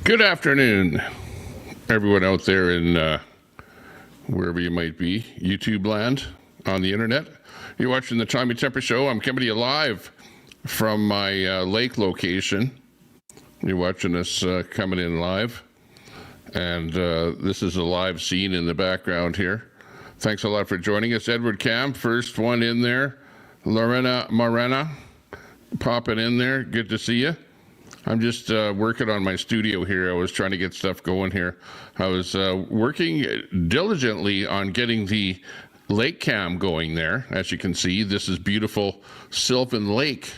Good afternoon, everyone out there in wherever you might be, YouTube land, on the internet. You're watching the Tommy Temper Show. I'm coming to you live from my lake location. You're watching us coming in live. And this is a live scene in the background here. Thanks a lot for joining us. Edward Cam, first one in there. Lorena Morena, popping in there. Good to see you. I'm just working on my studio here. I was trying to get stuff going here. I was working diligently on getting the lake cam going there. As you can see, this is beautiful Sylvan Lake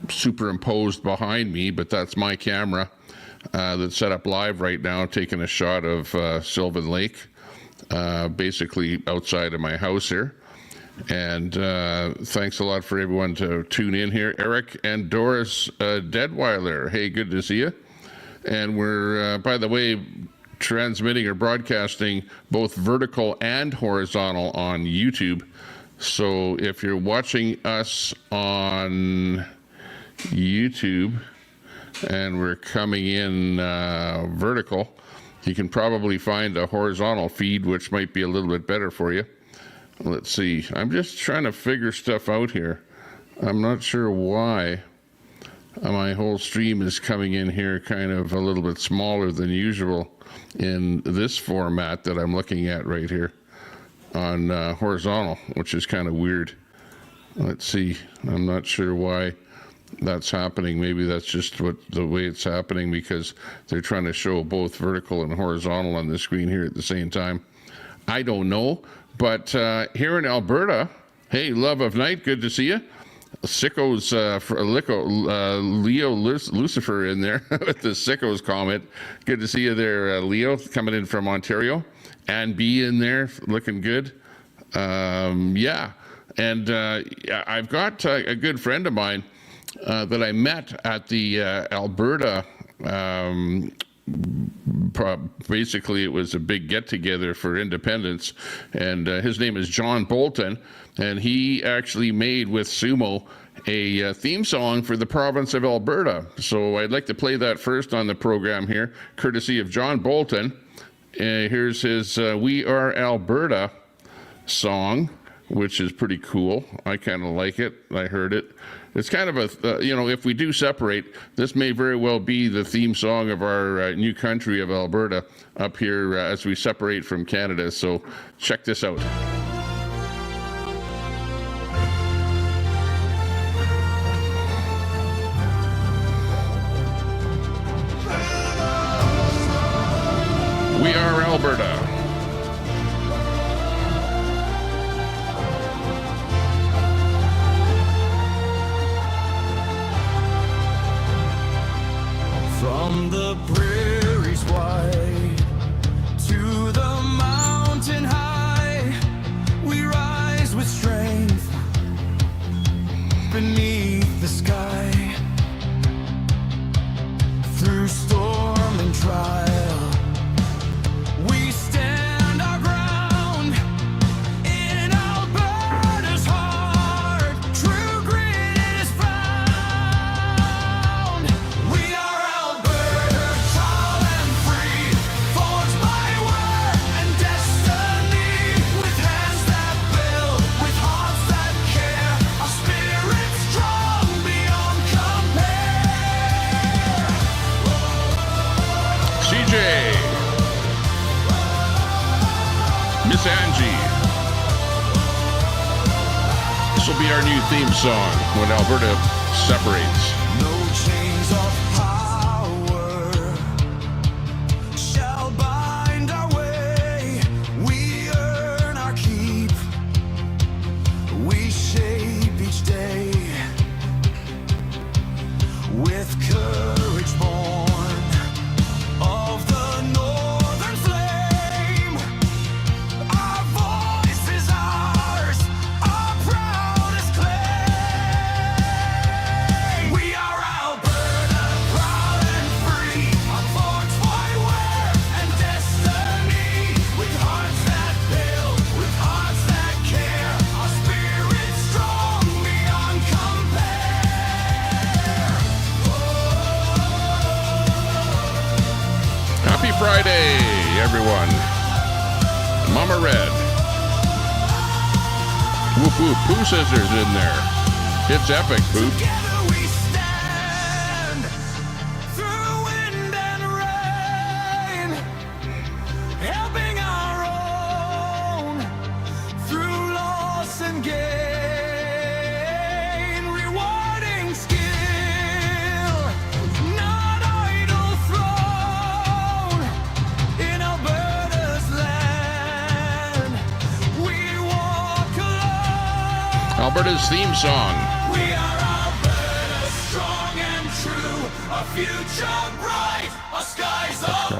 superimposed behind me, but that's my camera that's set up live right now, taking a shot of Sylvan Lake, basically outside of my house here. And thanks a lot for everyone to tune in here. Eric and Doris Deadweiler, hey, good to see you. And we're, by the way, transmitting or broadcasting both vertical and horizontal on YouTube. So if you're watching us on YouTube and we're coming in vertical, you can probably find a horizontal feed, which might be a little bit better for you. Let's see. I'm just trying to figure stuff out here. I'm not sure why my whole stream is coming in here kind of a little bit smaller than usual in this format that I'm looking at right here on horizontal, which is kind of weird. Let's see. I'm not sure why that's happening. Maybe that's just the way it's happening because they're trying to show both vertical and horizontal on the screen here at the same time. I don't know. But here in Alberta, hey, Love of Night, good to see you. Sickos, Leo Lucifer in there with the Sickos comment. Good to see you there, Leo, coming in from Ontario. Ann B in there, looking good. Yeah, and I've got a good friend of mine that I met at the Alberta basically it was a big get-together for independence, and his name is John Bolton, and he actually made with Sumo a theme song for the province of Alberta. So I'd like to play that first on the program here, courtesy of John Bolton. Here's his We Are Alberta song, which is pretty cool. I kind of like it. I heard it. It's kind of a, if we do separate, this may very well be the theme song of our new country of Alberta up here as we separate from Canada. So check this out. We are Alberta. From the prairies wide to the mountain high, we rise with strength beneath the sky. Through storm and trial, we stand our ground. In Alberta's heart, true grit is found. We are Miss Angie. This will be our new theme song when Alberta separates. No chains of power shall bind our way. We earn our keep. We shape each day with courage born of the northern flame. Our voice is ours, our proudest claim. We are Alberta, proud and free, our forts wide wear and destiny. With hearts that build, with hearts that care, our spirits strong beyond compare. Oh, Friday, everyone. Mama Red. Whoop whoop. Pooh Scissors in there. It's epic, Pooh. Together we stand through wind and rain, helping our own through loss and gain, rewarding skill, not idle throne in Alberta's land. We walk alone. Alberta's theme song. We are Alberta, strong and true. Our future bright, our skies are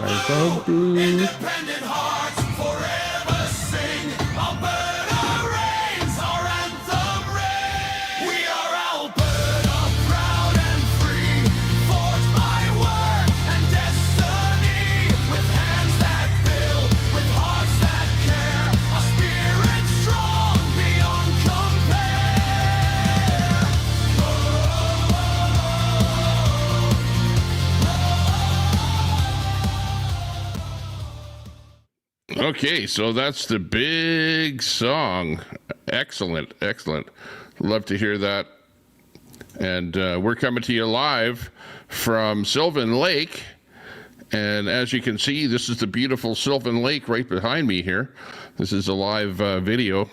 blue. Independent hearts forever sing. Alberta reigns, our anthem rings. We are Alberta, proud and free, forged by work and destiny. With hands that build, with hearts that care, our spirit strong beyond compare. Okay, so that's the big song. Excellent, excellent. Love to hear that. And we're coming to you live from Sylvan Lake. And as you can see, this is the beautiful Sylvan Lake right behind me here. This is a live video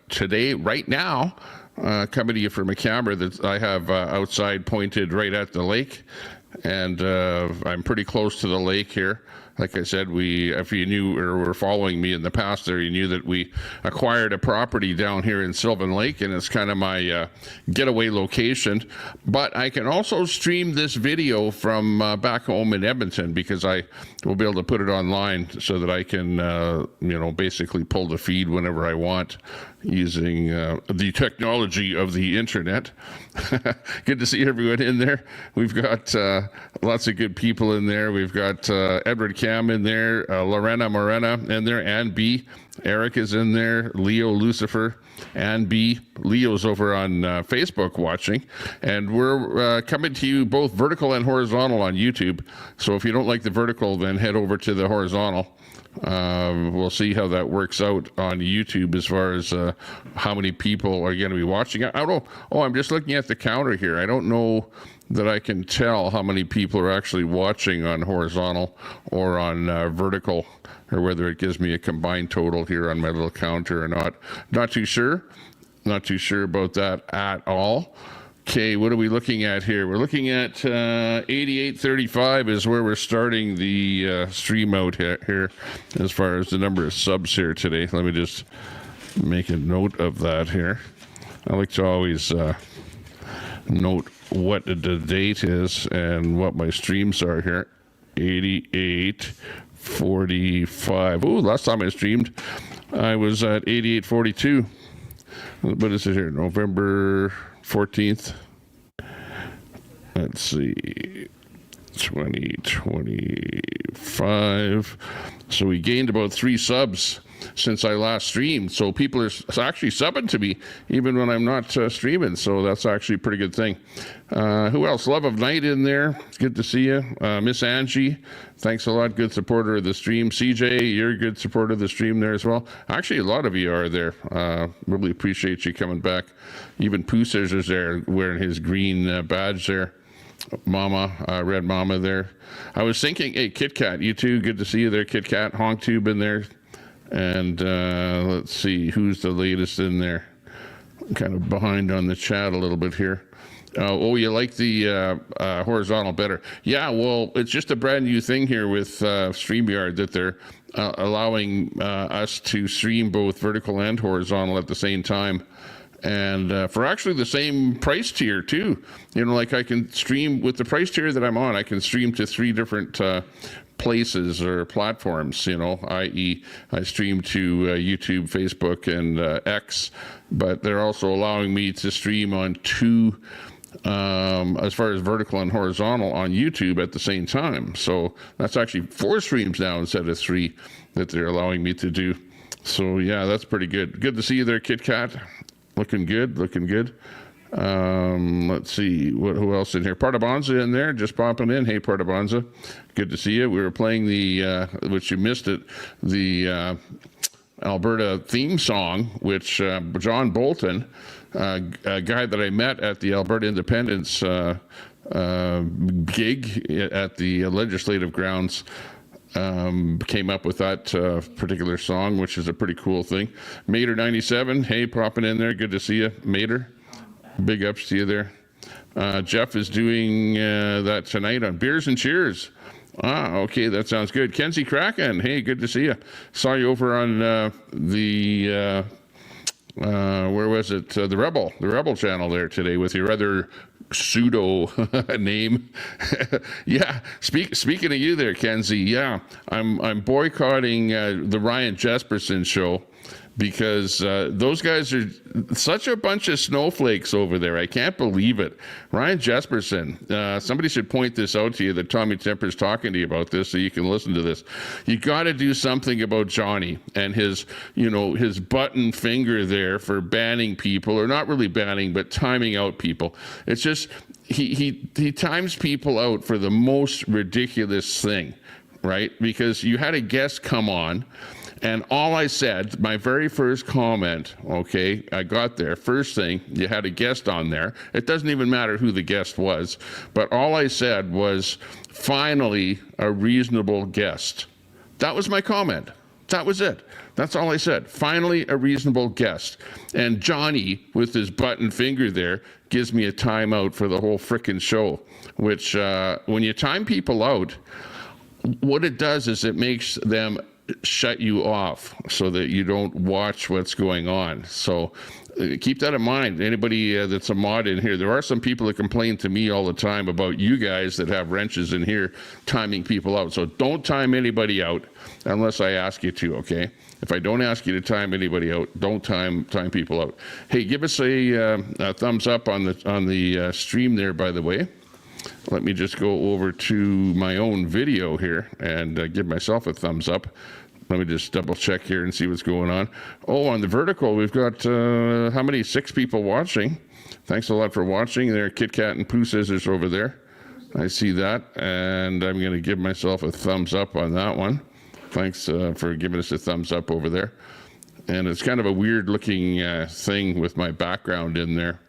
today, right now, coming to you from a camera that I have outside pointed right at the lake. And I'm pretty close to the lake here. Like I said, if you knew or were following me in the past there, you knew that we acquired a property down here in Sylvan Lake, and it's kind of my getaway location. But I can also stream this video from back home in Edmonton, because I will be able to put it online so that I can, basically pull the feed whenever I want using the technology of the internet. Good to see everyone in there. We've got lots of good people in there. We've got Edward Cam in there, Lorena Morena in there, Ann B. Eric is in there, Leo Lucifer, Ann B. Leo's over on Facebook watching. And we're coming to you both vertical and horizontal on YouTube. So if you don't like the vertical, then head over to the horizontal. We'll see how that works out on YouTube as far as how many people are going to be watching. I don't know. Oh, I'm just looking at the counter here. I don't know that I can tell how many people are actually watching on horizontal or on vertical, or whether it gives me a combined total here on my little counter or not. Not too sure. Not too sure about that at all. Okay, what are we looking at here? We're looking at 8835 is where we're starting the stream out here as far as the number of subs here today. Let me just make a note of that here. I like to always note what the date is and what my streams are here. 8845. Ooh, last time I streamed, I was at 8842. What is it here? November 14th. Let's see. 2025. So we gained about 3 subs since I last streamed. So people are actually subbing to me even when I'm not streaming. So that's actually a pretty good thing. Who else? Love of Night in there. Good to see you. Miss Angie, thanks a lot. Good supporter of the stream. CJ, you're a good supporter of the stream there as well. Actually, a lot of you are there. Really appreciate you coming back. Even Pooh Scissors there wearing his green badge there. Mama, Red Mama there. I was thinking, hey, Kit Kat, you too. Good to see you there, Kit Kat. Honk Tube in there. And let's see, who's the latest in there? I'm kind of behind on the chat a little bit here. Oh, you like the horizontal better? Yeah, well, it's just a brand new thing here with StreamYard that they're allowing us to stream both vertical and horizontal at the same time. And for actually the same price tier too. Like I can stream with the price tier that I'm on, I can stream to 3 different places or platforms, i.e. I stream to YouTube, Facebook, and X, but they're also allowing me to stream on 2, as far as vertical and horizontal on YouTube at the same time. So that's actually 4 streams now instead of 3 that they're allowing me to do. So yeah, that's pretty good. Good to see you there, Kit Kat. Looking good, looking good. Let's see, who else in here? Partabonza in there, just popping in. Hey, Partabonza, good to see you. We were playing the, which you missed it, the Alberta theme song, which John Bolton, a guy that I met at the Alberta Independence gig at the legislative grounds, came up with that particular song, which is a pretty cool thing. Mater 97, hey, popping in there, good to see you, Mater. Big ups to you there. Jeff is doing that tonight on Beers and Cheers. Okay, that sounds good. Kenzie Kraken, hey, good to see you. Saw you over on the where was it? The Rebel channel there today with your other pseudo name. Yeah, speaking of you there, Kenzie. Yeah, I'm boycotting the Ryan Jesperson show, because those guys are such a bunch of snowflakes over there. I can't believe it. Ryan Jesperson, somebody should point this out to you, that Tommy Temper's talking to you about this, so you can listen to this. You got to do something about Johnny and his, his button finger there for banning people, or not really banning, but timing out people. It's just, he times people out for the most ridiculous thing, right? Because you had a guest come on, and all I said, my very first comment, okay, I got there, first thing, you had a guest on there. It doesn't even matter who the guest was, but all I said was, finally, a reasonable guest. That was my comment. That was it. That's all I said. Finally, a reasonable guest. And Johnny, with his button finger there, gives me a timeout for the whole frickin' show, which when you time people out, what it does is it makes them shut you off so that you don't watch what's going on. So keep that in mind. Anybody that's a mod in here, there are some people that complain to me all the time about you guys that have wrenches in here timing people out. So don't time anybody out unless I ask you to, okay? If I don't ask you to time anybody out, don't time people out. Hey, give us a thumbs up on the stream there, by the way. Let me just go over to my own video here and give myself a thumbs up. Let me just double check here and see what's going on. Oh, on the vertical, we've got, how many? 6 people watching. Thanks a lot for watching. There, Kit Kat and Pooh Scissors over there. I see that, and I'm going to give myself a thumbs up on that one. Thanks for giving us a thumbs up over there. And it's kind of a weird looking thing with my background in there,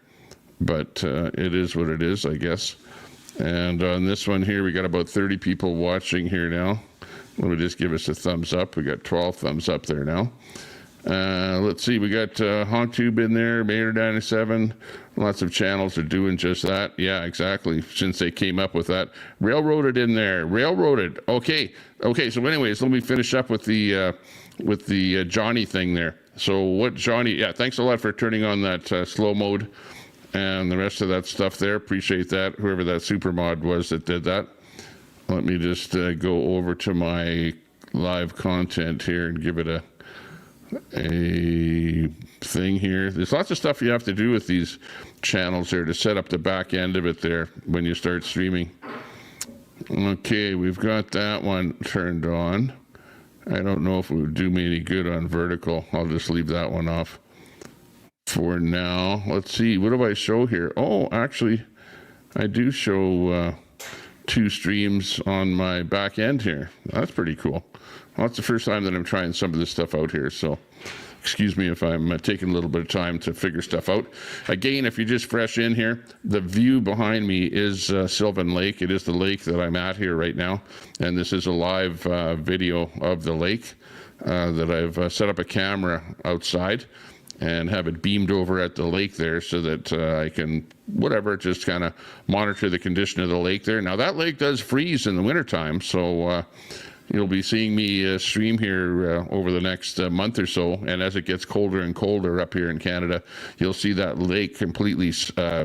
but it is what it is, I guess. And on this one here, we got about 30 people watching here now. Let me just give us a thumbs up. We got 12 thumbs up there now. Let's see, we got HonkTube in there, Mayor 97. Lots of channels are doing just that. Yeah, exactly, since they came up with that. Railroaded in there, railroaded. Okay, so anyways, let me finish up with the Johnny thing there. So what Johnny, yeah, thanks a lot for turning on that slow mode and the rest of that stuff there. Appreciate that, whoever that super mod was that did that. Let me just go over to my live content here and give it a thing here. There's lots of stuff you have to do with these channels there to set up the back end of it there when you start streaming. Okay, we've got that one turned on. I don't know if it would do me any good on vertical. I'll just leave that one off for now. Let's see, what do I show here? Oh, actually, I do show 2 streams on my back end here. That's pretty cool. Well, that's the first time that I'm trying some of this stuff out here, so excuse me if I'm taking a little bit of time to figure stuff out. Again, if you're just fresh in here, the view behind me is Sylvan Lake. It is the lake that I'm at here right now, and this is a live video of the lake that I've set up a camera outside and have it beamed over at the lake there so that I can, just kind of monitor the condition of the lake there. Now, that lake does freeze in the wintertime, so you'll be seeing me stream here over the next month or so, and as it gets colder and colder up here in Canada, you'll see that lake completely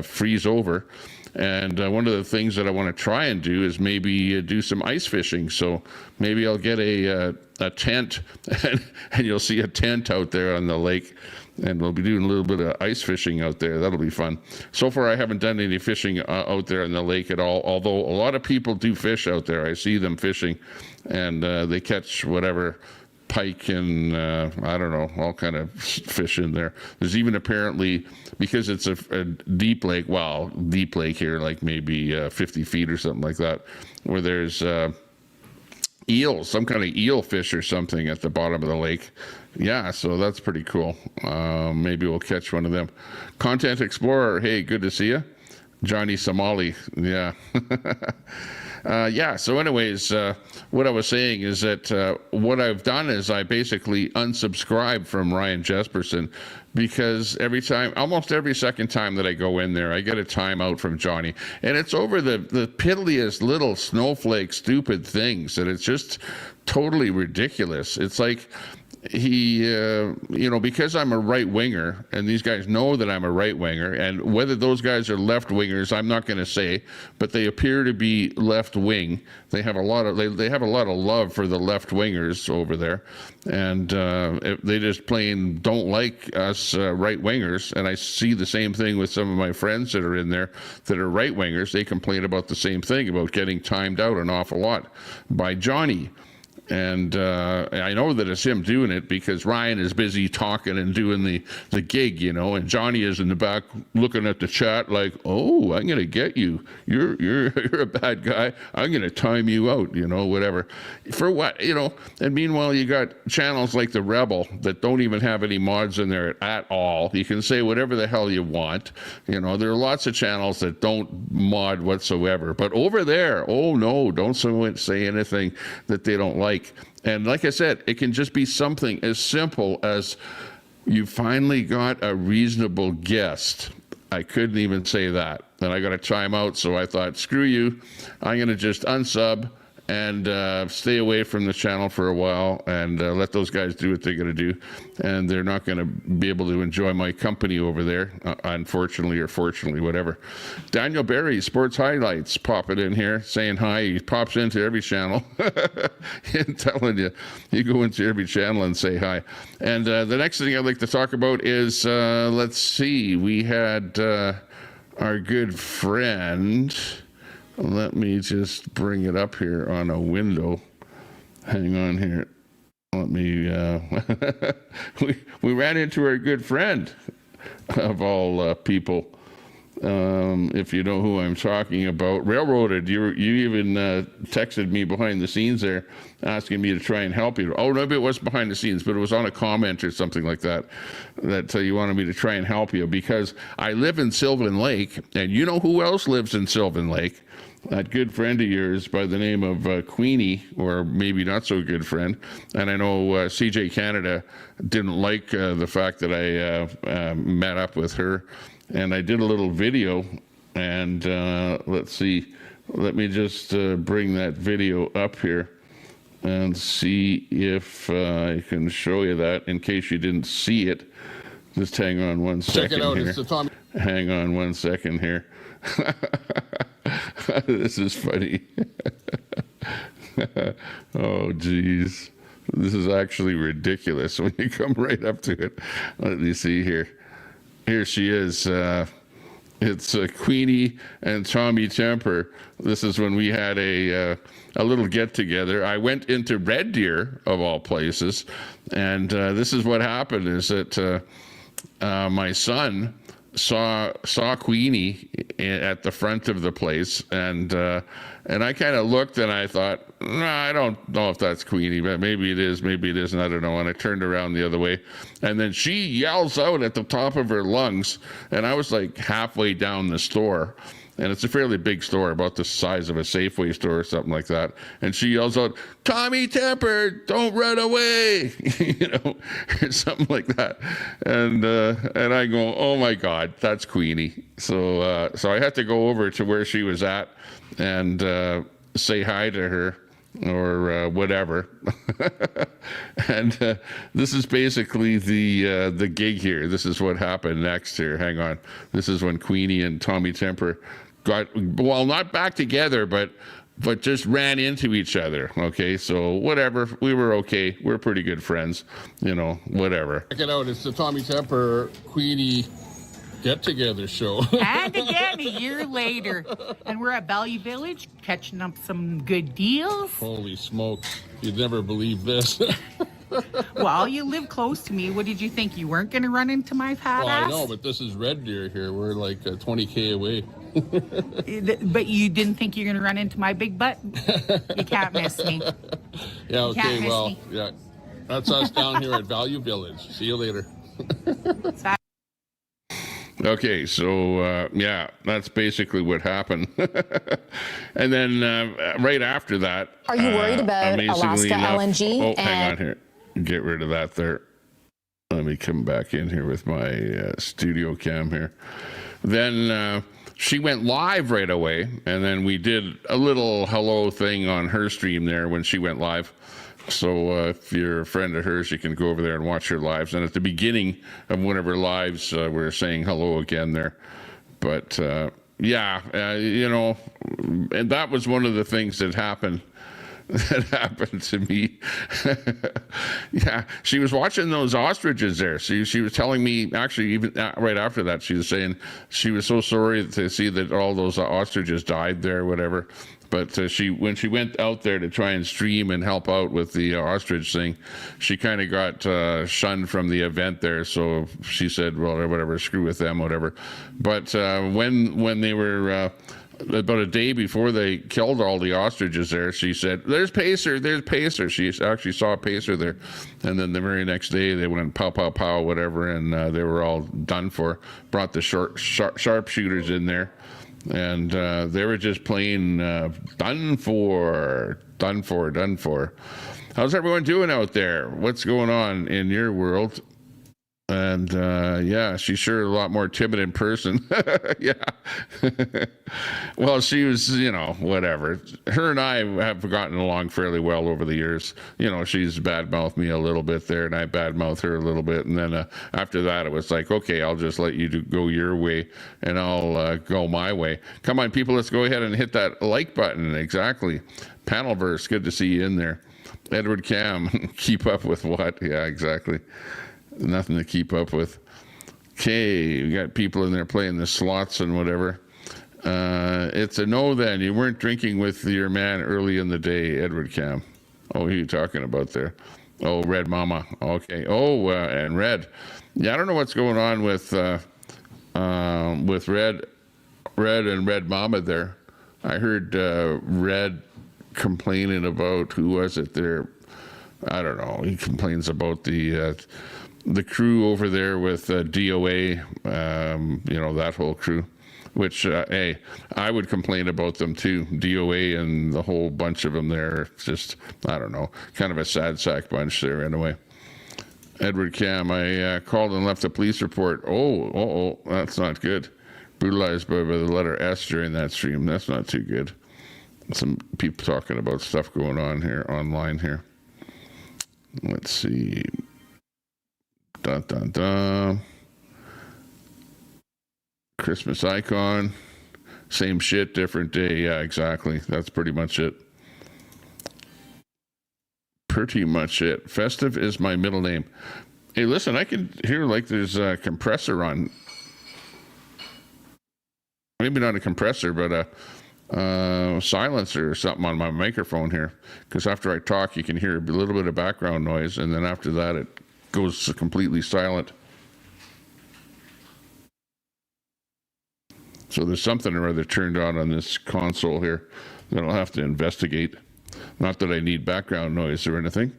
freeze over. And one of the things that I want to try and do is maybe do some ice fishing. So maybe I'll get a tent, and you'll see a tent out there on the lake, and we'll be doing a little bit of ice fishing out there. That'll be fun. So far, I haven't done any fishing out there in the lake at all, although a lot of people do fish out there. I see them fishing, and they catch whatever, pike and I don't know, all kind of fish in there. There's even apparently, because it's a deep lake, well, deep lake here, like maybe 50 feet or something like that, where there's eels, some kind of eel fish or something at the bottom of the lake. Yeah, so that's pretty cool. Maybe we'll catch one of them. Content Explorer, hey, good to see you. Johnny Somali, yeah. Yeah, so anyways, what I was saying is that what I've done is I basically unsubscribed from Ryan Jesperson, because almost every second time that I go in there, I get a timeout from Johnny, and it's over the piddliest little snowflake stupid things that it's just totally ridiculous. It's like he, because I'm a right winger, and these guys know that I'm a right winger, and whether those guys are left wingers, I'm not going to say, but they appear to be left wing. They have a lot of love for the left wingers over there, and they just plain don't like us right wingers. And I see the same thing with some of my friends that are in there that are right wingers. They complain about the same thing, about getting timed out an awful lot by Johnny. And I know that it's him doing it because Ryan is busy talking and doing the gig, and Johnny is in the back looking at the chat like, oh, I'm going to get you. You're a bad guy. I'm going to time you out, whatever. For what, And meanwhile, you got channels like The Rebel that don't even have any mods in there at all. You can say whatever the hell you want. There are lots of channels that don't mod whatsoever. But over there, oh no, don't say anything that they don't like. And like I said, it can just be something as simple as you finally got a reasonable guest. I couldn't even say that. And I got a timeout, so I thought, screw you. I'm going to just unsub and stay away from the channel for a while and let those guys do what they're going to do. And they're not going to be able to enjoy my company over there, unfortunately or fortunately, whatever. Daniel Berry, Sports Highlights, popping in here, saying hi. He pops into every channel. I'm telling you, you go into every channel and say hi. And the next thing I'd like to talk about is, let's see, we had our good friend... Let me just bring it up here on a window. Hang on here. Let me, we ran into our good friend of all people. If you know who I'm talking about. Railroaded, you even texted me behind the scenes there asking me to try and help you. Oh, maybe it was behind the scenes, but it was on a comment or something like that, that you wanted me to try and help you because I live in Sylvan Lake, and you know who else lives in Sylvan Lake? That good friend of yours by the name of Queenie, or maybe not so good friend. And I know CJ Canada didn't like the fact that I met up with her. And I did a little video, and let's see. Let me just bring that video up here and see if I can show you that in case you didn't see it. Just hang on one second. Check it out. Here. It's the Tommy. Hang on one second here. This is funny. Oh, geez. This is actually ridiculous when you come right up to it. Let me see here. Here she is. It's Queenie and Tommy Temper. This is when we had a little get-together. I went into Red Deer, of all places, and this is what happened, is that my son saw Queenie at the front of the place, and I kind of looked and I thought, nah, I don't know if that's Queenie, but maybe it is, maybe it isn't, I don't know. And I turned around the other way, and then she yells out at the top of her lungs, and I was like halfway down the store, and it's a fairly big store, about the size of a Safeway store or something like that. And she yells out, "Tommy Temper, don't run away," or something like that. And I go, oh my God, that's Queenie. So I had to go over to where she was at and say hi to her or whatever. And this is basically the gig here. This is what happened next here. Hang on. This is when Queenie and Tommy Temper got, well, not back together, but just ran into each other. Okay, so whatever, we were okay. We're pretty good friends, whatever. Check it out. It's the Tommy Temper Queenie get-together show. And again, a year later, and we're at Value Village catching up some good deals. Holy smokes, you'd never believe this. Well, you live close to me. What did you think? You weren't going to run into my fat Well, ass? I know, but this is Red Deer here. We're like 20K away. But you didn't think you're going to run into my big butt? You can't miss me. Yeah, You can't okay, miss well, me. yeah. That's us down here at Value Village. See you later. So Okay, so yeah, that's basically what happened. And then right after that, Are you worried about amazingly Alaska enough- LNG? Oh, hang on here. Get rid of that there. Let me come back in here with my studio cam here. Then she went live right away, and then we did a little hello thing on her stream there when she went live. So if you're a friend of hers, you can go over there and watch her lives. And at the beginning of one of her lives, we're saying hello again there. But yeah, you know, and that was one of the things that happened. That happened to me. Yeah, she was watching those ostriches there. She was telling me, actually, even right after that, she was saying she was so sorry to see that all those ostriches died there, whatever. But when she went out there to try and stream and help out with the ostrich thing, she kind of got shunned from the event there. So she said, well, whatever, screw with them, whatever. But when they were about a day before they killed all the ostriches there, she said, there's Pacer. She actually saw a Pacer there. And then the very next day they went pow, pow, pow, whatever, and they were all done for. Brought the sharpshooters in there. And they were just plain done for. How's everyone doing out there? What's going on in your world? And yeah, she's sure a lot more timid in person. Yeah. Well, she was, you know, whatever. Her and I have gotten along fairly well over the years. You know, she's badmouthed me a little bit there, and I badmouthed her a little bit. And then after that, it was like, okay, I'll just let you go your way, and I'll go my way. Come on, people, let's go ahead and hit that like button. Exactly. Panelverse, good to see you in there. Edward Cam, keep up with what? Yeah, exactly. Nothing to keep up with. Okay, we got people in there playing the slots and whatever. It's a no then. You weren't drinking with your man early in the day, Edward Cam. Oh, who are you talking about there? Oh, Red Mama. Okay. Oh, and Red. Yeah, I don't know what's going on with Red and Red Mama there. I heard Red complaining about, who was it there? I don't know. He complains about the crew over there with DOA, you know, that whole crew, which, hey, I would complain about them too. DOA and the whole bunch of them there. Just, I don't know, kind of a sad sack bunch there anyway. Edward Cam, I called and left a police report. Oh, that's not good. Brutalized by the letter S during that stream. That's not too good. Some people talking about stuff going on here, online here. Let's see. Dun, dun, dun. Christmas icon. Same shit, different day. Yeah, exactly. That's pretty much it. Pretty much it. Festive is my middle name. Hey, listen, I can hear like there's a compressor on. Maybe not a compressor, but a silencer or something on my microphone here. Because after I talk, you can hear a little bit of background noise, and then after that, it goes completely silent. So there's something or other turned on this console here that I'll have to investigate. Not that I need background noise or anything.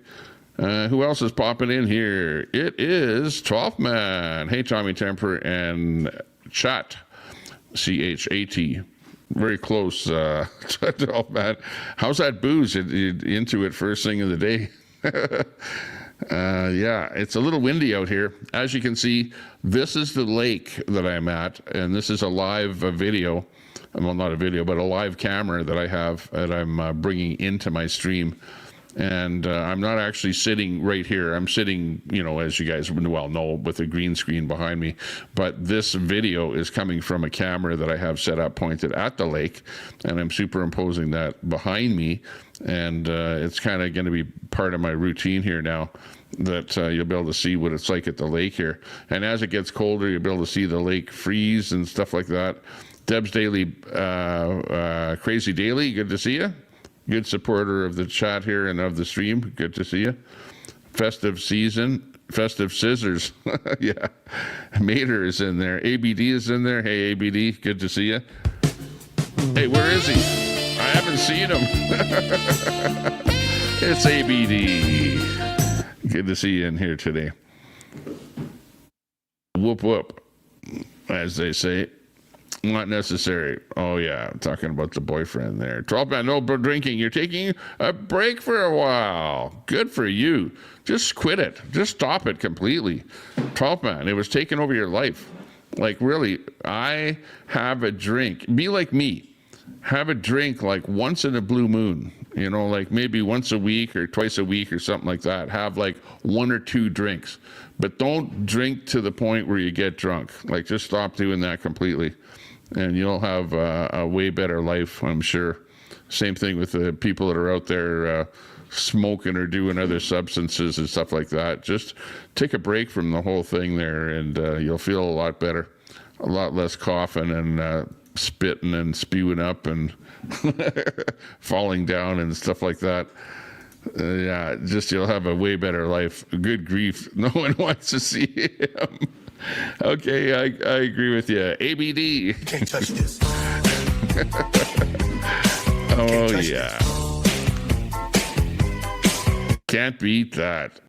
Who else is popping in here? It is 12th Man. Hey, Tommy Temper and Chat. CHAT. Very close, 12th Man. How's that booze? Into it first thing of the day. Yeah, it's a little windy out here. As you can see, this is the lake that I'm at, and this is a live video. Well, not a video, but a live camera that I have that I'm bringing into my stream. And I'm not actually sitting right here. I'm sitting, you know, as you guys well know, with a green screen behind me. But this video is coming from a camera that I have set up pointed at the lake, and I'm superimposing that behind me. And it's kind of going to be part of my routine here now, that you'll be able to see what it's like at the lake here. And as it gets colder, you'll be able to see the lake freeze and stuff like that. Deb's Daily, Crazy Daily, good to see you. Good supporter of the chat here and of the stream. Good to see you. festive season, festive scissors. Yeah. Mater is in there. ABD is in there. Hey, ABD, good to see you. Hey, where is he? I haven't seen him. It's ABD. Good to see you in here today. Whoop, whoop, as they say. Not necessary. Oh, yeah. I'm talking about the boyfriend there. 12 man, no drinking. You're taking a break for a while. Good for you. Just quit it. Just stop it completely. 12 man, it was taking over your life. Like, really, I have a drink. Be like me. Have a drink like once in a blue moon. You know, like maybe once a week or twice a week or something like that. Have like 1 or 2 drinks. But don't drink to the point where you get drunk. Like, just stop doing that completely. And you'll have a way better life, I'm sure. Same thing with the people that are out there smoking or doing other substances and stuff like that. Just take a break from the whole thing there, and you'll feel a lot better. A lot less coughing and spitting and spewing up and falling down and stuff like that. Yeah, just you'll have a way better life. Good grief. No one wants to see him. Okay, I agree with you. ABD. Can't touch this. Oh, yeah. Can't beat that.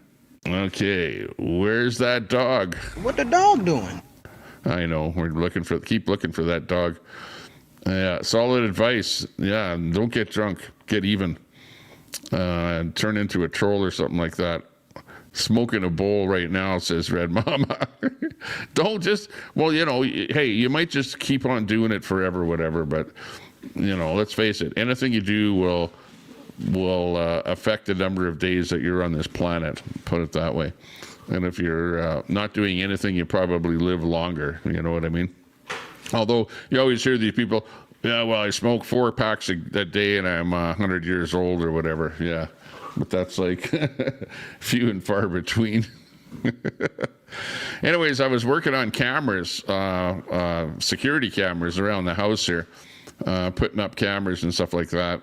Okay, where's that dog? What the dog doing? I know, keep looking for that dog. Yeah, solid advice. Yeah, don't get drunk. Get even. And turn into a troll or something like that. Smoking a bowl right now, says Red Mama. Don't just, well, you know, hey, you might just keep on doing it forever, whatever, but, you know, let's face it, anything you do will affect the number of days that you're on this planet, put it that way. And if you're not doing anything, you probably live longer, you know what I mean? Although you always hear these people, yeah, well, I smoke 4 packs a day and I'm 100 years old or whatever, yeah. But that's like few and far between. Anyways, I was working on cameras, security cameras around the house here, putting up cameras and stuff like that,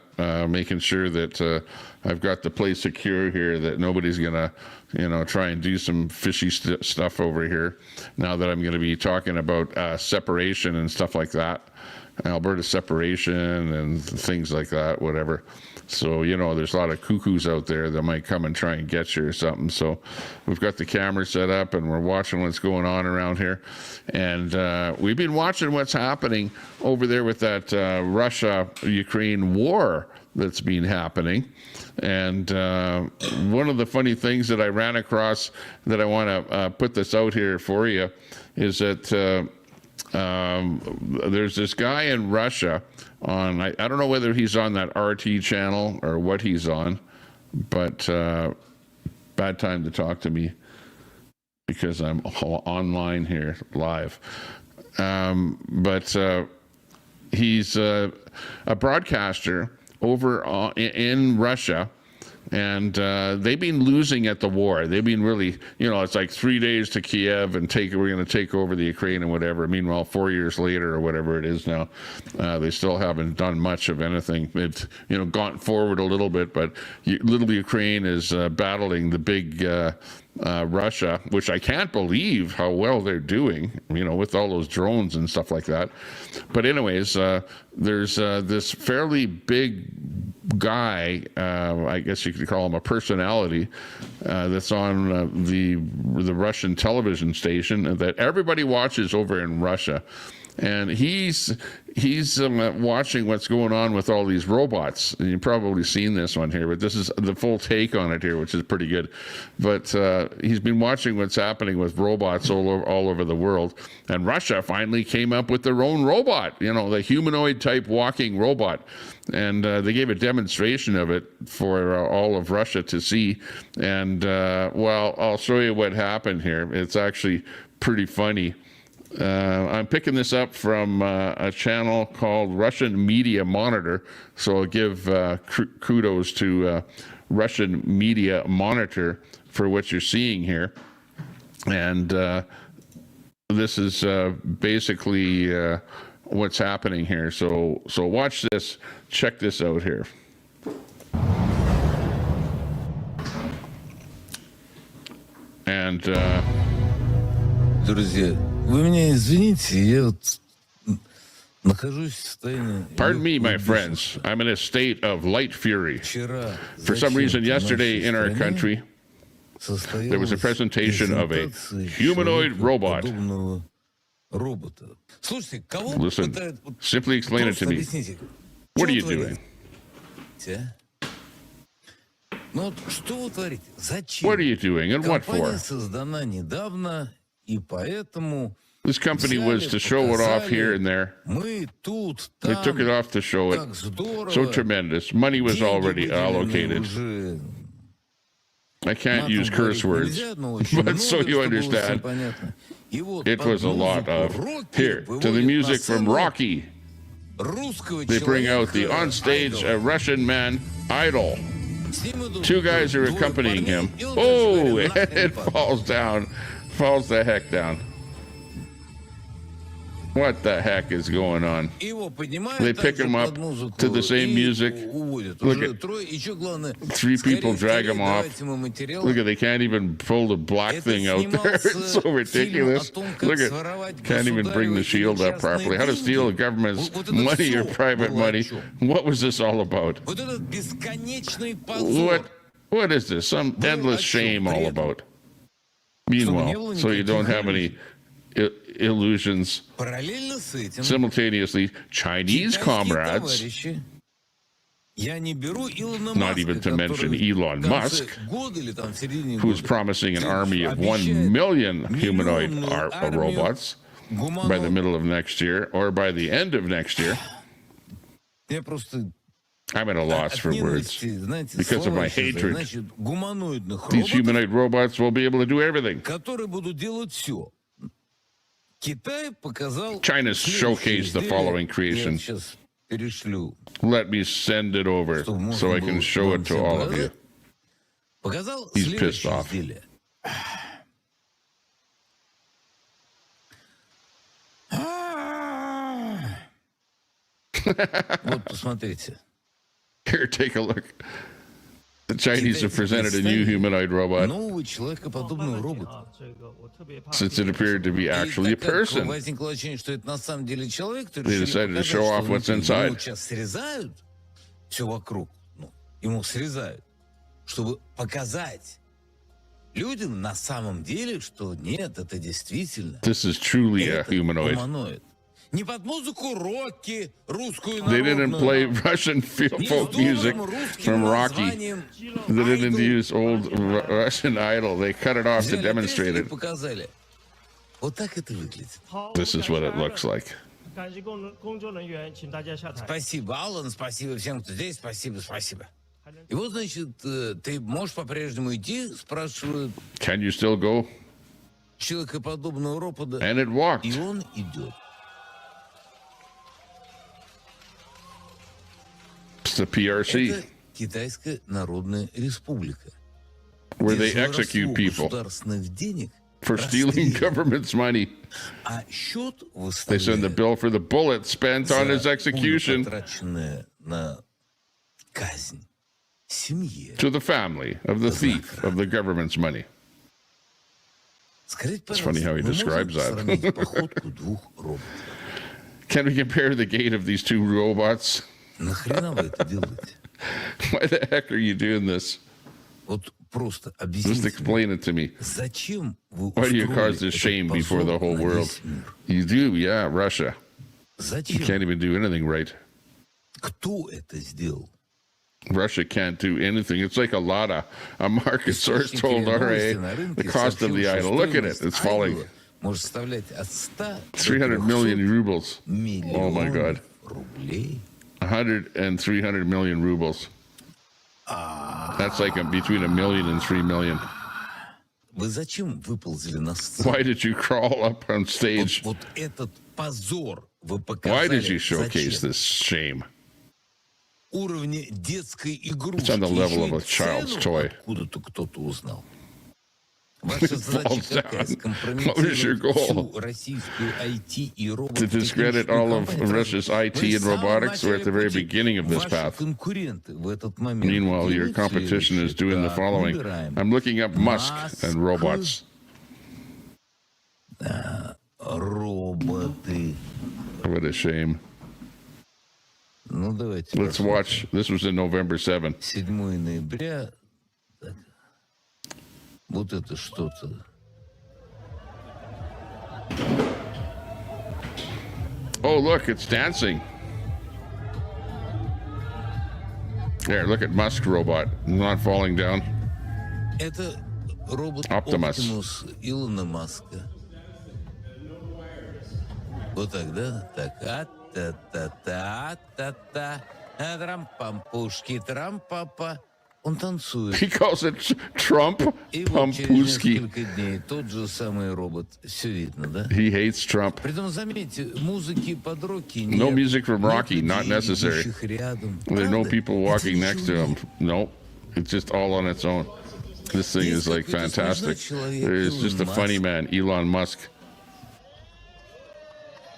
making sure that I've got the place secure here, that nobody's going to, you know, try and do some fishy stuff over here. Now that I'm going to be talking about separation and stuff like that, Alberta separation and things like that, whatever. So, you know, there's a lot of cuckoos out there that might come and try and get you or something. So we've got the camera set up and we're watching what's going on around here. And we've been watching what's happening over there with that Russia-Ukraine war that's been happening. And one of the funny things that I ran across that I want to put this out here for you is that there's this guy in Russia on, I don't know whether he's on that RT channel or what he's on, but bad time to talk to me because I'm online here live. But he's a broadcaster over in Russia. And they've been losing at the war. They've been really, you know, it's like 3 days to Kiev and we're going to take over the Ukraine and whatever. Meanwhile, 4 years later or whatever it is now, they still haven't done much of anything. It's, you know, gone forward a little bit, but little Ukraine is battling the big Russia, which I can't believe how well they're doing, you know, with all those drones and stuff like that. But anyways, there's this fairly big guy, I guess you could call him a personality, that's on the Russian television station that everybody watches over in Russia. And he's watching what's going on with all these robots. And you've probably seen this one here, but this is the full take on it here, which is pretty good. But he's been watching what's happening with robots all over the world. And Russia finally came up with their own robot, you know, the humanoid type walking robot. And they gave a demonstration of it for all of Russia to see. And, well, I'll show you what happened here. It's actually pretty funny. I'm picking this up from a channel called Russian Media Monitor. So I'll give kudos to Russian Media Monitor for what you're seeing here. And this is basically what's happening here. So watch this. Check this out here. And Друзья, вы меня извините, я вот нахожусь в состоянии... pardon me, my легкой friends, I'm in a state of light fury. Вчера For some reason, зачем-то в yesterday нашей in our стране country, there was a состоялась presentation of a презентация humanoid robot. человекоподобного робота. Слушайте, кого Listen, пытают... вот simply explain it to просто me. объясните, What что are you вы doing? творите, а? Ну вот что вы творите? Зачем? What are you doing and what Компания for? создана недавно, и поэтому... This company was to show it off here and there. Мы тут, They там, took it off to show it. как здорово. So tremendous. Money was Деньги already выделены allocated. уже. I can't Матом use curse говорить words, нельзя, но очень but so много, you чтобы было всем understand, понятно. И вот it под was a lot музыку of. Рокки Here, to the выводит на music from сцену Rocky, русского they bring out the человека, onstage айдола. Russian man idol. С ним идут Two guys are двое accompanying парней, him. и он Oh, говорит, and «Нахрен it падай». falls the heck down. What the heck is going on? Его поднимают They также pick him up под музыку to the same и music. уводят. Look Уже at- трое. И что главное, Three people скорее, drag him скорее off. давайте ему материал. Look at, they can't even pull the black Это thing out there. снимался It's so фильм ridiculous. о том, как Look at, своровать can't even bring the государевы shield или up properly. How to частные steal деньги. government's Вот это money or всё private было о money. чём. What was this all about? Вот этот бесконечный позор. What is this? Some endless shame all about. Meanwhile, so you don't have any illusions. Параллельно с этим Simultaneously, Chinese китайские comrades, товарищи, я не беру Илона not Маска, even to mention который Elon в конце Musk, года или там в середине who's года promising an army of 1 обещает million humanoid миллионную армию robots by the гуманоидов. middle of next year or by the end of next year. Я просто I'm at a loss от for words. ненависти, знаете, Because of слова my исчезают. hatred. Значит, гуманоидных These роботов, humanoid robots will be able to do everything. которые будут делать все. Китай показал... China следующее showcased the изделие. following Я creation. сейчас перешлю. Let me send it over Чтобы можно so I can было show вам it to всем all of показать. you. Показал He's pissed следующее off. изделие. Вот, посмотрите. Here, take a look. The Chinese have presented a new humanoid robot Нового человекоподобного робота. since it appeared to be actually И a так как person. возникло ощущение, что это на самом деле человек, то They решили decided to показать, show что off what's внутри. inside. Ему сейчас срезают все вокруг. Ну, ему срезают, чтобы показать людям на самом деле, что нет, это действительно This is truly a это humanoid. гуманоид. Не под музыку Рокки, русскую They didn't народную. play Russian Не folk с music добрым русским from Rocky. названием They didn't «Айдол». use old Russian idol. They cut it off to Взяли, demonstrate отрезали и it. показали. Вот так это выглядит. This is what it looks like. 感谢工作人员，请大家下台。 Спасибо, Аллан, спасибо всем, кто здесь, спасибо, спасибо. И вот, значит, ты можешь по-прежнему идти, спрашивают Can you still go? человекоподобного робота, And it walked. и он идет. It's the PRC, Это Китайская Народная Республика. where they Где execute воровство people государственных денег for stealing расстреливают, government's money. а счет They send the выставляют bill for the bullet spent on his за execution пулю, потраченное на казнь семье. to the family of the thief of the government's money. Скажите, It's funny пожалуйста, how he мы describes можем that. сравнить походку двух роботов? Can we compare the gait of these two robots? Нахрена вы это делаете? Why the heck are you doing this? Вот просто Just объясните, explain it to me. зачем вы Why do you устроили cause this этот shame before the позор whole на world? весь мир? You do, yeah, Russia. You Зачем? can't even do anything right. Кто это сделал? Russia can't do anything. It's like a market source Источники told новости RA на рынке the cost of сообщил, the что idol. Look at it, стоимость it's falling. айдола может составлять от 100 до 300 million 300 rubles. Oh my God. миллионов рублей. 100 and 300 million rubles. That's like between 1 million and 3 million. Вы зачем выползли на сцену? Why did you crawl up on stage? Вот этот позор вы Why показали. did you showcase Зачем? this shame? Уровня детской игрушки. It's on the level Еще of a и child's цену toy. откуда-то кто-то узнал. Ваша falls задача какая? down. What was your Скомпрометировать goal? всю российскую IT и To discredit all of Russia's IT and robotics. We're at the very beginning of this path. Конкуренты в этот момент Meanwhile, your делают competition is следующее. doing the Так, following. выбираем. I'm looking up Musk and robots. Роботы. What a shame. Ну, давайте. Let's watch. This was in November 7th. 7 ноября. Так. Вот это что-то. Oh, look, it's dancing. There, look at Musk robot. Not falling down. Это робот Optimus. Оптимус Илона Маска. Вот так, да? Так, а-та-та-та-та-та. Трам-пам-пушки, трам-папа. Он танцует. He calls it Trump И вот через Pampuski. несколько дней тот же самый робот. Все видно, да? He hates Trump. Притом, заметьте, музыки под Rocky нет. No music from Нет Rocky, not людей, necessary. идущих рядом. There are no Правда? people Это walking next to ничего him. нет. Nope. It's just all on its own. This thing is like fantastic. It's just a funny man, Elon Musk.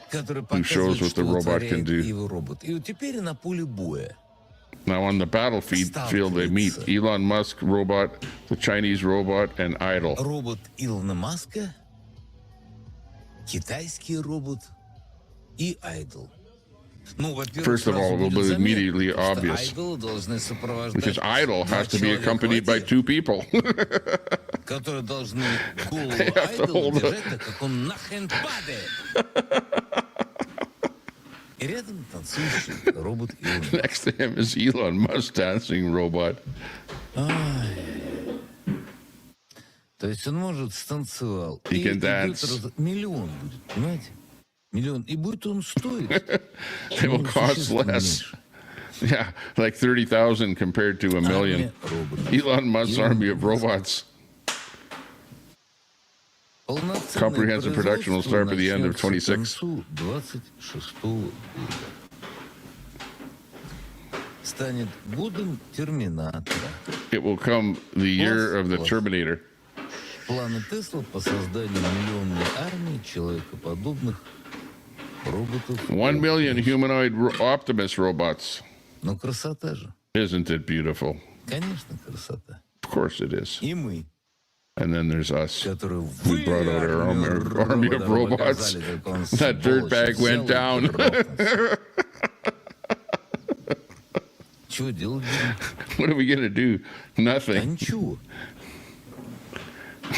Который shows показывает, what the что robot can творяет do. его робот. И вот теперь на поле боя. Now on the battlefield, they meet Elon Musk robot, the Chinese robot, and Idol. Робот Илона Маска, китайский робот и Айдол. Ну, во-первых, First of all, it will be сразу будет immediately заметно, что obvious. Айдола должны сопровождать Because Idol два has to be человека accompanied в by воде, 2 people. которые должны голову They have to Айдола hold it. держать, так как он нахрен падает. И рядом танцующий робот Илона. Next to him is Elon Musk dancing robot. То есть он может станцевал. He И can будет dance. миллион будет, понимаете? Миллион. И будет он стоить. It will cost less. Yeah, like 30,000 compared to a million. Elon Musk's army of robots. Comprehensive production will start by the end of 26. Станет годом Терминатора. It will come the year of the Terminator. Планы Тесла по созданию миллионной армии человекоподобных роботов. 1 million humanoid Optimus robots. Но красота же. Isn't it beautiful? Конечно, красота. Of course it is. И мы, And then there's us. которые We brought out our army of robots. That dirtbag went down. Чего делать? What are we going to do? Да Nothing. ничего.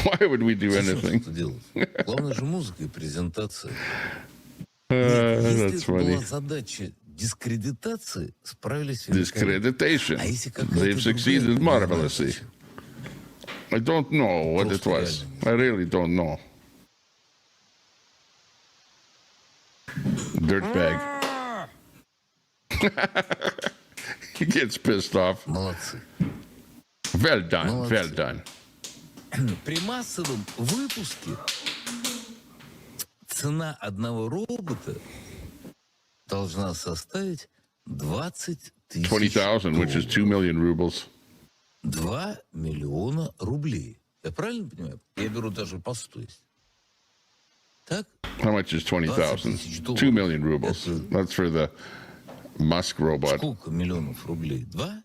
Why would we do anything? Что делать? Главное же музыка и презентация. That's Если это funny. была задача дискредитации, справились великолепно. Discreditation. А если какая-то They've succeeded другая marvelously. задача? I don't know what it was. I really don't know. Dirtbag. He gets pissed off. Молодцы. Well done. Молодцы. Well done. При массовом выпуске цена одного робота должна составить 20 тысяч 20,000, which is 2 million rubles. 2 миллиона рублей. Я правильно понимаю? Я беру даже по 100. Так? How much is 20,000? 2 million rubles. That's for the Musk robot. Сколько миллионов рублей? 2?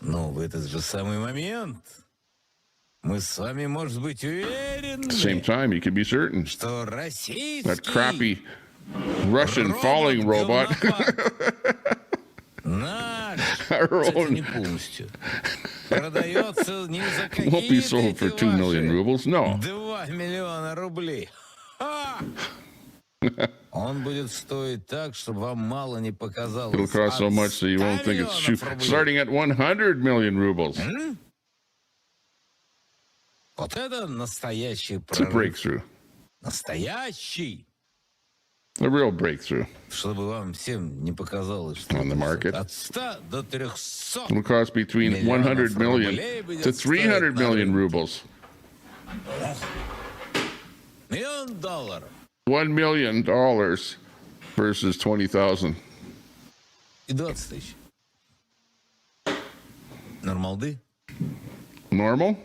Но в этот же самый момент мы с вами, может быть, At the same уверены, time, you can be certain что that российский crappy Russian falling robot, наш, our кстати, own, не полностью, продается ни за won't be какие-то sold for эти 2 million ваши rubles. No. 2 миллиона рублей. Ха! Он будет стоить так, чтобы вам мало не показалось. It'll cost so От much that you won't 100 think it's миллионов true. рублей. Starting at 100 million rubles. Вот это настоящий It's a прорыв. breakthrough. Настоящий. A real breakthrough. Чтобы вам всем не показалось, что On the market. от 100 до 300 It'll cost between 100 million to 300 million rubles. миллион долларов. $1 million versus 20,000. И 20 тысяч. Нормалды? Normal?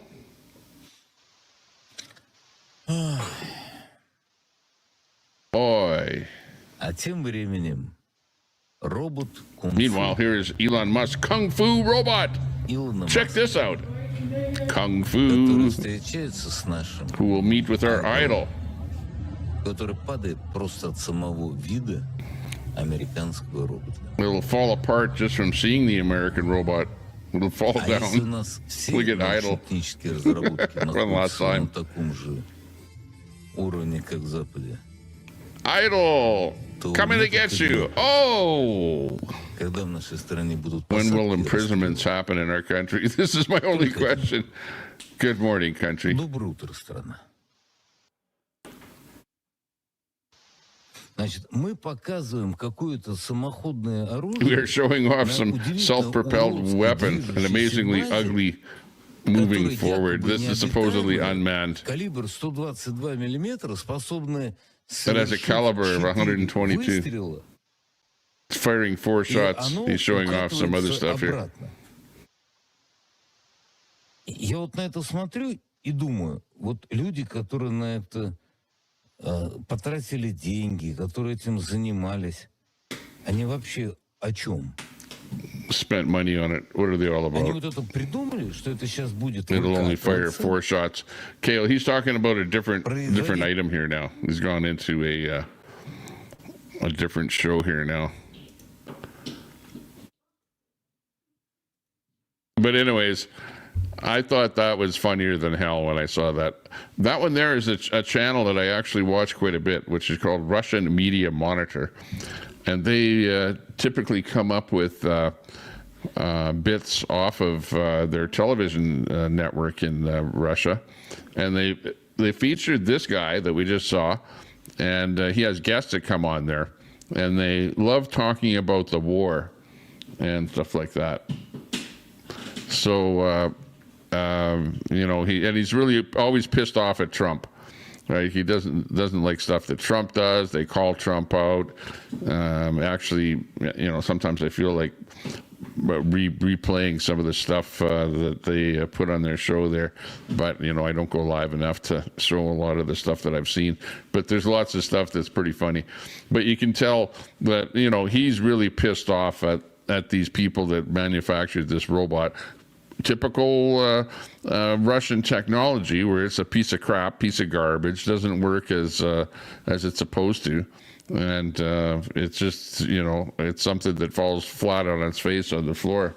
Oi. А тем временем робот кунг-фу Meanwhile, here is Elon Musk Kung Fu robot. Илона Check this out. Kung который Fu, встречается с нашим, who will meet with our idol. который падает просто от самого вида американского робота. It'll fall apart just from seeing the American robot. It'll fall А если у down. нас все Look at Idol. научно-технические разработки From last находятся на time. таком же уровне, как в Западе, Idol, coming to get you. Oh, когда в нашей стране будут when will посадки, imprisonments happen in our country? This is my only question. Good morning, country. доброе утро, страна. Значит, мы показываем какое-то самоходное We are оружие, showing off some self-propelled weapon, an amazingly ugly moving которое forward. якобы This is supposedly необитаемое, unmanned. калибр 122 миллиметра, способное It has a caliber of 122. выстрела, It's firing 4 и shots. оно He's showing off some other укатывается stuff here. обратно. Я вот на это смотрю и думаю, вот люди, которые на это потратили деньги, которые этим занимались, они вообще о чем? Spent money on it. What are they all Они about? вот это придумали, что это сейчас будет It'll only fire выкатываться? 4 shots. Kale, he's talking about a different item here now. He's gone into a different show here now. But anyways, I thought that was funnier than hell when I saw that. That one there is a channel that I actually watch quite a bit, which is called Russian Media Monitor. And they typically come up with bits off of their television network in Russia. And they featured this guy that we just saw, and he has guests that come on there. And they love talking about the war and stuff like that. So, you know, he's really always pissed off at Trump. Right, he doesn't like stuff that Trump does. They call Trump out. Actually, you know, sometimes I feel like replaying some of the stuff that they put on their show there. But you know, I don't go live enough to show a lot of the stuff that I've seen. But there's lots of stuff that's pretty funny. But you can tell that, you know, he's really pissed off at these people that manufactured this robot. Typical Russian technology, where it's a piece of crap, piece of garbage, doesn't work as it's supposed to, and it's just, you know, it's something that falls flat on its face on the floor.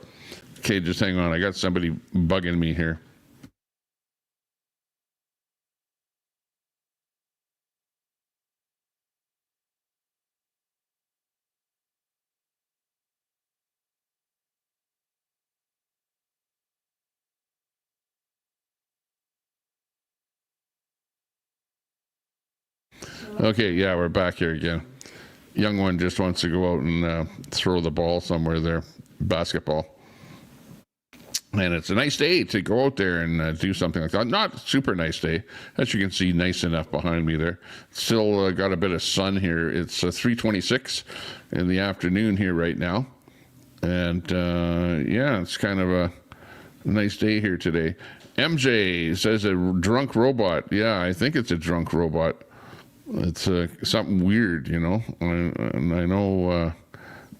Okay, just hang on, I got somebody bugging me here. Okay, yeah, we're back here again. Young one just wants to go out and throw the ball somewhere there, basketball. And it's a nice day to go out there and do something like that. Not super nice day, as you can see, nice enough behind me there. Still got a bit of sun here. It's 3:26 in the afternoon here right now. And yeah, it's kind of a nice day here today. MJ says a drunk robot. Yeah, I think it's a drunk robot. It's something weird, you know, and I know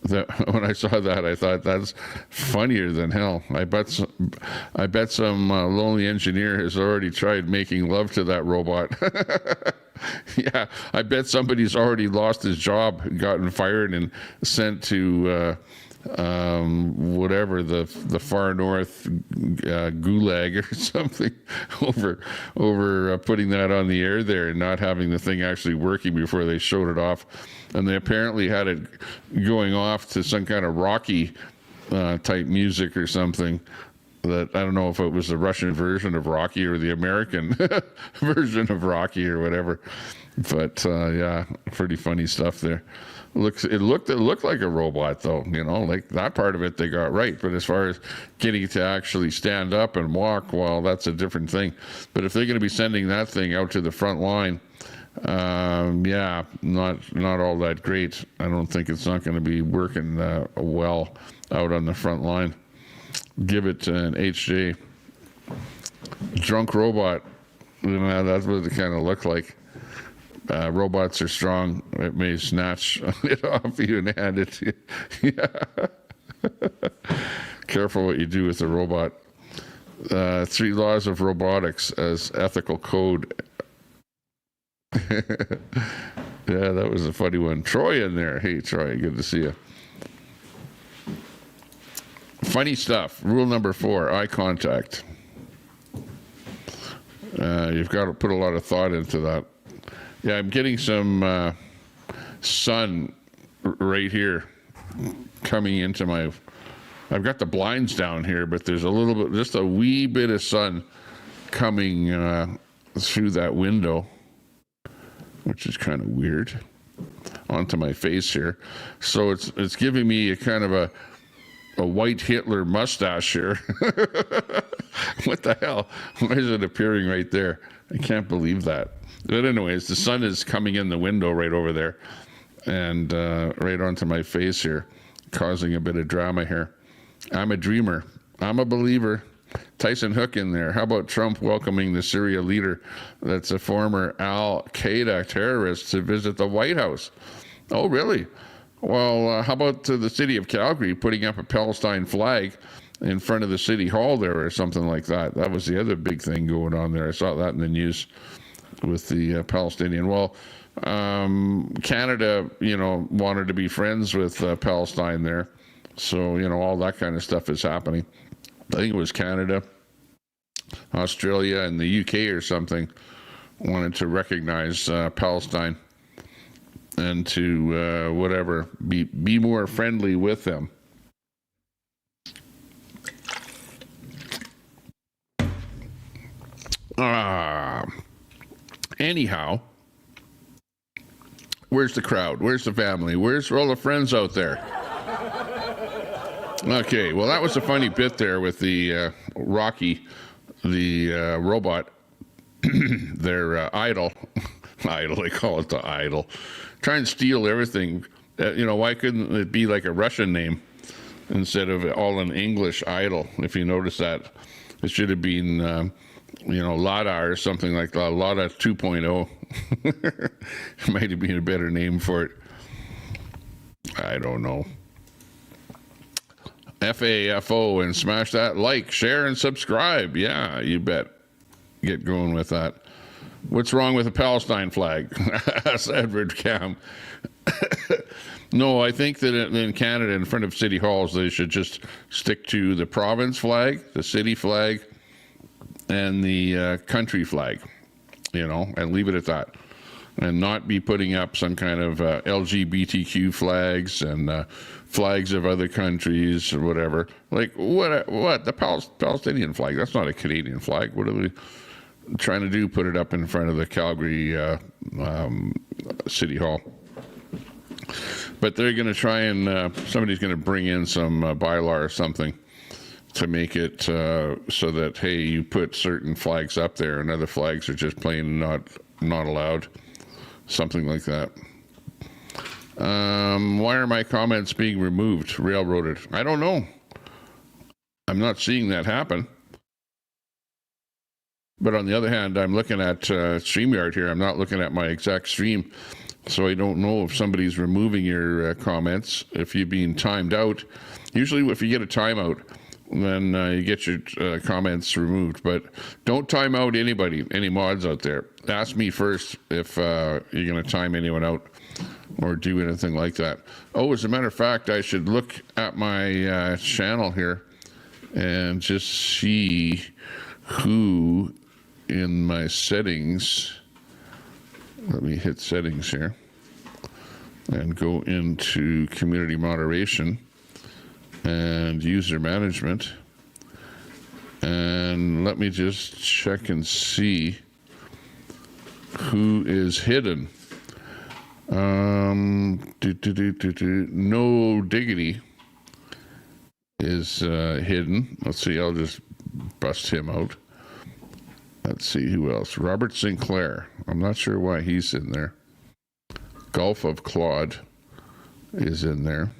that when I saw that, I thought that's funnier than hell. I bet some lonely engineer has already tried making love to that robot. Yeah, I bet somebody's already lost his job, gotten fired, and sent to whatever the far north gulag or something over putting that on the air there and not having the thing actually working before they showed it off. And they apparently had it going off to some kind of Rocky type music or something. That I don't know if it was the Russian version of Rocky or the American version of Rocky or whatever. But yeah, pretty funny stuff there. It looked like a robot though, you know, like that part of it they got right. But as far as getting to actually stand up and walk, well, that's a different thing. But if they're going to be sending that thing out to the front line, yeah, not all that great. I don't think it's not going to be working well out on the front line. Give it an HJ. Drunk robot. You know, that's what it kind of looked like. Robots are strong. It may snatch it off you and hand it to you. Yeah. Careful what you do with a robot. 3 laws of robotics as ethical code. Yeah, that was a funny one. Troy in there. Hey, Troy, good to see you. Funny stuff. Rule number 4, eye contact. You've got to put a lot of thought into that. Yeah, I'm getting some sun right here coming into my... I've got the blinds down here, but there's a little bit, just a wee bit of sun coming through that window, which is kind of weird, onto my face here. So it's giving me a kind of a white Hitler mustache here. What the hell? Why is it appearing right there? I can't believe that. But anyways, the sun is coming in the window right over there and right onto my face here, causing a bit of drama here. I'm a dreamer. I'm a believer. Tyson Hook in there. How about Trump welcoming the Syria leader that's a former Al-Qaeda terrorist to visit the White House? Oh, really? Well, how about the city of Calgary putting up a Palestine flag in front of the city hall there or something like that? That was the other big thing going on there. I saw that in the news with the Palestinian. Well, Canada, wanted to be friends with Palestine there. So, all that kind of stuff is happening. I think it was Canada, Australia, and the UK or something wanted to recognize Palestine and to be more friendly with them. Anyhow, where's the crowd? Where's the family? Where's all the friends out there? Okay, well, that was a funny bit there with the Rocky, the robot, their idol. Idol, they call it the idol. Try and steal everything. Why couldn't it be like a Russian name instead of all in English idol? If you notice that, it should have been, Lada or something like that. Lada 2.0. It might have been a better name for it. I don't know. FAFO and smash that like, share, and subscribe. Yeah, you bet. Get going with that. What's wrong with the Palestine flag? Asked Edward Cam. No, I think that in Canada, in front of city halls, they should just stick to the province flag, the city flag, and the country flag, and leave it at that. And not be putting up some kind of LGBTQ flags and flags of other countries or whatever. Like, what? The Palestinian flag? That's not a Canadian flag. What are they trying to do? Put it up in front of the Calgary City Hall. But they're going to try and, somebody's going to bring in some bylaw or something to make it so that, hey, you put certain flags up there and other flags are just plain not allowed. Something like that. Why are my comments being removed, railroaded? I don't know. I'm not seeing that happen. But on the other hand, I'm looking at StreamYard here. I'm not looking at my exact stream. So I don't know if somebody's removing your comments, if you're being timed out. Usually if you get a timeout, then you get your comments removed. But don't time out anybody, any mods out there. Ask me first if you're going to time anyone out or do anything like that. Oh, as a matter of fact, I should look at my channel here and just see who in my settings. Let me hit settings here and go into community moderation and user management, and let me just check and see who is hidden. No Diggity is hidden. Let's see, I'll just bust him out. Let's see who else. Robert Sinclair. I'm not sure why he's in there. Gulf of Claude is in there.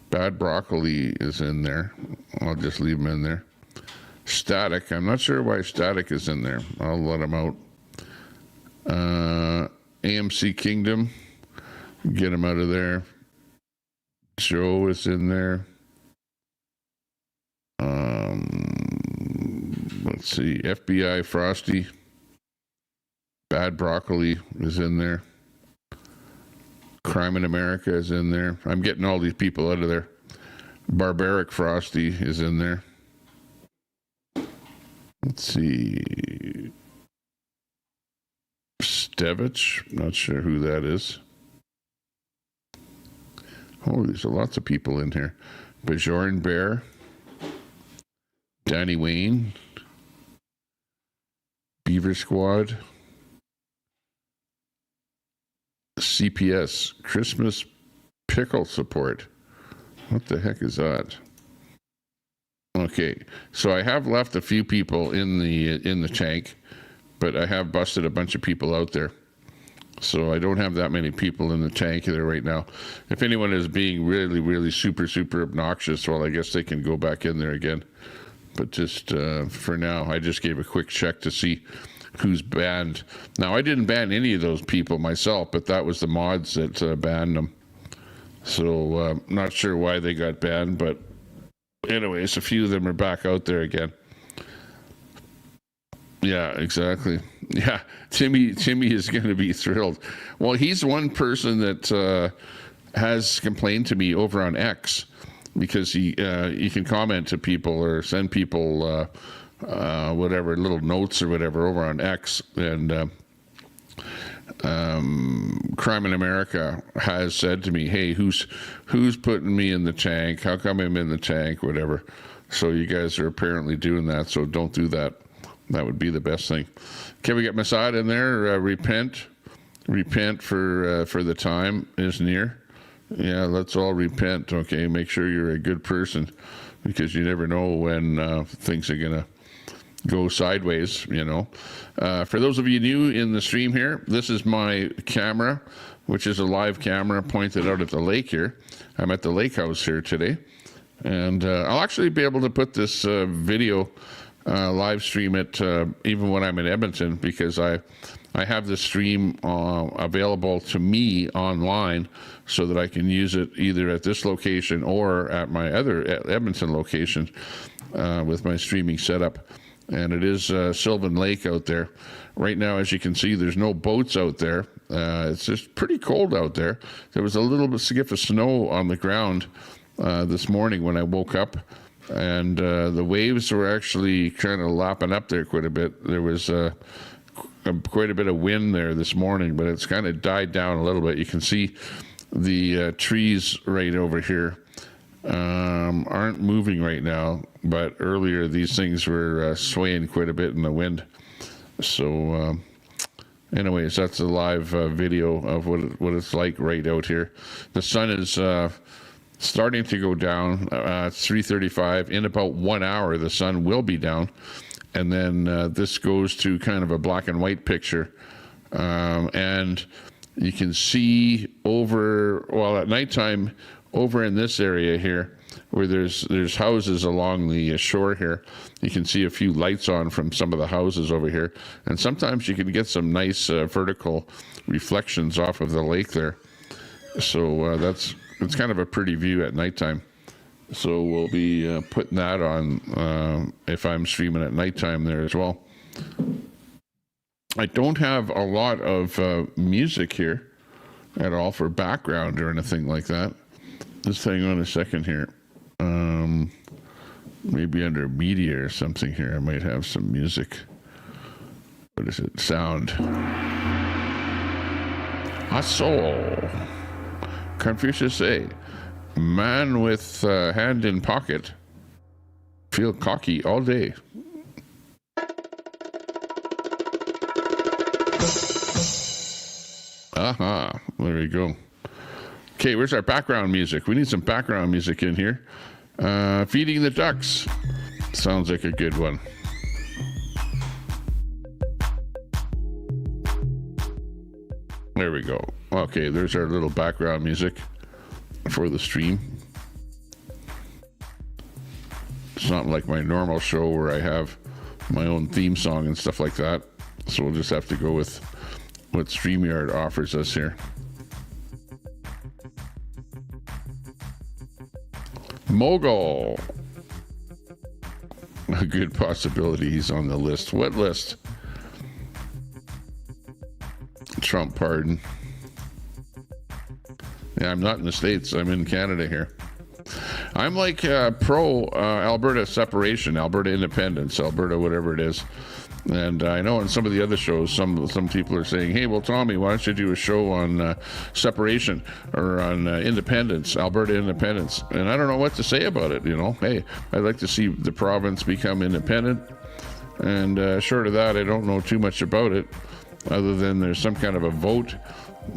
Bad Broccoli is in there. I'll just leave him in there. Static. I'm not sure why Static is in there. I'll let him out. AMC Kingdom. Get him out of there. Joe is in there. Let's see. FBI Frosty. Bad Broccoli is in there. Crime in America is in there. I'm getting all these people out of there. Barbaric Frosty is in there. Let's see. Stevich. Not sure who that is. Oh, there's lots of people in here. Bajorn Bear. Danny Wayne. Beaver Squad. CPS. Christmas Pickle Support. What the heck is that? Okay, so I have left a few people in the tank, but I have busted a bunch of people out there. So I don't have that many people in the tank there right now. If anyone is being really, really super, super obnoxious, well, I guess they can go back in there again. But just for now, I just gave a quick check to see who's banned. Now, I didn't ban any of those people myself, but that was the mods that banned them. So not sure why they got banned, but anyways, a few of them are back out there again. Yeah, exactly. Yeah, Timmy is going to be thrilled. Well, he's one person that has complained to me over on X because he can comment to people or send people whatever little notes or whatever over on X, and Crime in America has said to me, "Hey, who's putting me in the tank? How come I'm in the tank? Whatever." So you guys are apparently doing that. So don't do that. That would be the best thing. Can we get Masad in there? Repent for the time is near. Yeah, let's all repent. Okay, make sure you're a good person, because you never know when things are gonna go sideways, you know. For those of you new in the stream here, this is my camera, which is a live camera pointed out at the lake here. I'm at the lake house here today, and I'll actually be able to put this video live stream it even when I'm in Edmonton, because I have the stream available to me online so that I can use it either at this location or at my other Edmonton location with my streaming setup. And it is Sylvan Lake out there. Right now, as you can see, there's no boats out there. It's just pretty cold out there. There was a little bit skip of snow on the ground this morning when I woke up. And the waves were actually kind of lapping up there quite a bit. There was quite a bit of wind there this morning, but it's kind of died down a little bit. You can see the trees right over here aren't moving right now, but earlier these things were swaying quite a bit in the wind. So anyways, that's a live video of what it's like right out here. The sun is starting to go down. It's 3:35. In about 1 hour, the sun will be down, and then this goes to kind of a black and white picture, and you can see over, well, at nighttime, over in this area here, where there's houses along the shore here, you can see a few lights on from some of the houses over here, and sometimes you can get some nice vertical reflections off of the lake there. So it's kind of a pretty view at nighttime. So we'll be putting that on if I'm streaming at nighttime there as well. I don't have a lot of music here at all for background or anything like that. Just hang on a second here. Maybe under media or something here, I might have some music. What is it? Sound. A soul. Confucius say, man with hand in pocket feel cocky all day. Aha, there we go. Okay, where's our background music? We need some background music in here. Feeding the ducks. Sounds like a good one. There we go. Okay, there's our little background music for the stream. It's not like my normal show where I have my own theme song and stuff like that. So we'll just have to go with what StreamYard offers us here. Mogul. a good possibility he's on the list. What list? Trump pardon. Yeah, I'm not in the States. I'm in Canada here. I'm like pro Alberta separation, Alberta independence, Alberta whatever it is. And I know in some of the other shows, some people are saying, hey, well, Tommy, why don't you do a show on separation or on independence, Alberta independence? And I don't know what to say about it, you know. Hey, I'd like to see the province become independent. And short of that, I don't know too much about it, other than there's some kind of a vote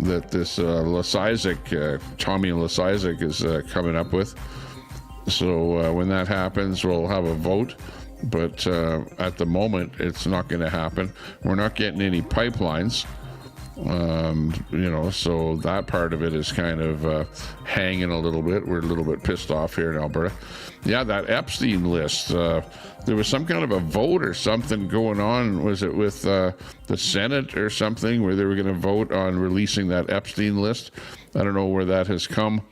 that this Tommy Lesizek is coming up with. So when that happens, we'll have a vote. But at the moment, it's not going to happen. We're not getting any pipelines, you know, so that part of it is kind of hanging a little bit. We're a little bit pissed off here in Alberta. Yeah, that Epstein list, there was some kind of a vote or something going on. Was it with the Senate or something where they were going to vote on releasing that Epstein list? I don't know where that has come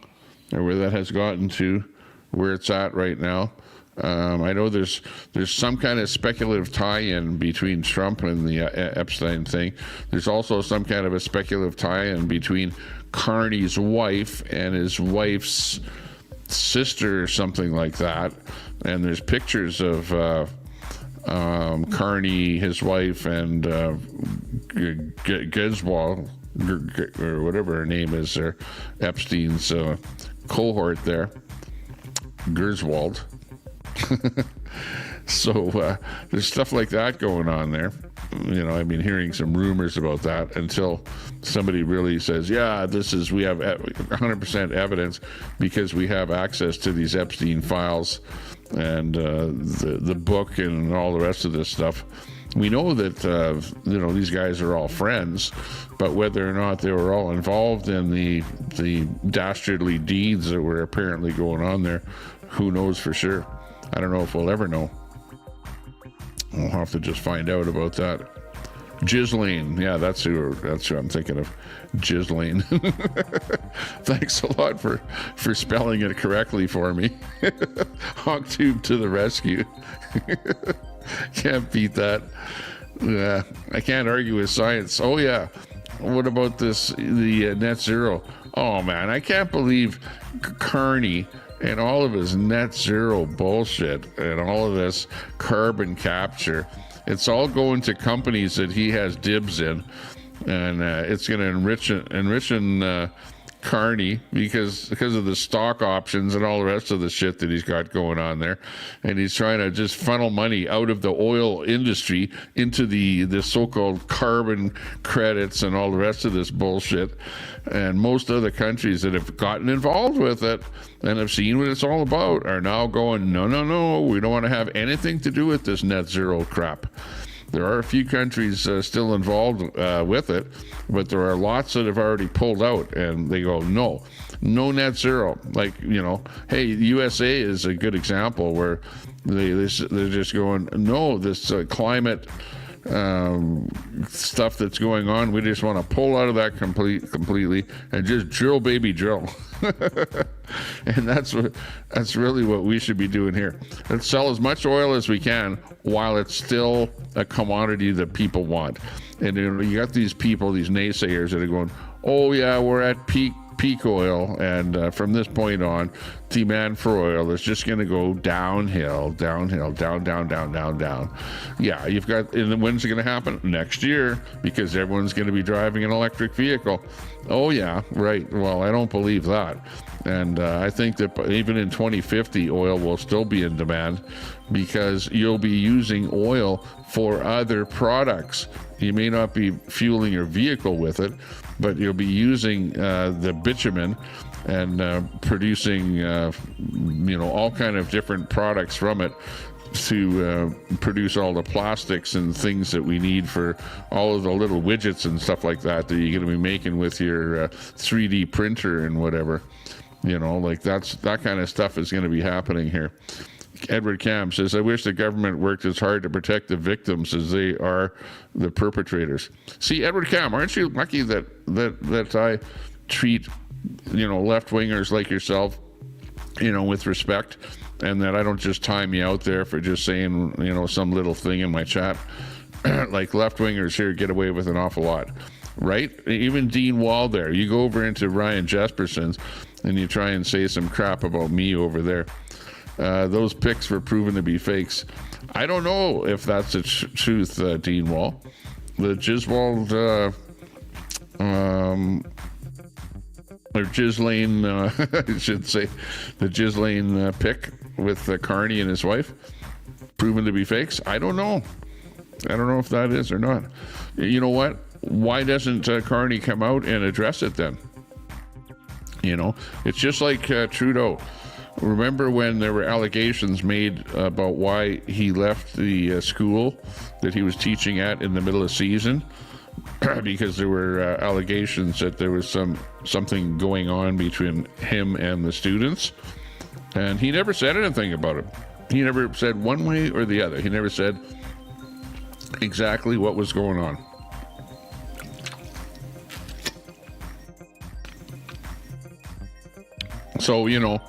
or where that has gotten to, where it's at right now. I know there's some kind of speculative tie-in between Trump and the Epstein thing. There's also some kind of a speculative tie-in between Carney's wife and his wife's sister or something like that. And there's pictures of Carney, his wife, and Griswold, or whatever her name is there, Epstein's cohort there, Griswold. So there's stuff like that going on there. You know, I've been hearing some rumors about that until somebody really says, yeah, we have 100% evidence because we have access to these Epstein files and the book and all the rest of this stuff. We know that, you know, these guys are all friends, but whether or not they were all involved in the dastardly deeds that were apparently going on there, who knows for sure. I don't know if we'll ever know. We'll have to just find out about that. Ghislaine, yeah, that's who I'm thinking of. Ghislaine. Thanks a lot for spelling it correctly for me. HawkTube to the rescue. Can't beat that. Yeah, I can't argue with science. Oh yeah, what about the net zero? Oh man, I can't believe Carney and all of his net zero bullshit and all of this carbon capture. It's all going to companies that he has dibs in, and it's going to enrich Carney because of the stock options and all the rest of the shit that he's got going on there. And he's trying to just funnel money out of the oil industry into the so-called carbon credits and all the rest of this bullshit. And most other countries that have gotten involved with it and have seen what it's all about are now going, no, we don't want to have anything to do with this net zero crap. There are a few countries still involved with it, but there are lots that have already pulled out, and they go, no net zero. Like, you know, hey, USA is a good example where they're just going, no, this climate stuff that's going on, we just want to pull out of that completely and just drill, baby, drill. And that's really what we should be doing here. Let's sell as much oil as we can while it's still a commodity that people want. And you got these people, these naysayers that are going, oh yeah, we're at peak oil, and from this point on, demand for oil is just going to go downhill, down. Yeah, you've got, and when's it going to happen? Next year, because everyone's going to be driving an electric vehicle. Oh yeah, right. Well, I don't believe that. And I think that even in 2050, oil will still be in demand because you'll be using oil for other products. You may not be fueling your vehicle with it, but you'll be using the bitumen and producing, all kind of different products from it to produce all the plastics and things that we need for all of the little widgets and stuff like that you're going to be making with your 3D printer and whatever. You know, like that kind of stuff is going to be happening here. Edward Cam says, I wish the government worked as hard to protect the victims as they are the perpetrators. See, Edward Cam, aren't you lucky that I treat, left-wingers like yourself, with respect? and that I don't just time me out there for just saying, you know, some little thing in my chat. Like left-wingers here get away with an awful lot, right? Even Dean Wall there. You go over into Ryan Jesperson's and you try and say some crap about me over there. Those pics were proven to be fakes. I don't know if that's the truth, Dean Wall. The Giswald, or Ghislaine, I should say, the Ghislaine pic with Carney and his wife, proven to be fakes. I don't know. I don't know if that is or not. You know what? Why doesn't Carney come out and address it then? You know, it's just like Trudeau. Remember when there were allegations made about why he left the school that he was teaching at in the middle of season? Because there were allegations that there was something going on between him and the students, and he never said anything about it. He never said one way or the other. He never said exactly what was going on. So, you know,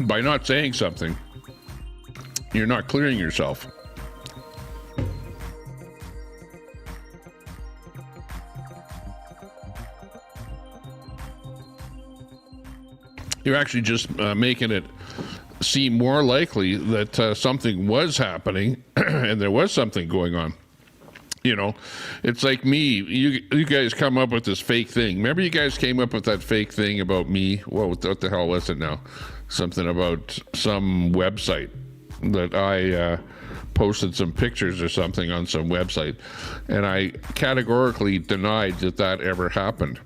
by not saying something, you're not clearing yourself. You're actually just making it seem more likely that something was happening and there was something going on. You know, it's like me. You guys come up with this fake thing. Remember, you guys came up with that fake thing about me. What the hell was it now? Something about some website that I posted some pictures or something on some website, and I categorically denied that ever happened.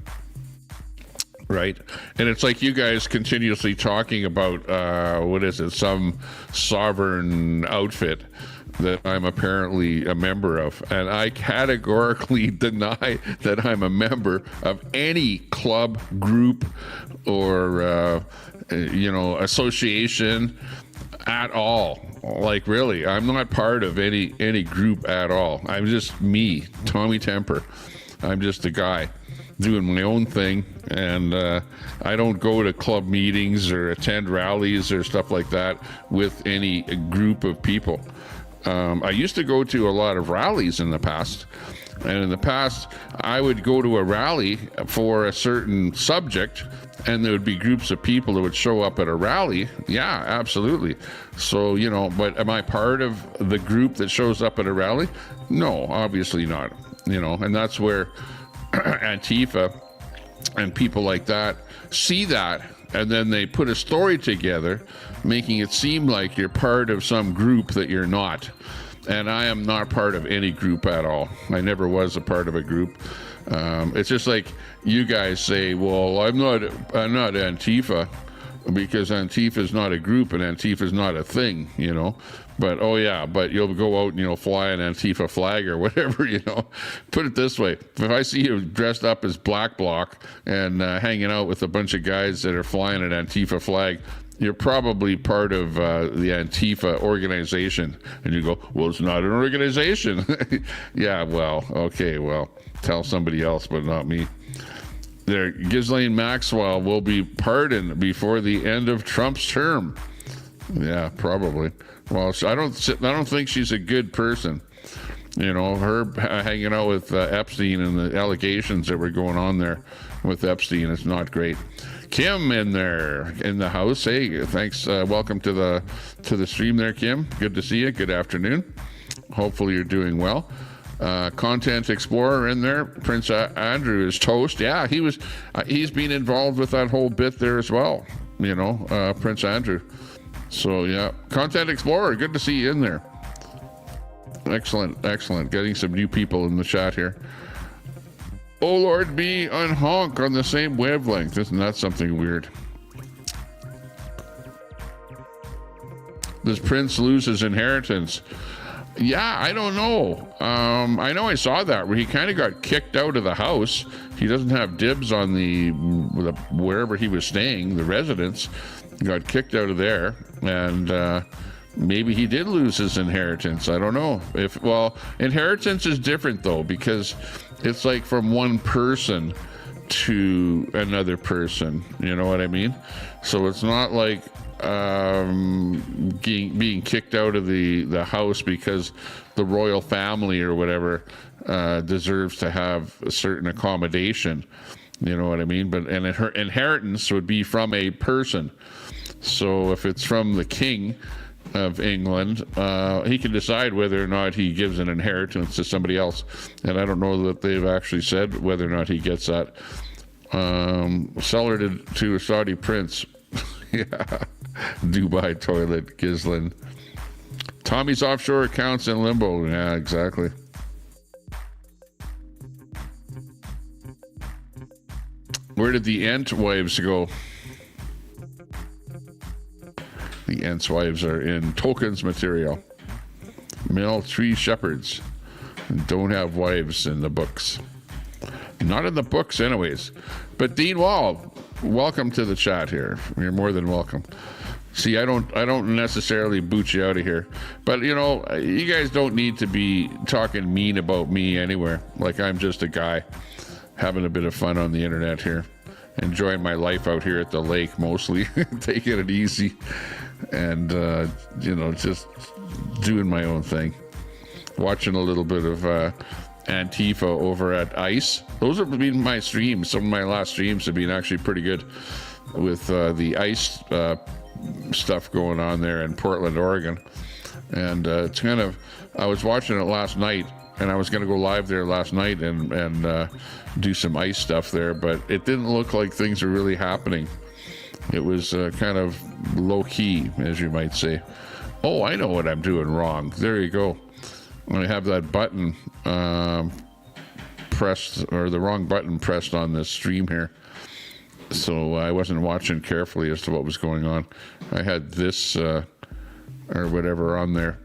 Right? And it's like you guys continuously talking about what is it, some sovereign outfit that I'm apparently a member of, and I categorically deny that I'm a member of any club, group, or you know, association at all. Like, really, I'm not part of any group at all. I'm just me, Tommy Temper. I'm just a guy doing my own thing, and I don't go to club meetings or attend rallies or stuff like that with any group of people. I used to go to a lot of rallies in the past, and in the past I would go to a rally for a certain subject, and there would be groups of people that would show up at a rally. Yeah, absolutely. So, you know, but am I part of the group that shows up at a rally? No, obviously not. You know, and that's where Antifa and people like that see that, and then they put a story together making it seem like you're part of some group that you're not. And I am not part of any group at all. I never was a part of a group. It's just like you guys say, well, I'm not Antifa, because Antifa is not a group and Antifa is not a thing, you know. But, oh yeah, but you'll go out and, you know, fly an Antifa flag or whatever, you know. Put it this way, if I see you dressed up as Black Bloc and hanging out with a bunch of guys that are flying an Antifa flag, you're probably part of the Antifa organization. And you go, well, it's not an organization. Yeah, well, okay, well, tell somebody else, but not me. There, Ghislaine Maxwell will be pardoned before the end of Trump's term. Yeah, probably. Well, I don't think she's a good person. You know, her hanging out with Epstein and the allegations that were going on there with Epstein is not great. Kim in there in the house. Hey, thanks. Welcome to the stream there, Kim. Good to see you. Good afternoon. Hopefully you're doing well. Content Explorer in there. Prince Andrew is toast. Yeah, he's been involved with that whole bit there as well. You know, Prince Andrew. So yeah, Content Explorer, good to see you in there. Excellent. Getting some new people in the chat here. Oh Lord, me and Honk on the same wavelength. Isn't that something weird? Does Prince lose his inheritance? Yeah, I don't know. I know I saw that where he kind of got kicked out of the house. He doesn't have dibs on the wherever he was staying, the residence. Got kicked out of there, and maybe he did lose his inheritance. I don't know. Inheritance is different though, because it's like from one person to another person. You know what I mean? So it's not like being kicked out of the house because the royal family or whatever deserves to have a certain accommodation. You know what I mean? But and her inheritance would be from a person. So if it's from the king of England, he can decide whether or not he gives an inheritance to somebody else. And I don't know that they've actually said whether or not he gets that. Sell her to a Saudi prince. Yeah. Dubai toilet, Gislin. Tommy's offshore accounts in limbo. Yeah, exactly. Where did the Ent wives go? The Ent's wives are in Tolkien's material. Male tree shepherds don't have wives in the books. Not in the books, anyways. But Dean Wall, welcome to the chat here. You're more than welcome. See, I don't necessarily boot you out of here, but you know, you guys don't need to be talking mean about me anywhere. Like I'm just a guy having a bit of fun on the internet here, enjoying my life out here at the lake, mostly taking it easy, and you know, just doing my own thing. Watching a little bit of Antifa over at ICE. Those have been my streams. Some of my last streams have been actually pretty good with the ICE stuff going on there in Portland, Oregon. And it's kind of, I was watching it last night, and I was going to go live there last night and do some ICE stuff there, but it didn't look like things were really happening. It was kind of low key, as you might say. Oh, I know what I'm doing wrong. There you go. I have that button pressed, or the wrong button pressed on this stream here. So I wasn't watching carefully as to what was going on. I had this or whatever on there.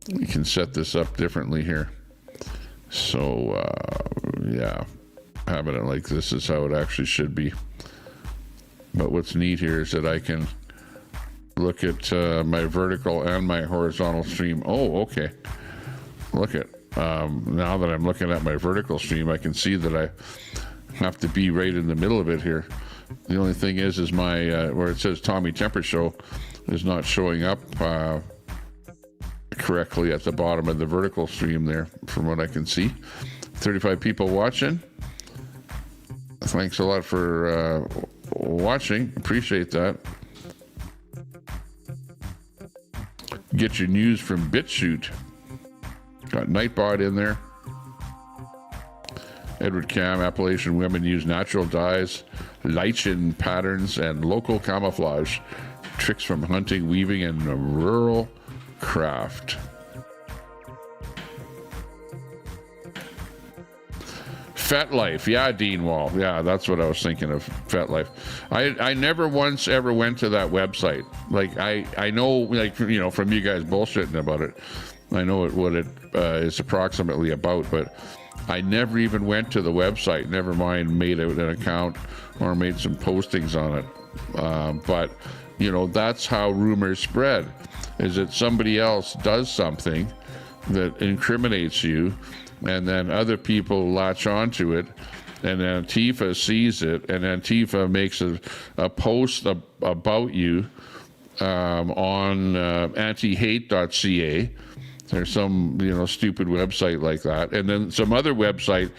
You can set this up differently here. So yeah, having it like this is how it actually should be. But what's neat here is that I can look at my vertical and my horizontal stream. Oh, okay. Look at, now that I'm looking at my vertical stream, I can see that I have to be right in the middle of it here. The only thing is my, where it says Tommy Temper Show is not showing up correctly at the bottom of the vertical stream there, from what I can see. 35 people watching. Thanks a lot for watching. Appreciate that. Get your news from BitChute. Got Nightbot in there. Edward Cam, Appalachian women use natural dyes, lichen patterns, and local camouflage. Tricks from hunting, weaving, and rural craft. FetLife, yeah, Dean Wall. Yeah, that's what I was thinking of, FetLife. I never once ever went to that website. Like, I know, like, you know, from you guys bullshitting about it, I know what it is approximately about, but I never even went to the website, never mind made an account or made some postings on it. But, you know, that's how rumors spread, is that somebody else does something that incriminates you, and then other people latch onto it, and Antifa sees it, and Antifa makes a post about you on antihate.ca. There's some, you know, stupid website like that, and then some other website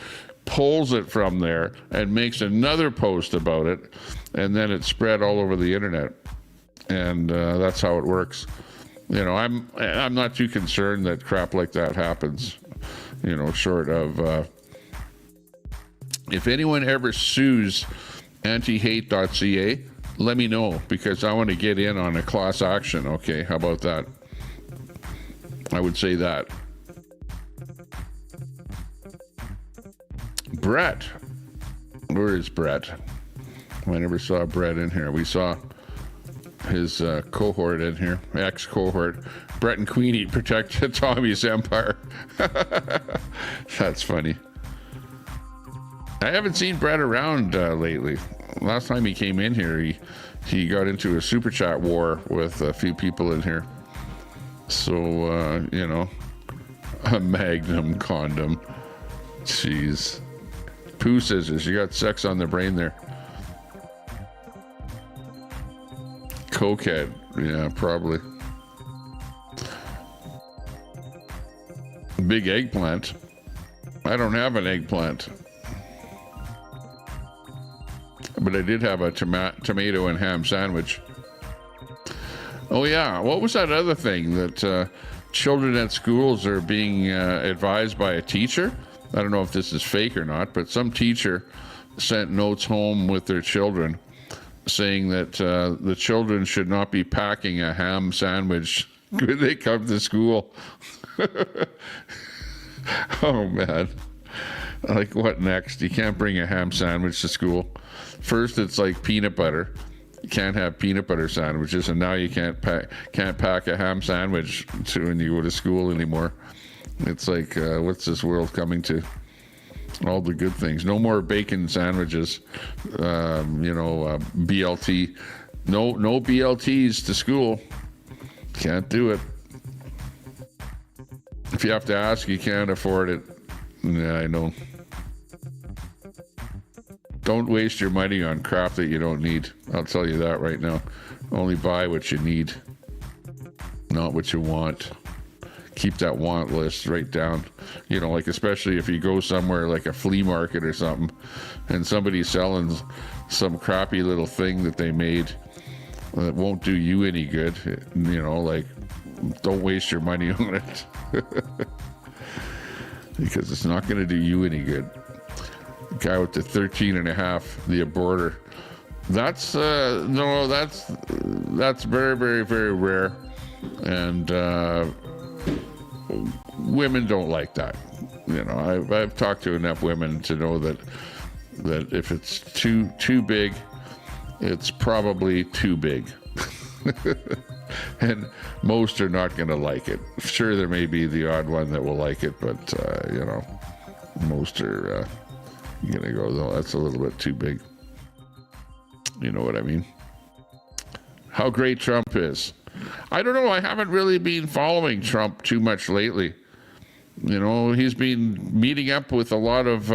pulls it from there and makes another post about it, and then it's spread all over the internet, and that's how it works. You know, I'm not too concerned that crap like that happens. You know, short of if anyone ever sues antihate.ca, let me know, because I want to get in on a class action. Okay, how about that? I would say that. Brett. Where is Brett? I never saw Brett in here. We saw his cohort in here, ex-cohort. Brett and Queenie protect Tommy's empire. That's funny. I haven't seen Brett around lately. Last time he came in here, he got into a super chat war with a few people in here. So, you know, a Magnum condom. Jeez. Pooh scissors. You got sex on the brain there. cokehead. Yeah, probably. Big eggplant. I don't have an eggplant. But I did have a tomato and ham sandwich. Oh yeah, what was that other thing that children at schools are being advised by a teacher? I don't know if this is fake or not, but some teacher sent notes home with their children saying that the children should not be packing a ham sandwich when they come to school. Oh man. Like, what next? You can't bring a ham sandwich to school. First, it's like peanut butter. You can't have peanut butter sandwiches, and now you can't pack a ham sandwich when you go to school anymore. It's like, what's this world coming to? All the good things. No more bacon sandwiches. BLT. No BLTs to school. Can't do it. If you have to ask, you can't afford it. Yeah, I know. Don't waste your money on crap that you don't need. I'll tell you that right now. Only buy what you need, not what you want. Keep that want list right down. You know, like especially if you go somewhere like a flea market or something and somebody's selling some crappy little thing that they made that won't do you any good. You know, like, don't waste your money on it. Because it's not going to do you any good. The guy with the 13 and a half, the aborter. That's that's very, very, very rare. And women don't like that. You know, I've talked to enough women to know that if it's too big, it's probably too big. And most are not going to like it. Sure, there may be the odd one that will like it, but most are going to go, no, that's a little bit too big. You know what I mean? How great Trump is. I don't know. I haven't really been following Trump too much lately. You know, he's been meeting up with a lot of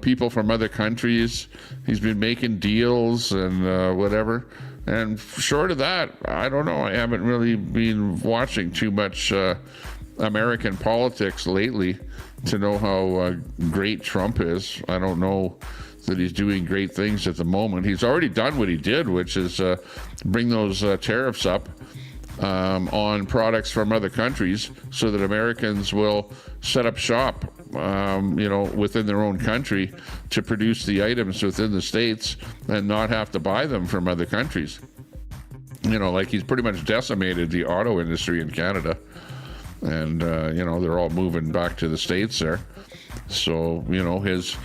people from other countries. He's been making deals and whatever. And short of that, I don't know. I haven't really been watching too much American politics lately to know how great Trump is. I don't know that he's doing great things at the moment. He's already done what he did, which is bring those tariffs up on products from other countries so that Americans will set up shop within their own country to produce the items within the states and not have to buy them from other countries. You know, like he's pretty much decimated the auto industry in Canada. And, they're all moving back to the States there. So, his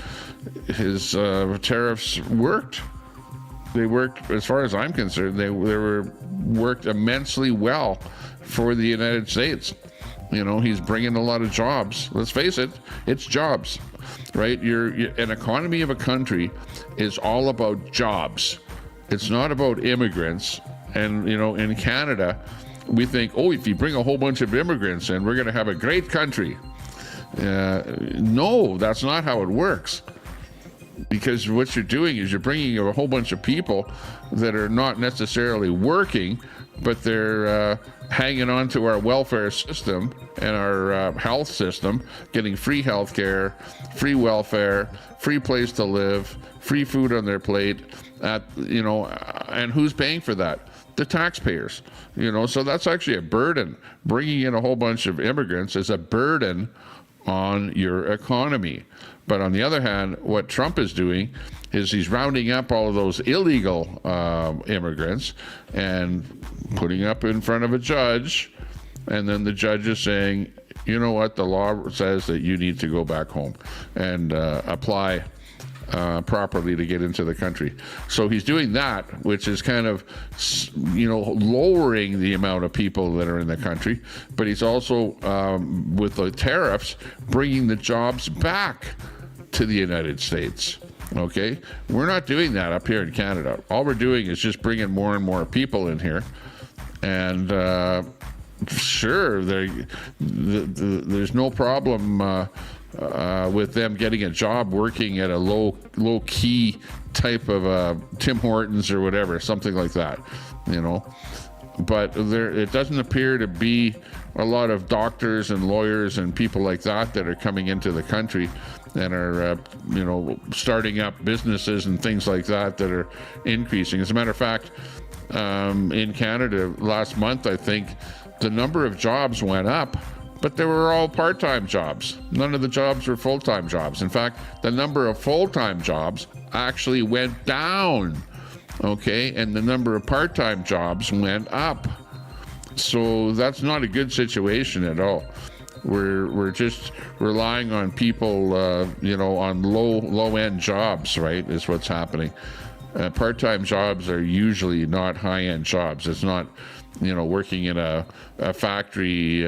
tariffs worked. They worked, as far as I'm concerned, they worked immensely well for the United States. You know, he's bringing a lot of jobs. Let's face it, it's jobs, right? An economy of a country is all about jobs. It's not about immigrants. And, in Canada, we think, if you bring a whole bunch of immigrants in, we're going to have a great country. No, that's not how it works. Because what you're doing is you're bringing a whole bunch of people that are not necessarily working, but they're hanging on to our welfare system and our health system, getting free health care, free welfare, free place to live, free food on their plate, and who's paying for that? The taxpayers. So that's actually a burden. Bringing in a whole bunch of immigrants is a burden on your economy. But on the other hand, what Trump is doing is he's rounding up all of those illegal immigrants and putting up in front of a judge, and then the judge is saying, you know what, the law says that you need to go back home and apply properly to get into the country. So he's doing that, which is kind of, lowering the amount of people that are in the country. But he's also, with the tariffs, bringing the jobs back to the United States. Okay? We're not doing that up here in Canada. All we're doing is just bringing more and more people in here. And, sure, there's no problem with them getting a job working at a low key type of Tim Hortons or whatever, something like that, you know. But it doesn't appear to be a lot of doctors and lawyers and people like that are coming into the country and are, you know, starting up businesses and things like that are increasing. As a matter of fact, in Canada last month, I think the number of jobs went up, but they were all part-time jobs. None of the jobs were full-time jobs. In fact, the number of full-time jobs actually went down. Okay, and the number of part-time jobs went up. So that's not a good situation at all. We're just relying on people, you know, on low-end jobs, right, is what's happening. Part-time jobs are usually not high-end jobs. It's not, you know, working in a factory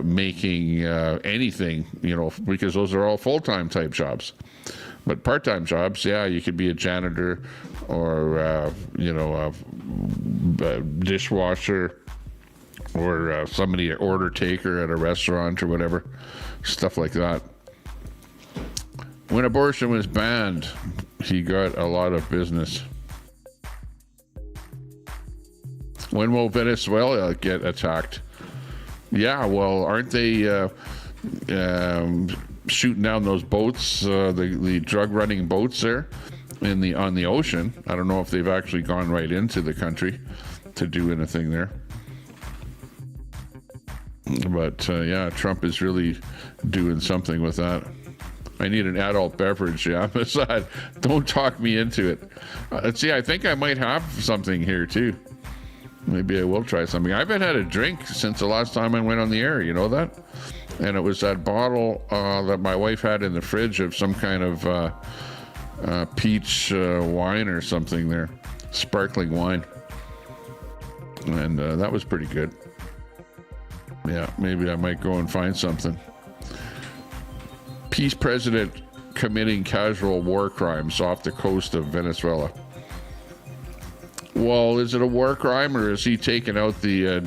making anything, you know, because those are all full-time type jobs. But part-time jobs, yeah, you could be a janitor or, you know, a dishwasher or somebody, an order taker at a restaurant or whatever, stuff like that. When abortion was banned, he got a lot of business. When will Venezuela get attacked? Yeah, well, aren't they shooting down those boats, the drug running boats there on the ocean? I don't know if they've actually gone right into the country to do anything there. But yeah, Trump is really doing something with that. I need an adult beverage, yeah. Besides, don't talk me into it. See, I think I might have something here too. Maybe I will try something. I haven't had a drink since the last time I went on the air, you know that? And it was that bottle that my wife had in the fridge of some kind of peach wine or something there. Sparkling wine. And that was pretty good. Yeah, maybe I might go and find something. Peace president committing casual war crimes off the coast of Venezuela. Well, is it a war crime, or is he taking out the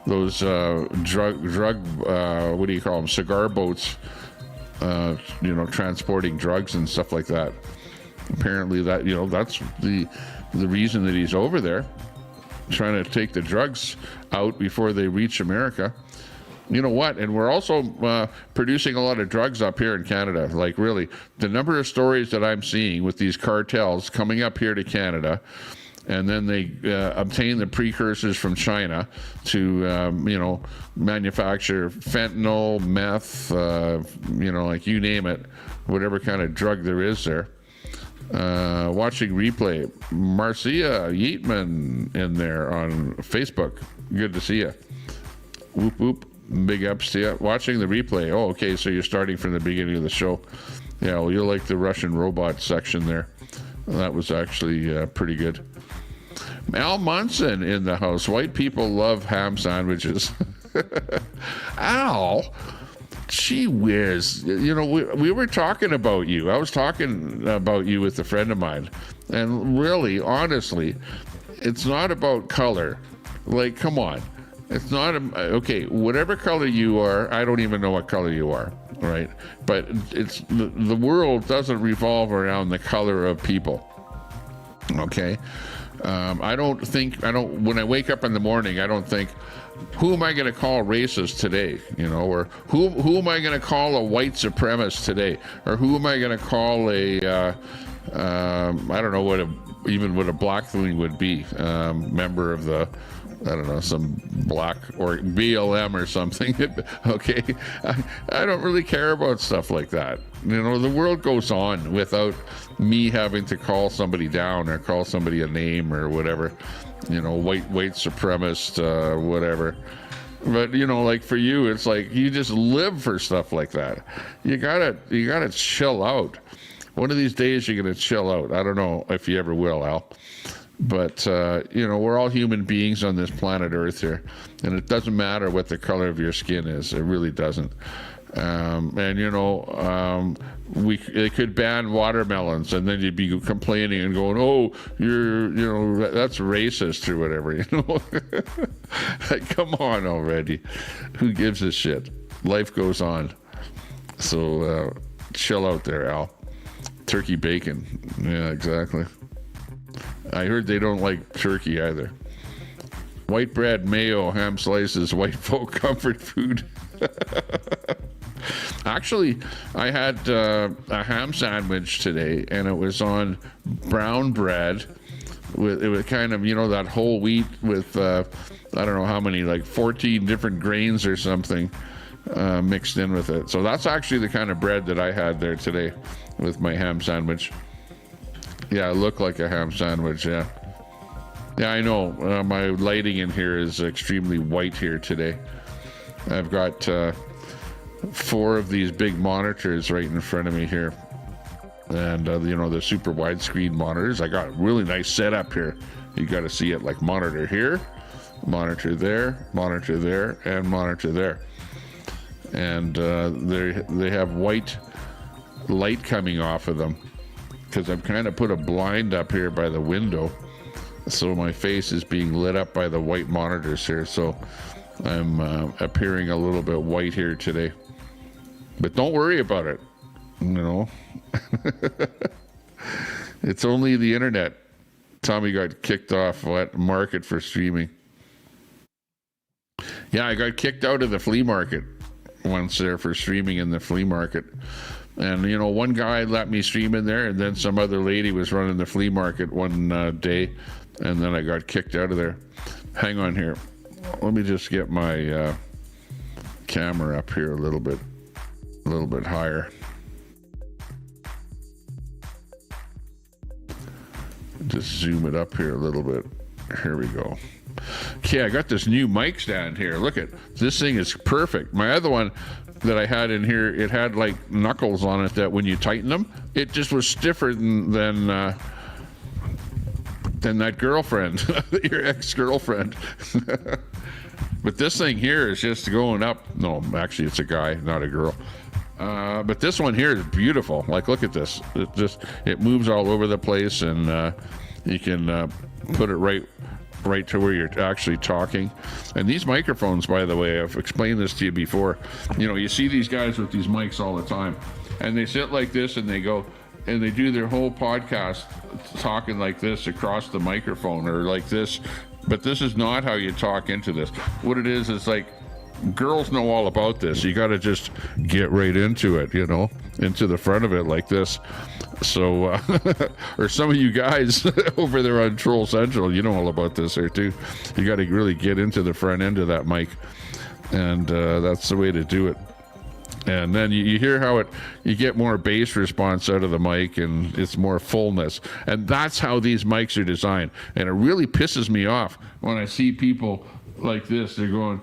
those drug what do you call them, cigar boats, you know, transporting drugs and stuff like that? Apparently that, you know, that's the reason that he's over there, trying to take the drugs out before they reach America. You know what? And we're also producing a lot of drugs up here in Canada. Like, really, the number of stories that I'm seeing with these cartels coming up here to Canada, and then they obtain the precursors from China to, you know, manufacture fentanyl, meth, you know, like you name it, whatever kind of drug there is there. Watching replay, Marcia Yeatman in there on Facebook. Good to see you. Whoop, whoop. Big ups to you. Watching the replay. Oh, okay, so you're starting from the beginning of the show. Yeah, well, you'll like the Russian robot section there. That was actually pretty good. Al Munson in the house. White people love ham sandwiches. Al, gee whiz. You know, we were talking about you. I was talking about you with a friend of mine. And really, honestly, it's not about color. Like, come on. It's not, okay, whatever color you are, I don't even know what color you are, right? But it's the world doesn't revolve around the color of people, okay? When I wake up in the morning, I don't think, who am I going to call racist today, you know, or who am I going to call a white supremacist today, or who am I going to call I don't know what a black thing would be, member of the, I don't know, some black or BLM or something. Okay, I don't really care about stuff like that. You know, the world goes on without me having to call somebody down or call somebody a name or whatever. You know, white supremacist, whatever. But you know, like for you, it's like you just live for stuff like that. You gotta chill out. One of these days you're gonna chill out. I don't know if you ever will, Al. But, you know, we're all human beings on this planet Earth here. And it doesn't matter what the color of your skin is. It really doesn't. And they could ban watermelons, and then you'd be complaining and going, "Oh, that's racist or whatever." Like, come on already. Who gives a shit? Life goes on. So chill out there, Al. Turkey bacon. Yeah, exactly. I heard they don't like turkey either. White bread, mayo, ham slices, white folk comfort food. Actually, I had a ham sandwich today, and it was on brown bread. It was kind of, that whole wheat with, I don't know how many, like 14 different grains or something mixed in with it. So that's actually the kind of bread that I had there today with my ham sandwich. Yeah, it looked like a ham sandwich, yeah. Yeah, I know. My lighting in here is extremely white here today. I've got 4 of these big monitors right in front of me here. And, the super widescreen monitors. I got a really nice setup here. You got to see it, like monitor here, monitor there, and monitor there. And they have white light coming off of them because I've kind of put a blind up here by the window. So my face is being lit up by the white monitors here. So I'm appearing a little bit white here today. But don't worry about it. It's only the internet. Tommy got kicked off market for streaming. Yeah, I got kicked out of the flea market once there for streaming in the flea market. And, one guy let me stream in there, and then some other lady was running the flea market one day, and then I got kicked out of there. Hang on here. Let me just get my camera up here a little bit higher. Just zoom it up here a little bit. Here we go. Okay, I got this new mic stand here. Look at this thing is perfect. My other one that I had in here, it had like knuckles on it that when you tighten them, it just was stiffer than that girlfriend, your ex-girlfriend. But this thing here is just going up. No, actually, it's a guy, not a girl. But this one here is beautiful. Like, look at this. It moves all over the place, and you can put it right to where you're actually talking. And these microphones, by the way, I've explained this to you before. You see these guys with these mics all the time, and they sit like this, and they go, and they do their whole podcast talking like this across the microphone or like this. But this is not how you talk into this. What it is like, girls know all about this. You got to just get right into it, into the front of it like this. So, or some of you guys over there on Troll Central, you know all about this here too. You got to really get into the front end of that mic, and that's the way to do it. And then you hear how you get more bass response out of the mic, and it's more fullness. And that's how these mics are designed. And it really pisses me off when I see people like this. They're going,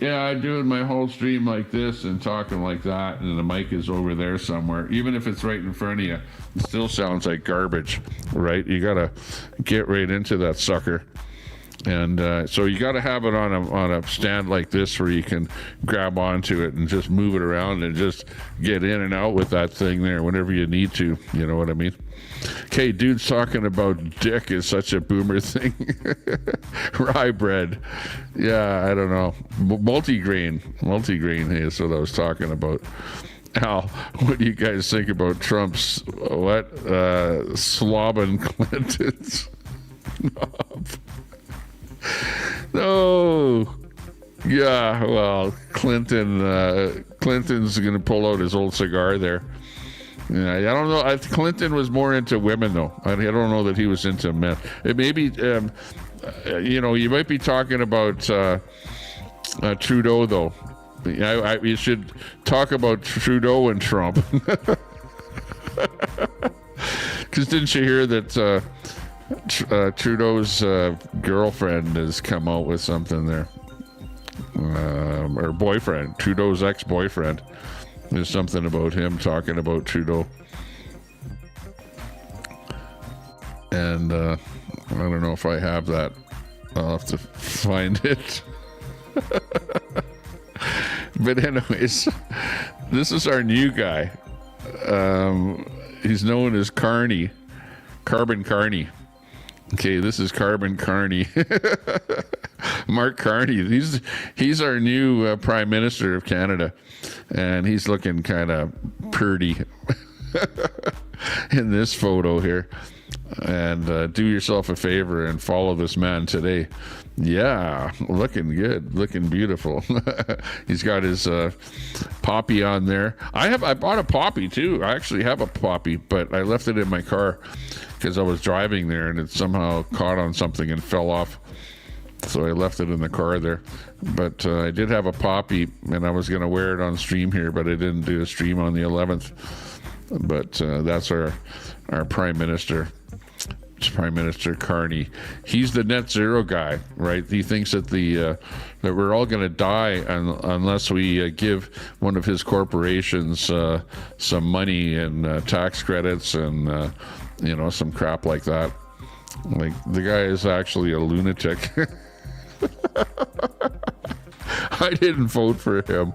yeah, I'm doing my whole stream like this and talking like that, and the mic is over there somewhere. Even if it's right in front of you, it still sounds like garbage, right? You got to get right into that sucker. And so you got to have it on a stand like this where you can grab onto it and just move it around and just get in and out with that thing there whenever you need to. You know what I mean? Okay, dude's talking about dick is such a boomer thing. Rye bread. Yeah, I don't know. Multigrain. Hey, is what I was talking about. Al, what do you guys think about Trump's, slobbing Clinton's knob? No. Yeah, well, Clinton's going to pull out his old cigar there. Yeah, I don't know. Clinton was more into women, though. I don't know that he was into men. It may be, you might be talking about Trudeau, though. You should talk about Trudeau and Trump. Because didn't you hear that Trudeau's girlfriend has come out with something there? Or boyfriend, Trudeau's ex-boyfriend. There's something about him talking about Trudeau. And I don't know if I have that. I'll have to find it. But anyways, this is our new guy. He's known as Carbon Carney. Okay, this is Carbon Carney. Mark Carney. He's our new Prime Minister of Canada, and he's looking kind of pretty in this photo here. And do yourself a favor and follow this man today. Yeah, looking good, looking beautiful. He's got his poppy on there. I bought a poppy too. I actually have a poppy, but I left it in my car because I was driving there and it somehow caught on something and fell off. So I left it in the car there. But I did have a poppy, and I was going to wear it on stream here, but I didn't do a stream on the 11th. But that's our Prime Minister. Prime Minister Carney. He's the net zero guy, right? He thinks that that we're all going to die unless we give one of his corporations some money and tax credits and some crap like that. Like, the guy is actually a lunatic. I didn't vote for him.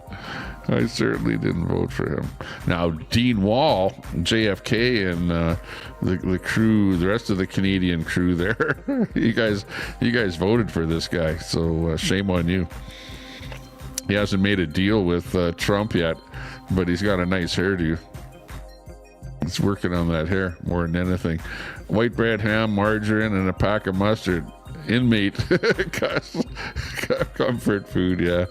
I certainly didn't vote for him. Now, Dean Wall, JFK, and the crew, the rest of the Canadian crew there, you guys voted for this guy, so shame on you. He hasn't made a deal with Trump yet, but he's got a nice hairdo. He's working on that hair more than anything. White bread, ham, margarine, and a pack of mustard. Inmate comfort food, yeah.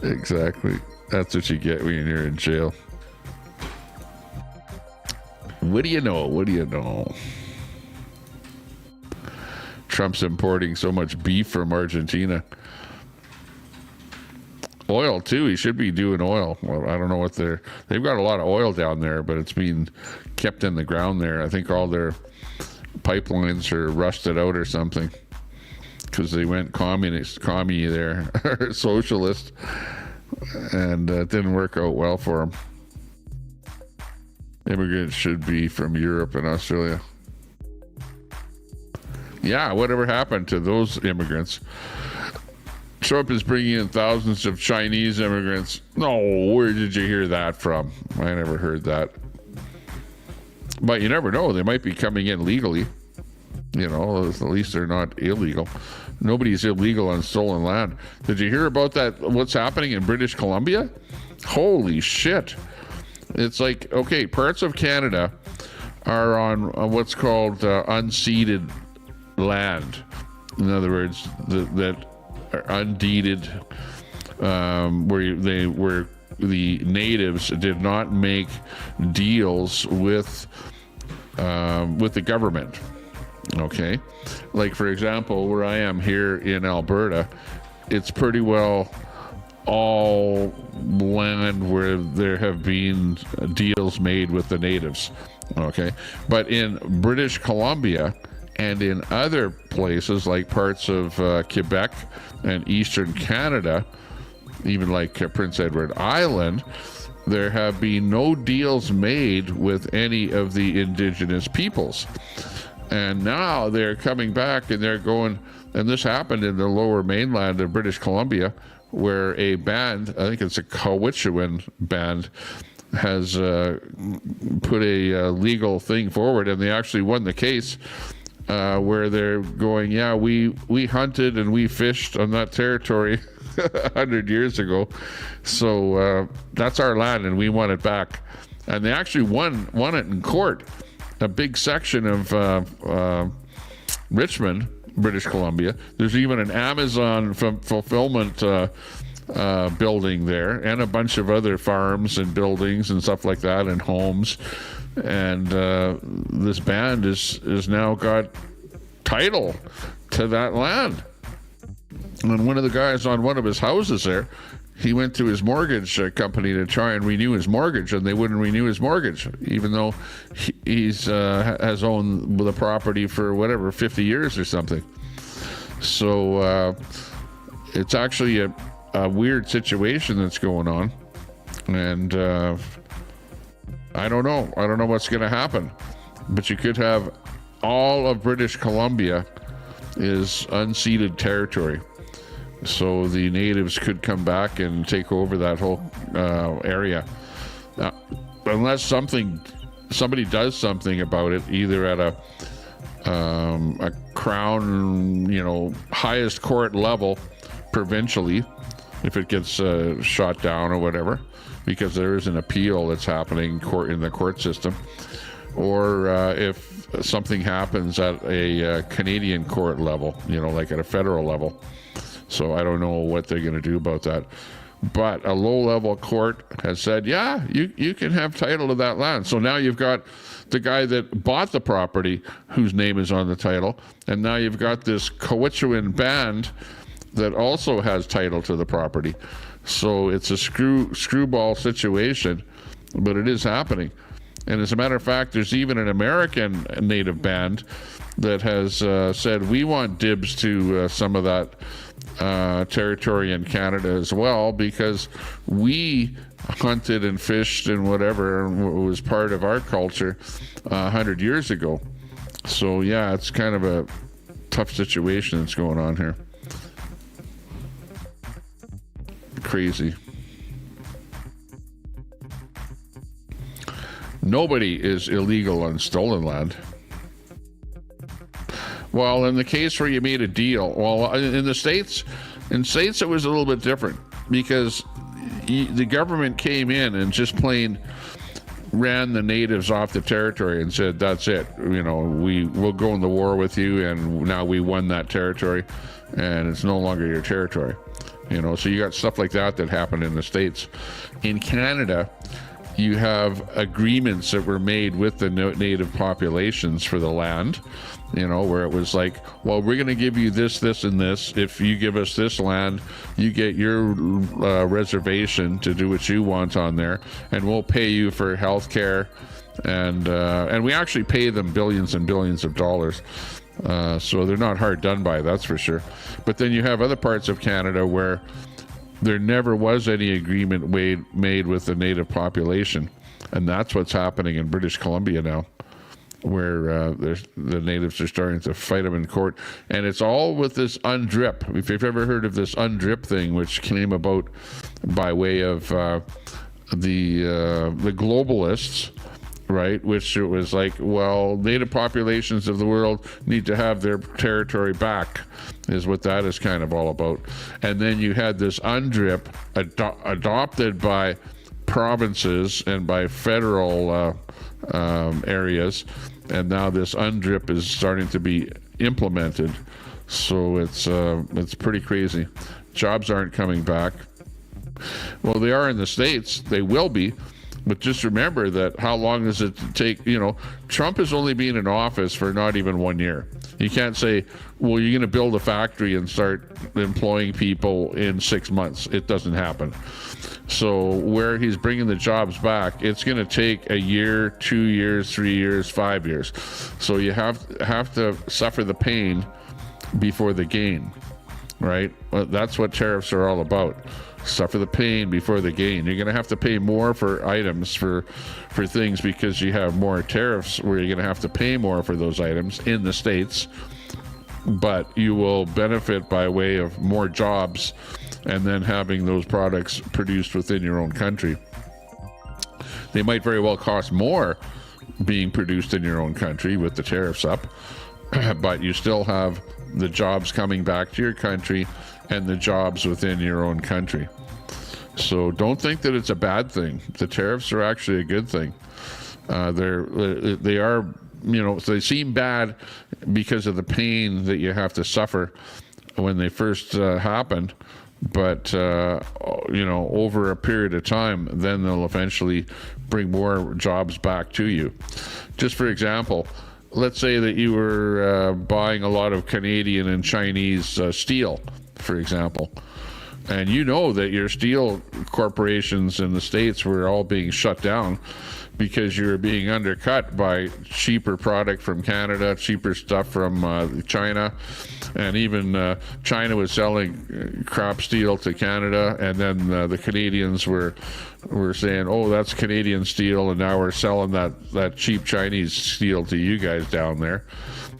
Exactly. That's what you get when you're in jail. What do you know? What do you know? Trump's importing so much beef from Argentina. Oil, too. He should be doing oil. Well, I don't know what they've got a lot of oil down there, but it's being kept in the ground there. I think all their pipelines are rusted out or something because they went commie there, socialist. And it didn't work out well for them. Immigrants should be from Europe and Australia. Yeah, whatever happened to those immigrants? Trump is bringing in thousands of Chinese immigrants. No, where did you hear that from? I never heard that. But you never know. They might be coming in legally. At least they're not illegal. Nobody's illegal on stolen land. Did you hear about that? What's happening in British Columbia? Holy shit. It's like, okay, parts of Canada are on what's called unceded land. In other words, that are undeeded, where the natives did not make deals with the government. Okay, like for example, where I am here in Alberta, it's pretty well all land where there have been deals made with the natives. Okay, but in British Columbia and in other places like parts of Quebec and Eastern Canada, even like Prince Edward Island, there have been no deals made with any of the indigenous peoples. And now they're coming back and they're going, and this happened in the lower mainland of British Columbia, where a band, I think it's a Cowichan band, has put a legal thing forward, and they actually won the case where they're going, yeah, we hunted and we fished on that territory 100 years ago, so that's our land and we want it back. And they actually won it in court. A big section of Richmond, British Columbia. There's even an Amazon fulfillment building there, and a bunch of other farms and buildings and stuff like that, and homes. And this band is now got title to that land. And one of the guys on one of his houses there, he went to his mortgage company to try and renew his mortgage, and they wouldn't renew his mortgage, even though he's has owned the property for whatever 50 years or something. So it's actually a weird situation that's going on, and I don't know what's going to happen, but you could have all of British Columbia is unceded territory. So the natives could come back and take over that whole area. Unless somebody does something about it, either at a crown, highest court level, provincially, if it gets shot down or whatever, because there is an appeal that's happening in the court system, or if something happens at a Canadian court level, like at a federal level. So I don't know what they're going to do about that. But a low-level court has said, yeah, you can have title to that land. So now you've got the guy that bought the property whose name is on the title, and now you've got this Coetruan band that also has title to the property. So it's a screwball situation, but it is happening. And as a matter of fact, there's even an American native band that has said, we want dibs to some of that territory in Canada as well, because we hunted and fished and whatever was part of our culture 100 years ago. So yeah, it's kind of a tough situation that's going on here. Crazy. Nobody is illegal on stolen land. Well, in the case where you made a deal, well, in the States it was a little bit different, because the government came in and just plain ran the natives off the territory and said, that's it, we'll go in the war with you, and now we won that territory and it's no longer your territory. So you got stuff like that happened in the States. In Canada, you have agreements that were made with the native populations for the land, where it was like, well, we're going to give you this, this, and this. If you give us this land, you get your reservation to do what you want on there, and we'll pay you for health care. And we actually pay them billions and billions of dollars. So they're not hard done by, that's for sure. But then you have other parts of Canada where there never was any agreement made with the native population. And that's what's happening in British Columbia now, where the natives are starting to fight them in court. And it's all with this UNDRIP. If you've ever heard of this UNDRIP thing, which came about by way of the globalists, right? Which it was like, well, native populations of the world need to have their territory back, is what that is kind of all about. And then you had this UNDRIP adopted by provinces and by federal areas, and now this UNDRIP is starting to be implemented. So it's pretty crazy. Jobs aren't coming back. Well, they are in the States. They will be. But just remember that how long does it take? Trump has only been in office for not even 1 year. You can't say, well, you're going to build a factory and start employing people in 6 months. It doesn't happen. So where he's bringing the jobs back, it's going to take a year, 2 years, 3 years, 5 years. So you have to suffer the pain before the gain, right? Well, that's what tariffs are all about. Suffer the pain before the gain. You're going to have to pay more for items, for things, because you have more tariffs where you're going to have to pay more for those items in the States, but you will benefit by way of more jobs and then having those products produced within your own country. They might very well cost more being produced in your own country with the tariffs up, but you still have the jobs coming back to your country and the jobs within your own country. So don't think that it's a bad thing. The tariffs are actually a good thing. They are, they seem bad because of the pain that you have to suffer when they first happened. But, over a period of time, then they'll eventually bring more jobs back to you. Just for example, let's say that you were buying a lot of Canadian and Chinese steel, for example, and that your steel corporations in the States were all being shut down because you're being undercut by cheaper product from Canada, cheaper stuff from China, and even China was selling crap steel to Canada, and then the Canadians were saying, "Oh, that's Canadian steel," and now we're selling that cheap Chinese steel to you guys down there.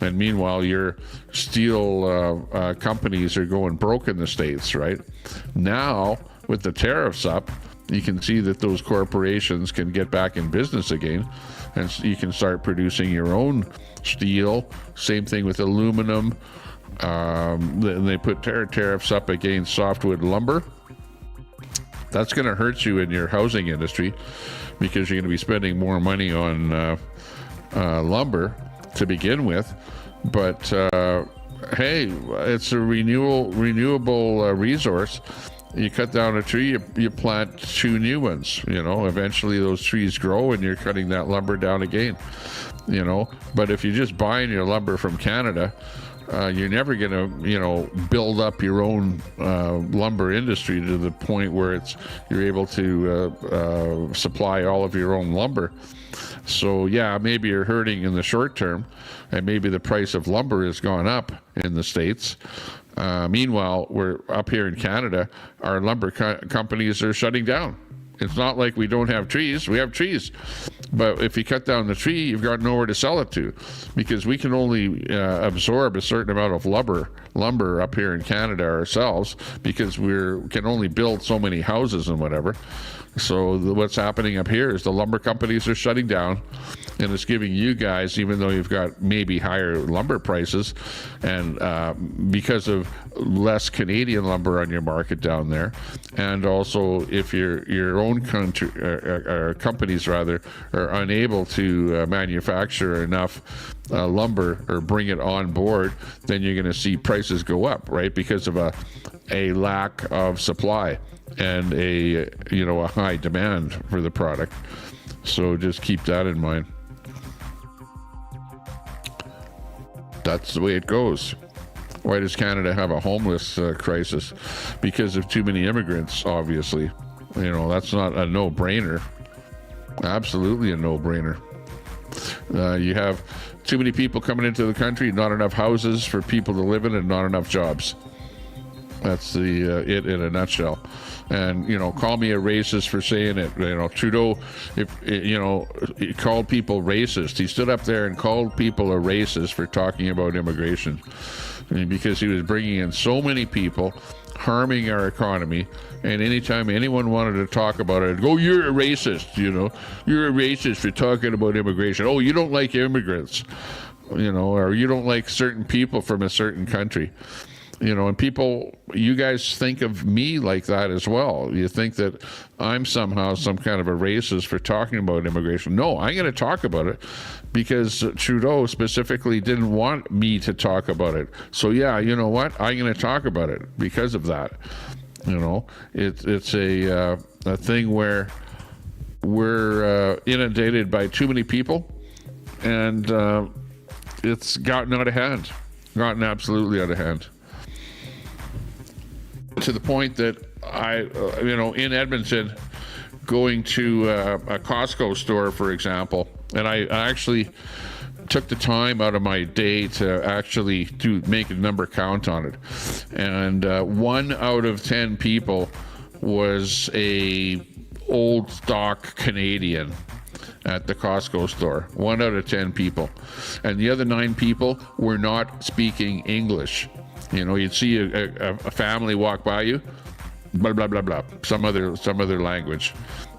And meanwhile, your steel companies are going broke in the States, right? Now, with the tariffs up, you can see that those corporations can get back in business again, and you can start producing your own steel. Same thing with aluminum. Then they put tariffs up against softwood lumber. That's going to hurt you in your housing industry, because you're going to be spending more money on lumber to begin with. But hey, it's a renewable resource. You cut down a tree, you plant 2 new ones. Eventually those trees grow, and you're cutting that lumber down again. But if you're just buying your lumber from Canada, you're never going to, build up your own lumber industry to the point where you're able to supply all of your own lumber. So yeah, maybe you're hurting in the short term, and maybe the price of lumber has gone up in the States. Meanwhile, we're up here in Canada, our lumber companies are shutting down. It's not like we don't have trees. We have trees. But if you cut down the tree, you've got nowhere to sell it to, because we can only absorb a certain amount of lumber up here in Canada ourselves, because we can only build so many houses and whatever. So what's happening up here is the lumber companies are shutting down, and it's giving you guys, even though you've got maybe higher lumber prices, and because of less Canadian lumber on your market down there, and also if your own country or companies rather are unable to manufacture enough lumber or bring it on board, then you're going to see prices go up, right? Because of a lack of supply and a high demand for the product. So just keep that in mind. That's the way it goes. Why does Canada have a homeless crisis? Because of too many immigrants, obviously. That's not a no-brainer. Absolutely a no-brainer. You have too many people coming into the country, not enough houses for people to live in, and not enough jobs. That's it in a nutshell. And call me a racist for saying it. Trudeau, he called people racist. He stood up there and called people a racist for talking about immigration, because he was bringing in so many people, harming our economy. And anytime anyone wanted to talk about it, go, "You're a racist. You're a racist for talking about immigration. Oh, you don't like immigrants, or you don't like certain people from a certain country." And people, you guys think of me like that as well. You think that I'm somehow some kind of a racist for talking about immigration. No, I'm going to talk about it because Trudeau specifically didn't want me to talk about it. So yeah, you know what? I'm going to talk about it because of that. It's a thing where we're inundated by too many people, and it's gotten out of hand, gotten absolutely out of hand. To the point that in Edmonton, going to a Costco store, for example, and I actually took the time out of my day to actually make a number count on it. And 1 out of 10 people was a old stock Canadian at the Costco store. 1 out of 10 people. And the other 9 people were not speaking English. You'd see a family walk by you, blah, blah, blah, blah, some other language.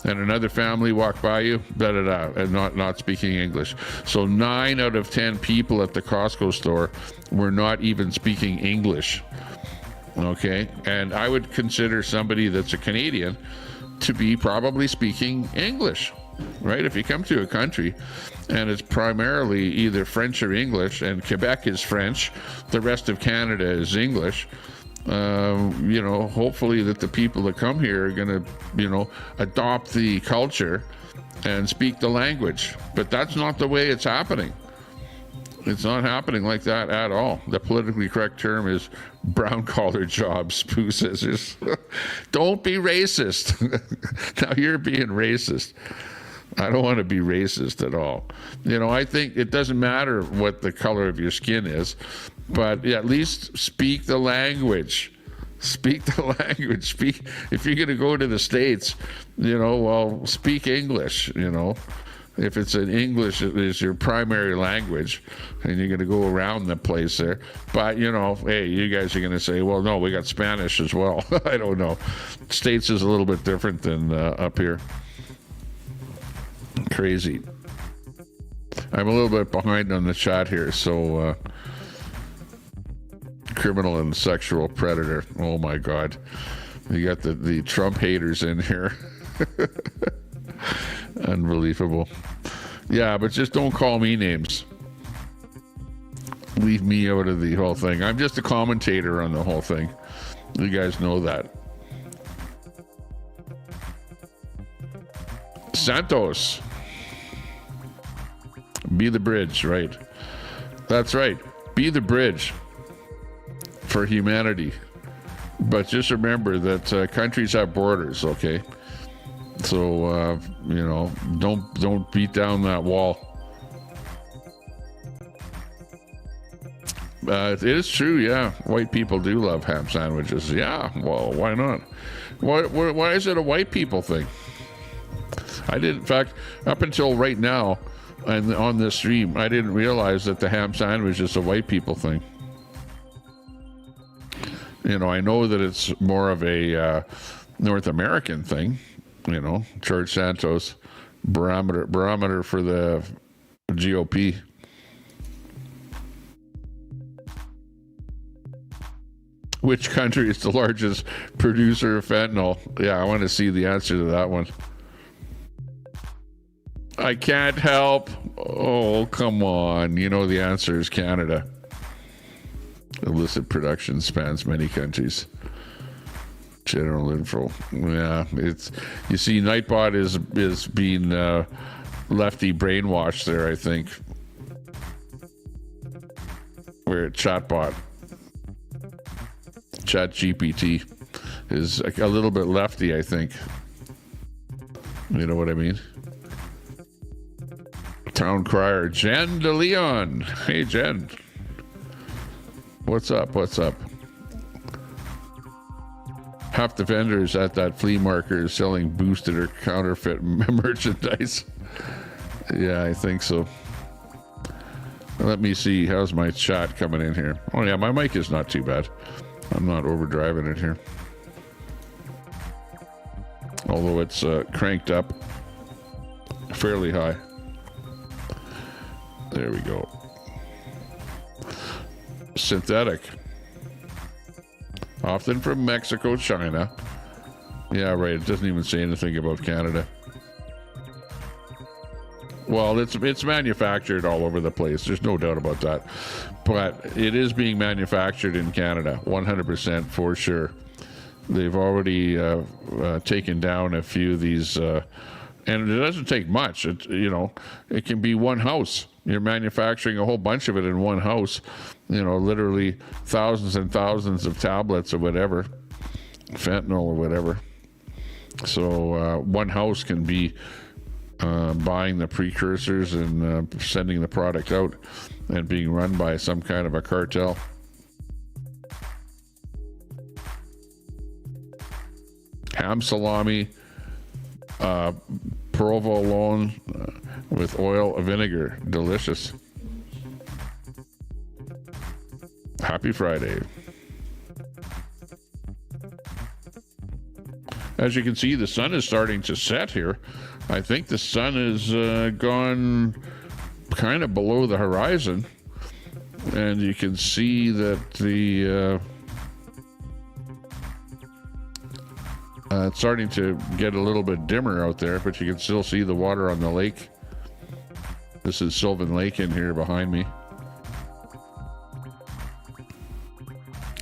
And another family walk by you, blah, blah, blah, and not speaking English. So 9 out of 10 people at the Costco store were not even speaking English. Okay? And I would consider somebody that's a Canadian to be probably speaking English, right? If you come to a country and it's primarily either French or English, and Quebec is French, the rest of Canada is English, hopefully that the people that come here are going to, adopt the culture and speak the language. But that's not the way it's happening. It's not happening like that at all. The politically correct term is brown collar jobs, poo scissors. Don't be racist. Now you're being racist. I don't want to be racist at all. You know, I think it doesn't matter what the color of your skin is, but at least speak the language. Speak the language. Speak. If you're going to go to the States, you know, well, speak English, you know. If it's in English, it is your primary language, and you're going to go around the place there. But, you know, hey, you guys are going to say, well, no, we got Spanish as well. I don't know. States is a little bit different than up here. Crazy. I'm a little bit behind on the chat here, so criminal and sexual predator. Oh, my God. You got the Trump haters in here. Unbelievable. Yeah, but just don't call me names. Leave me out of the whole thing. I'm just a commentator on the whole thing. You guys know that. Santos. Be the bridge, right? That's right. Be the bridge for humanity. But just remember that countries have borders, okay? So, you know, don't beat down that wall. It is true, yeah. White people do love ham sandwiches. Yeah, well, why not? Why is it a white people thing? I did, in fact, up until right now, and on this stream, I didn't realize that the ham sandwich is a white people thing. You know, I know that it's more of a North American thing. You know, George Santos, barometer for the GOP. Which country is the largest producer of fentanyl? Yeah, I want to see the answer to that one. I can't help. Oh, come on. You know the answer is Canada. Illicit production spans many countries. General info. Yeah, it's, you see, Nightbot is being lefty brainwashed there, I think. Where chatbot, Chat GPT is a little bit lefty, I think. You know what I mean? Town crier Jen de Leon. Hey Jen, what's up? What's up? Half the vendors at that flea market are selling boosted or counterfeit merchandise. Yeah, I think so. Let me see. How's my chat coming in here? Oh, yeah, my mic is not too bad. I'm not overdriving it here. Although it's cranked up fairly high. There we go. Synthetic. Often from Mexico, China. Yeah, right. It doesn't even say anything about Canada. Well, it's manufactured all over the place. There's no doubt about that. But it is being manufactured in Canada, 100% for sure. They've already taken down a few of these, and it doesn't take much. It, you know, it can be one house. You're manufacturing a whole bunch of it in one house. You know, literally thousands and thousands of tablets or whatever, fentanyl or whatever. So one house can be buying the precursors and sending the product out and being run by some kind of a cartel. Ham salami, provolone with oil of vinegar. Delicious. Happy Friday. As you can see, the sun is starting to set here. I think the sun is gone kind of below the horizon. And you can see that the it's starting to get a little bit dimmer out there, but you can still see the water on the lake. This is Sylvan Lake in here behind me.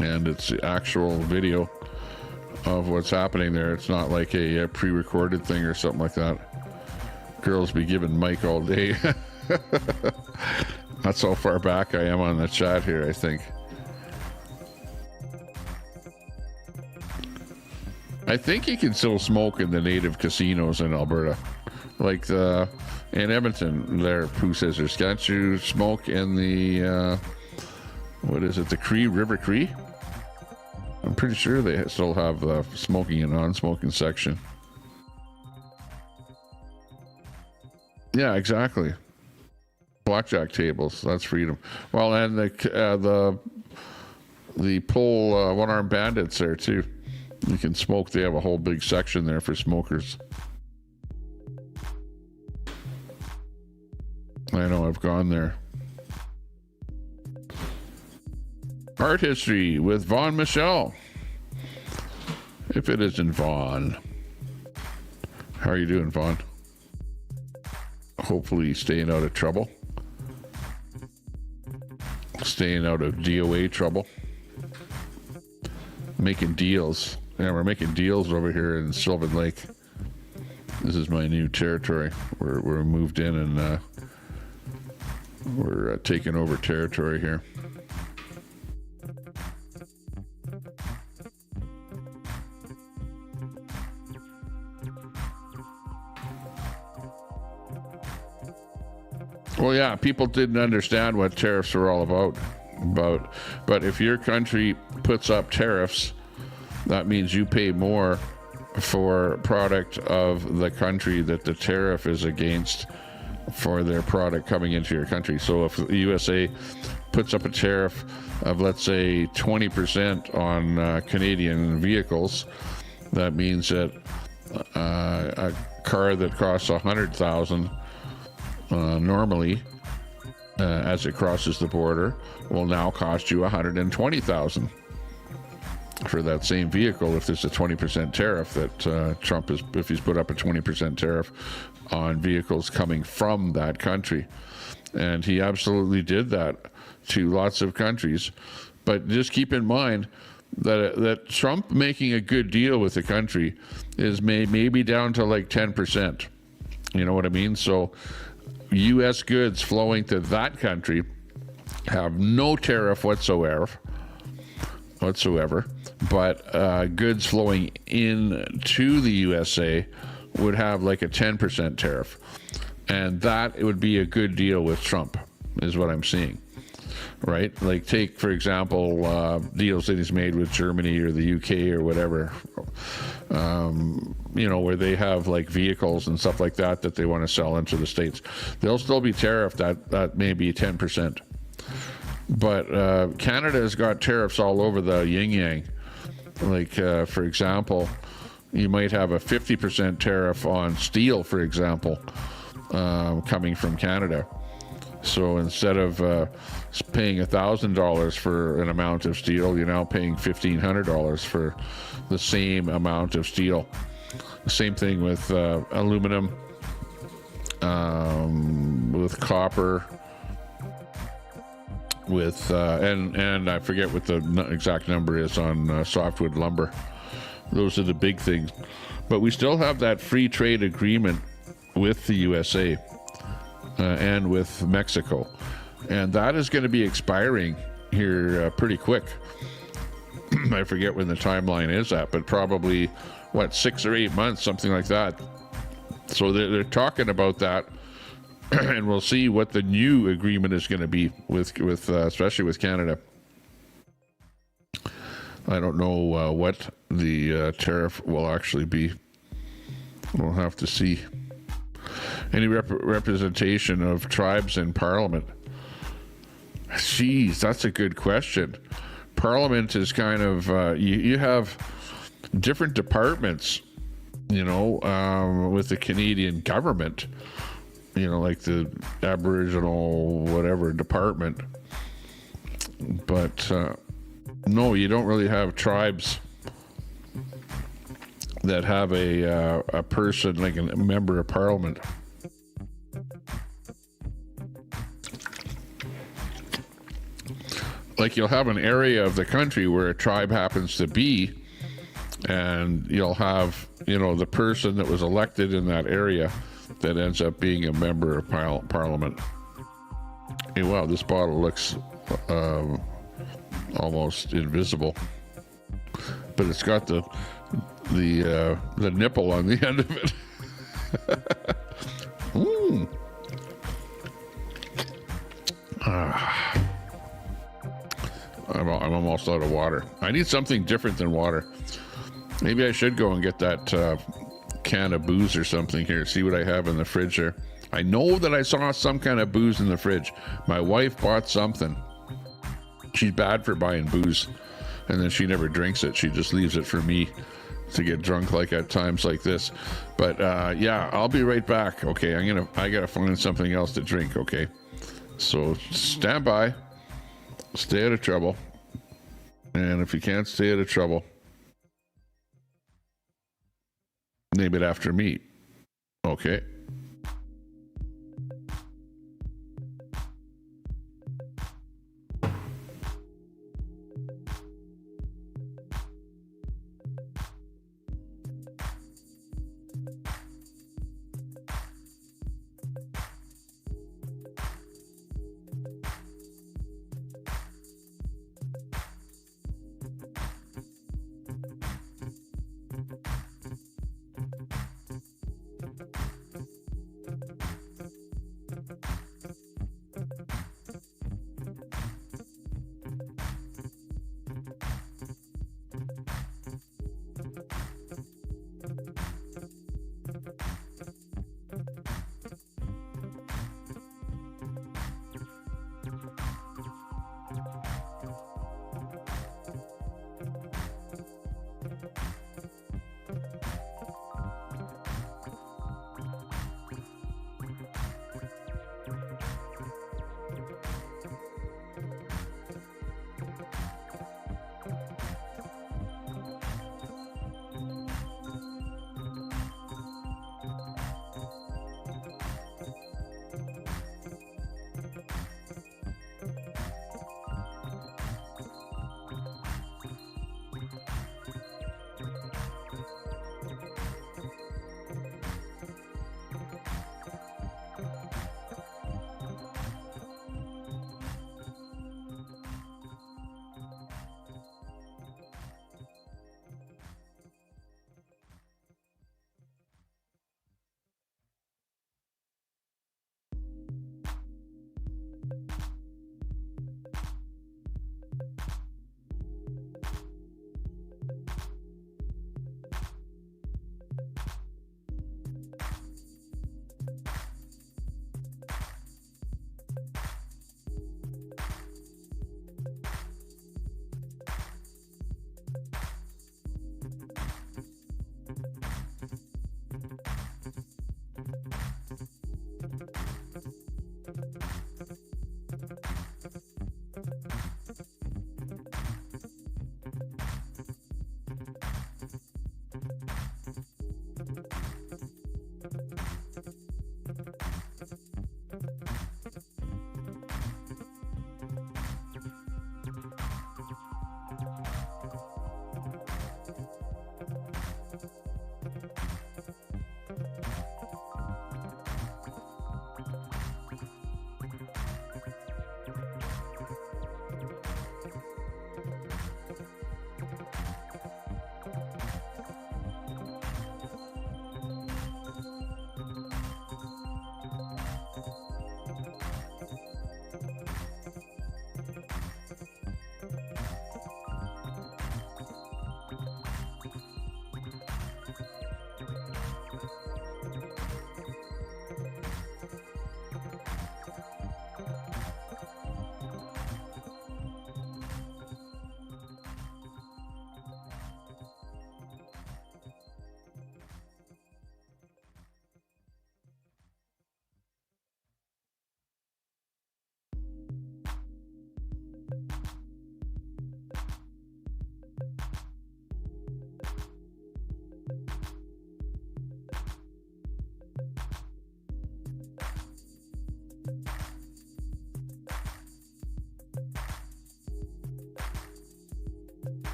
And it's the actual video of what's happening there. It's not like a pre-recorded thing or something like that. Girls be giving Mike all day. That's how far back I am on the chat here, I think. I think you can still smoke in the native casinos in Alberta. Like in Edmonton, there, Pooh says there's, can't you smoke in the, what is it, the Cree, River Cree? I'm pretty sure they still have the smoking and non-smoking section. Yeah, exactly. Blackjack tables, that's freedom. Well, and the pole one-armed bandits there too. You can smoke. They have a whole big section there for smokers. I know, I've gone there. Art history with Vaughn Michelle. If it isn't Vaughn. How are you doing, Vaughn? Hopefully staying out of trouble. Staying out of DOA trouble. Making deals. Yeah, we're making deals over here in Sylvan Lake. This is my new territory. We're moved in and we're taking over territory here. Well, yeah, people didn't understand what tariffs were all about. But if your country puts up tariffs, that means you pay more for product of the country that the tariff is against for their product coming into your country. So if the USA puts up a tariff of, let's say, 20% on Canadian vehicles, that means that a car that costs $100,000 normally, as it crosses the border, will now cost you $120,000 for that same vehicle if there's a 20% tariff that Trump is, if he's put up a 20% tariff on vehicles coming from that country. And he absolutely did that to lots of countries. But just keep in mind that Trump making a good deal with the country is maybe down to like 10%. You know what I mean? So U.S. goods flowing to that country have no tariff whatsoever, but goods flowing into the USA would have like a 10% tariff, and that it would be a good deal with Trump, is what I'm seeing, right? Like, take for example deals that he's made with Germany or the UK or whatever, you know, where they have like vehicles and stuff like that that they want to sell into the States. They'll still be tariffed at maybe 10%. But Canada has got tariffs all over the yin-yang. Like, for example, you might have a 50% tariff on steel, for example, coming from Canada. So instead of paying $1,000 for an amount of steel, you're now paying $1,500 for the same amount of steel. Same thing with aluminum, with copper, with and I forget what the exact number is on softwood lumber. Those are the big things. But we still have that free trade agreement with the USA and with Mexico, and that is going to be expiring here pretty quick. I forget when the timeline is at, but probably 6 or 8 months, something like that. So they're talking about that. And we'll see what the new agreement is going to be with especially with Canada. I don't know what the tariff will actually be. We'll have to see. Any representation of tribes in Parliament? Jeez, that's a good question. Parliament is kind of you have different departments, you know, with the Canadian government. You know, like the Aboriginal whatever department. But no, you don't really have tribes that have a person like a member of Parliament. Like, you'll have an area of the country where a tribe happens to be, and you'll have, you know, the person that was elected in that area that ends up being a member of Parliament. Hey, wow, this bottle looks almost invisible, but it's got the the nipple on the end of it. I'm almost out of water. I need something different than water. Maybe I should go and get that can of booze or something here. See what I have in the fridge there. I know that I saw some kind of booze in the fridge. My wife bought something. She's bad for buying booze, and then she never drinks it. She just leaves it for me to get drunk like at times like this. But yeah, I'll be right back. Okay, I gotta find something else to drink. Okay, so stand by, stay out of trouble, and if you can't stay out of trouble, name it after me. Okay.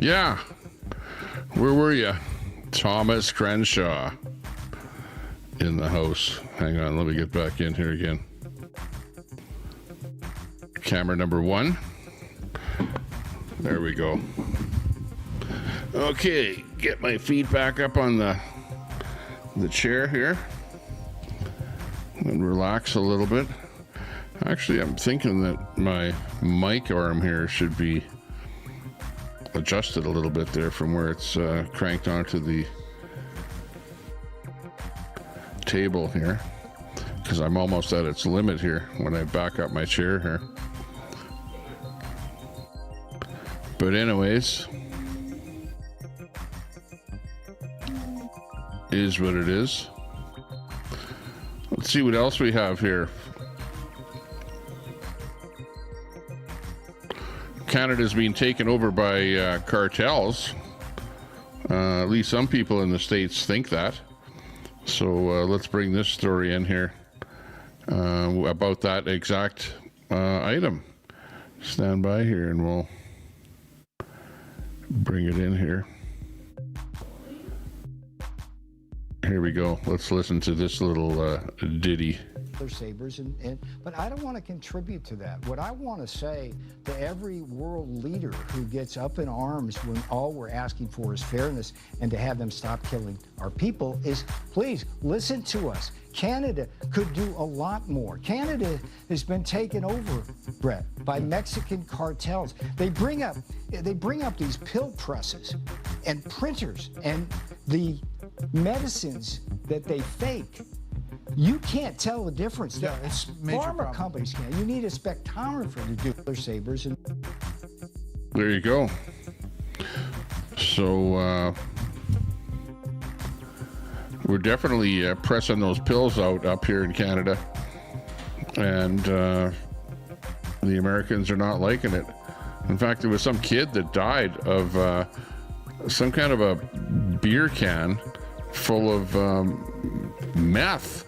Yeah. Where were you? Thomas Crenshaw. in the house. Hang on, let me get back in here again. Camera number 1. There we go. Okay, get my feet back up on the chair here and relax a little bit. Actually, I'm thinking that my mic arm here should be adjusted a little bit there from where it's cranked onto the table here, because I'm almost at its limit here when I back up my chair here. But anyways, is what it is. Let's see what else we have here. Canada's being taken over by cartels. At least some people in the States think that. So let's bring this story in here about that exact item. Stand by here and we'll bring it in here. Here we go. Let's listen to this little ditty. Their sabers, but I don't want to contribute to that. What I want to say to every world leader who gets up in arms when all we're asking for is fairness and to have them stop killing our people is, please listen to us. Canada could do a lot more. Canada has been taken over, Brett, by Mexican cartels. They bring up these pill presses and printers and the medicines that they fake. You can't tell the difference. Yeah, it's major Pharma problem. companies can. You need a spectrometer to do their sabers. And There you go. So we're definitely pressing those pills out up here in Canada, and the Americans are not liking it. In fact, there was some kid that died of some kind of a beer can full of meth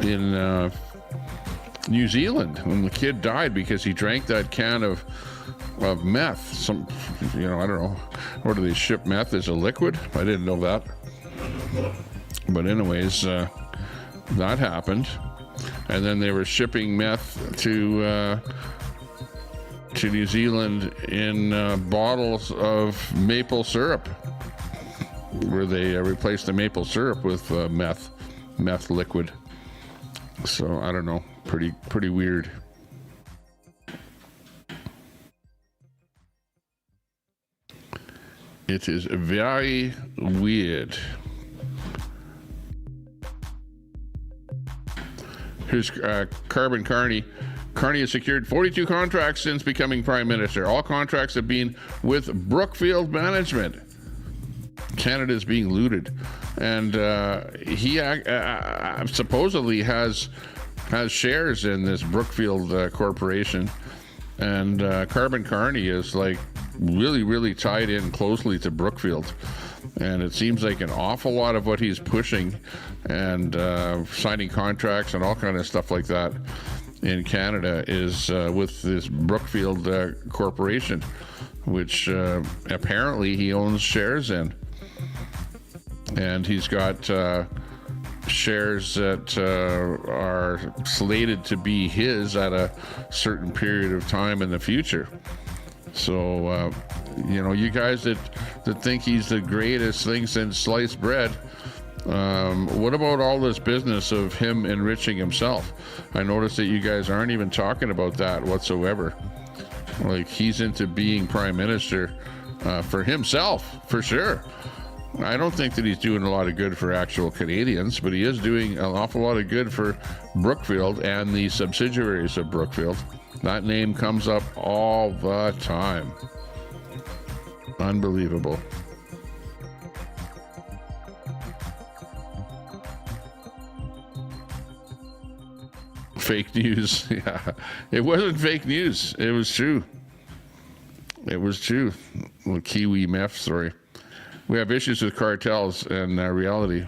in New Zealand, when the kid died because he drank that can of meth. Some, I don't know, or do they ship meth as a liquid? I didn't know that. But anyways, that happened, and then they were shipping meth to New Zealand in bottles of maple syrup, where they replaced the maple syrup with meth liquid. So I don't know, pretty weird. It is very weird. Here's Carbon Carney. Carney has secured 42 contracts since becoming Prime Minister. All contracts have been with Brookfield Management. Canada is being looted, and he supposedly has shares in this Brookfield Corporation, and Carbon Carney is like really tied in closely to Brookfield, and it seems like an awful lot of what he's pushing and signing contracts and all kind of stuff like that in Canada is with this Brookfield Corporation, which apparently he owns shares in. And he's got shares that are slated to be his at a certain period of time in the future. So, you guys that think he's the greatest thing since sliced bread, what about all this business of him enriching himself? I noticed that you guys aren't even talking about that whatsoever. Like, he's into being Prime Minister for himself, for sure. I don't think that he's doing a lot of good for actual Canadians, but he is doing an awful lot of good for Brookfield and the subsidiaries of Brookfield. That name comes up all the time. Unbelievable. Fake news. Yeah, it wasn't fake news. It was true. It was true. The Kiwi meth story. We have issues with cartels and reality.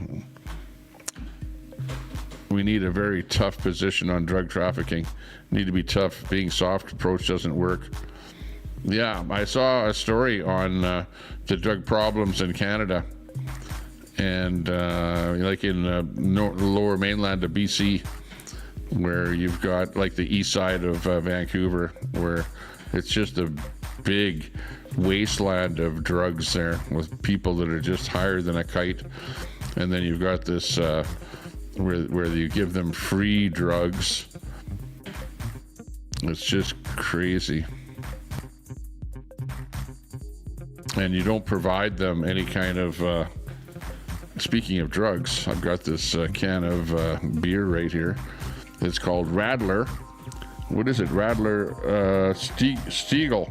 We need a very tough position on drug trafficking. Need to be tough. Being soft approach doesn't work. Yeah, I saw a story on the drug problems in Canada, And like in the lower mainland of BC, where you've got like the east side of Vancouver, where it's just a big wasteland of drugs there with people that are just higher than a kite. And then you've got this where you give them free drugs. It's just crazy. And you don't provide them any kind of speaking of drugs, I've got this can of beer right here. It's called Radler. What is it? Radler Stiegel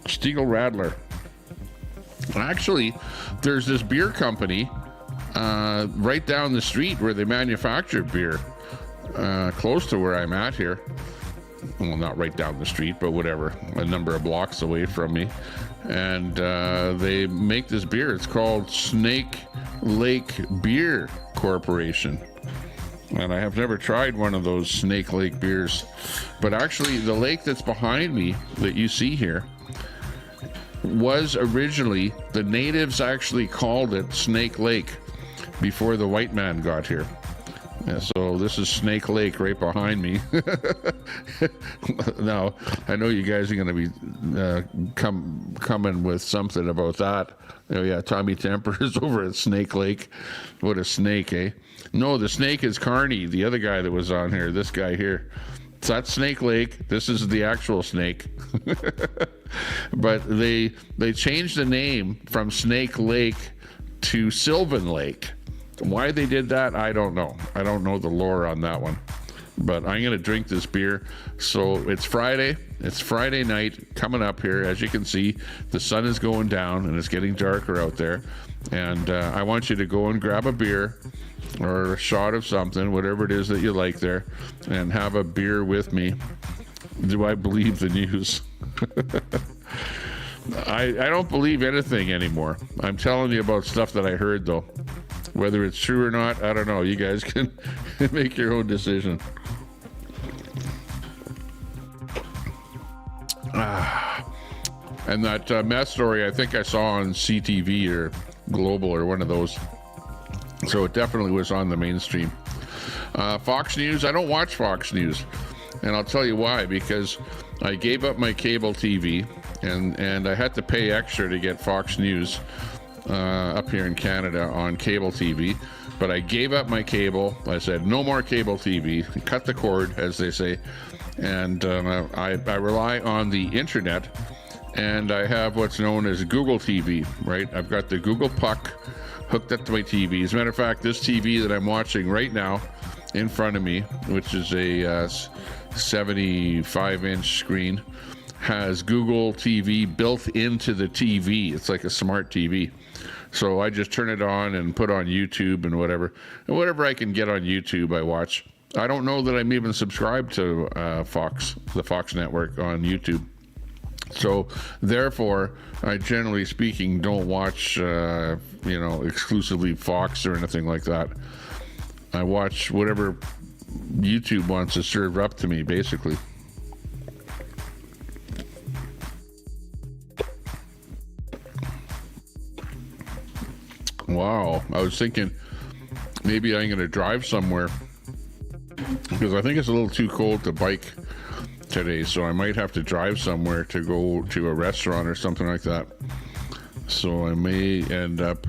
Radler. Actually, there's this beer company right down the street where they manufacture beer, close to where I'm at here. Well, not right down the street, but whatever, a number of blocks away from me. And they make this beer. It's called Snake Lake Beer Corporation. And I have never tried one of those Snake Lake beers. But actually, the lake that's behind me that you see here was originally, the natives actually called it Snake Lake before the white man got here. Yeah, so this is Snake Lake right behind me. Now, I know you guys are going to be coming with something about that. Oh yeah, Tommy Temper is over at Snake Lake. What a snake, eh? No, the snake is Carney, the other guy that was on here, this guy here. So that's Snake Lake. This is the actual snake. But they changed the name from Snake Lake to Sylvan Lake. Why they did that, I don't know. I don't know the lore on that one. But I'm going to drink this beer. So it's Friday. It's Friday night coming up here. As you can see, the sun is going down and it's getting darker out there. And I want you to go and grab a beer or a shot of something, whatever it is that you like there, and have a beer with me. Do I believe the news? I don't believe anything anymore. I'm telling you about stuff that I heard, though. Whether it's true or not, I don't know. You guys can make your own decision. And that meth story, I think I saw on CTV or Global or one of those. So it definitely was on the mainstream. Fox News, I don't watch Fox News. And I'll tell you why. Because I gave up my cable TV and I had to pay extra to get Fox News up here in Canada on cable TV. But I gave up my cable. I said, no more cable TV. Cut the cord, as they say. And I rely on the internet. And I have what's known as Google TV, right? I've got the Google Puck hooked up to my TV. As a matter of fact, this TV that I'm watching right now in front of me, which is a 75-inch screen, has Google TV built into the TV. It's like a smart TV. So I just turn it on and put on YouTube and whatever. And whatever I can get on YouTube, I watch. I don't know that I'm even subscribed to the Fox network on YouTube. So therefore, I generally speaking don't watch, exclusively Fox or anything like that. I watch whatever YouTube wants to serve up to me, basically. Wow, I was thinking maybe I'm going to drive somewhere because I think it's a little too cold to bike today, so I might have to drive somewhere to go to a restaurant or something like that. So I may end up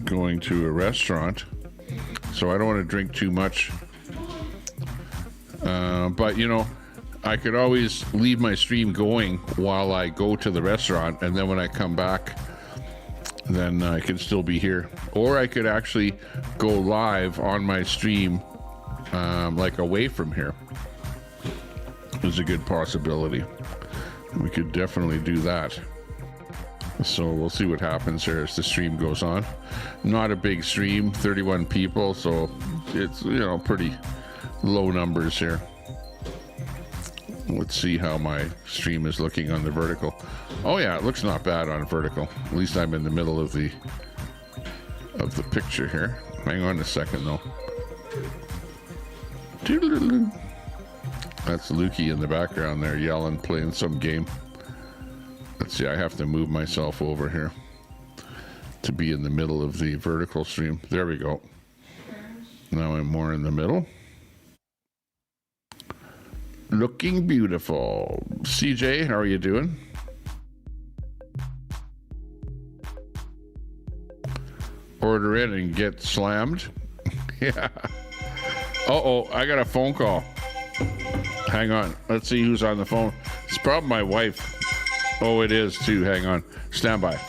going to a restaurant, so I don't want to drink too much. But I could always leave my stream going while I go to the restaurant, and then when I come back, then I can still be here. Or I could actually go live on my stream like away from here. Is a good possibility. We could definitely do that. So we'll see what happens here as the stream goes on. Not a big stream, 31 people, so it's pretty low numbers here. Let's see how my stream is looking on the vertical. Oh yeah, it looks not bad on vertical. At least I'm in the middle of the picture here. Hang on a second though. Doodle-doodle. That's Lukey in the background there yelling, playing some game. Let's see, I have to move myself over here. to be in the middle of the vertical stream. There we go. Now I'm more in the middle. Looking beautiful. CJ, how are you doing? Order in and get slammed. Yeah. Uh-oh, I got a phone call. Hang on. Let's see who's on the phone. It's probably my wife. Oh, it is too. Hang on. Stand by.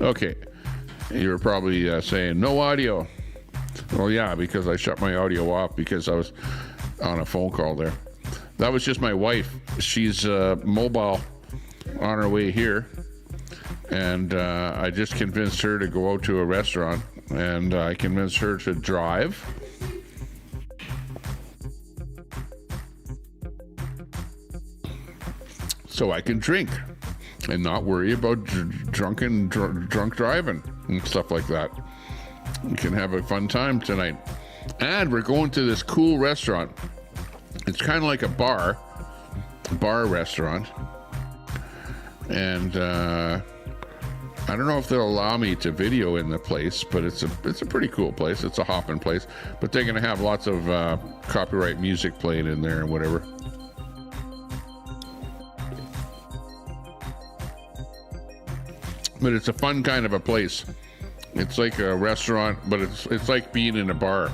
Okay, you were probably saying no audio. Well, yeah, because I shut my audio off because I was on a phone call there. That was just my wife. She's mobile on her way here, and I just convinced her to go out to a restaurant, and I convinced her to drive. So I can drink and not worry about drunk driving and stuff like that. We can have a fun time tonight. And we're going to this cool restaurant. It's kind of like a bar restaurant. And I don't know if they'll allow me to video in the place, but it's a pretty cool place. It's a hopping place. But they're going to have lots of copyright music playing in there and whatever. But it's a fun kind of a place. It's like a restaurant, but it's like being in a bar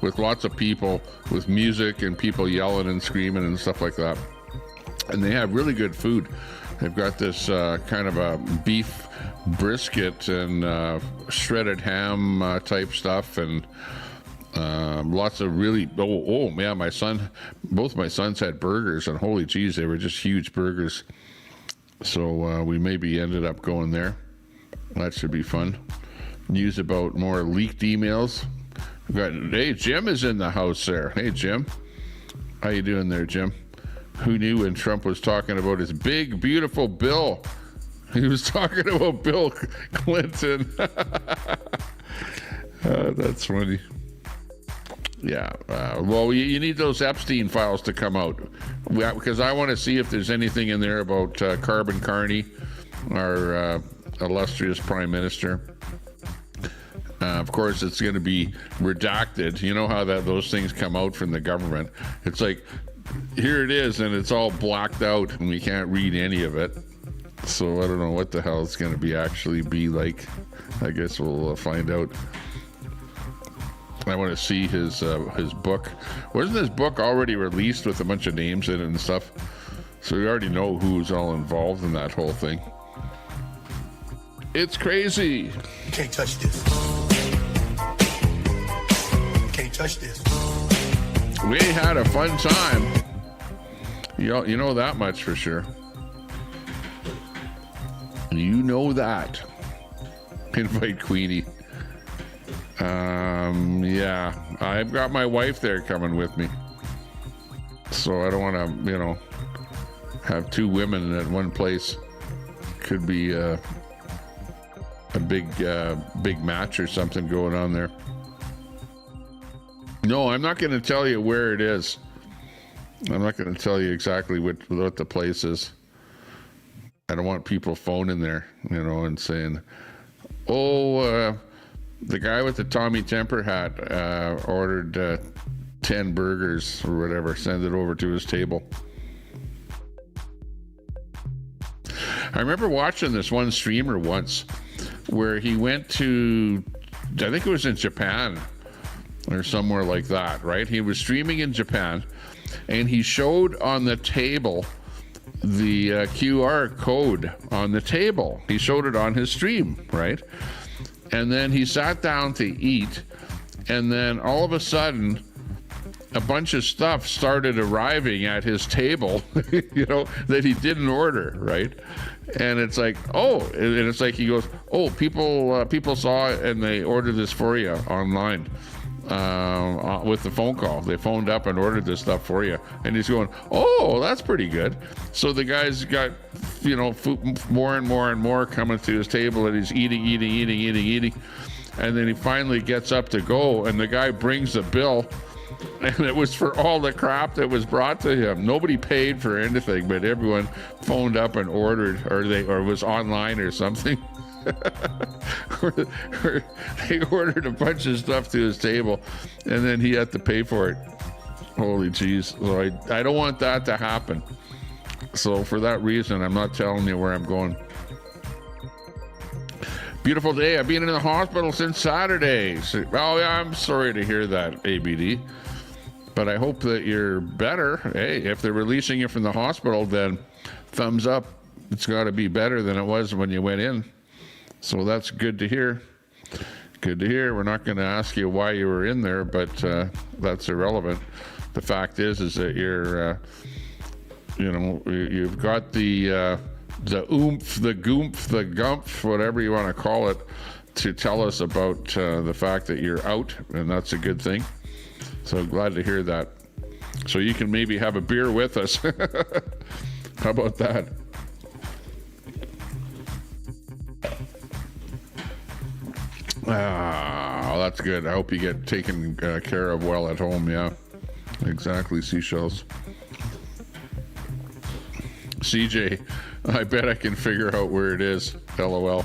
with lots of people, with music and people yelling and screaming and stuff like that. And they have really good food. They've got this kind of a beef brisket and shredded ham type stuff, and lots of really yeah, both my sons had burgers, and holy geez, they were just huge burgers. So we maybe ended up going there. That should be fun. News about more leaked emails. Hey, Jim is in the house there. Hey, Jim. How you doing there, Jim? Who knew when Trump was talking about his big, beautiful bill? He was talking about Bill Clinton. That's funny. Yeah. Well, you need those Epstein files to come out. Because I want to see if there's anything in there about Carbon Carney, our illustrious prime minister. Of course, it's going to be redacted. You know how those things come out from the government. It's like, here it is, and it's all blacked out, and we can't read any of it. So I don't know what the hell it's going to be like. I guess we'll find out. I want to see his book. Wasn't his book already released with a bunch of names in it and stuff? So we already know who's all involved in that whole thing. It's crazy. Can't touch this. Can't touch this. We had a fun time. You know that much for sure. You know that. Invite Queenie. Yeah, I've got my wife there coming with me, so I don't want to, you know, have two women at one place. Could be a big match or something going on there. No, I'm not going to tell you where it is. I'm not going to tell you exactly what the place is. I don't want people phoning there, you know, and saying, oh, the guy with the Tommy Temper hat ordered 10 burgers or whatever, send it over to his table. I remember watching this one streamer once where he went to, I think it was in Japan or somewhere like that, right? He was streaming in Japan and he showed on the table the QR code on the table. He showed it on his stream, right? And then he sat down to eat, and then all of a sudden a bunch of stuff started arriving at his table, you know, that he didn't order, right? And it's like, oh, and it's like he goes, oh, people saw it and they ordered this for you online with the phone call. They phoned up and ordered this stuff for you. And he's going, oh, that's pretty good. So the guy's got, you know, food, more and more and more coming to his table, and he's eating. And then he finally gets up to go, and the guy brings the bill. And it was for all the crap that was brought to him. Nobody paid for anything, but everyone phoned up and ordered, or was online or something. or they ordered a bunch of stuff to his table, and then he had to pay for it. Holy jeez. So I don't want that to happen. So for that reason, I'm not telling you where I'm going. Beautiful day. I've been in the hospital since Saturday. So, oh yeah, I'm sorry to hear that, ABD. But I hope that you're better. Hey, if they're releasing you from the hospital, then thumbs up. It's got to be better than it was when you went in. So that's good to hear. Good to hear. We're not going to ask you why you were in there, but that's irrelevant. The fact is that you're, you know, you've got the oomph, the goomph, the gumph, whatever you want to call it, to tell us about the fact that you're out, and that's a good thing. So glad to hear that. So you can maybe have a beer with us. How about that? Ah, that's good. I hope you get taken care of well at home. Yeah, exactly. Seashells. CJ, I bet I can figure out where it is. LOL.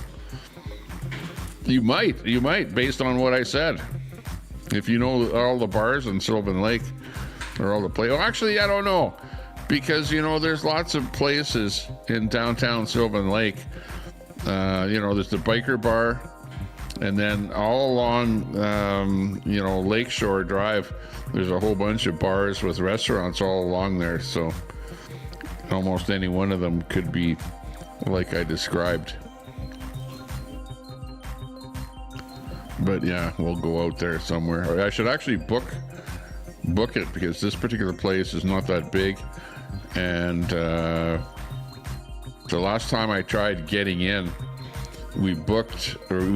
You might, based on what I said. If you know all the bars in Sylvan Lake, or all the places. Well, actually, I don't know, because you know there's lots of places in downtown Sylvan Lake. You know, there's the biker bar, and then all along, you know, Lakeshore Drive, there's a whole bunch of bars with restaurants all along there. So almost any one of them could be like I described. But yeah, we'll go out there somewhere. I should actually book it, because this particular place is not that big. And the last time I tried getting in, we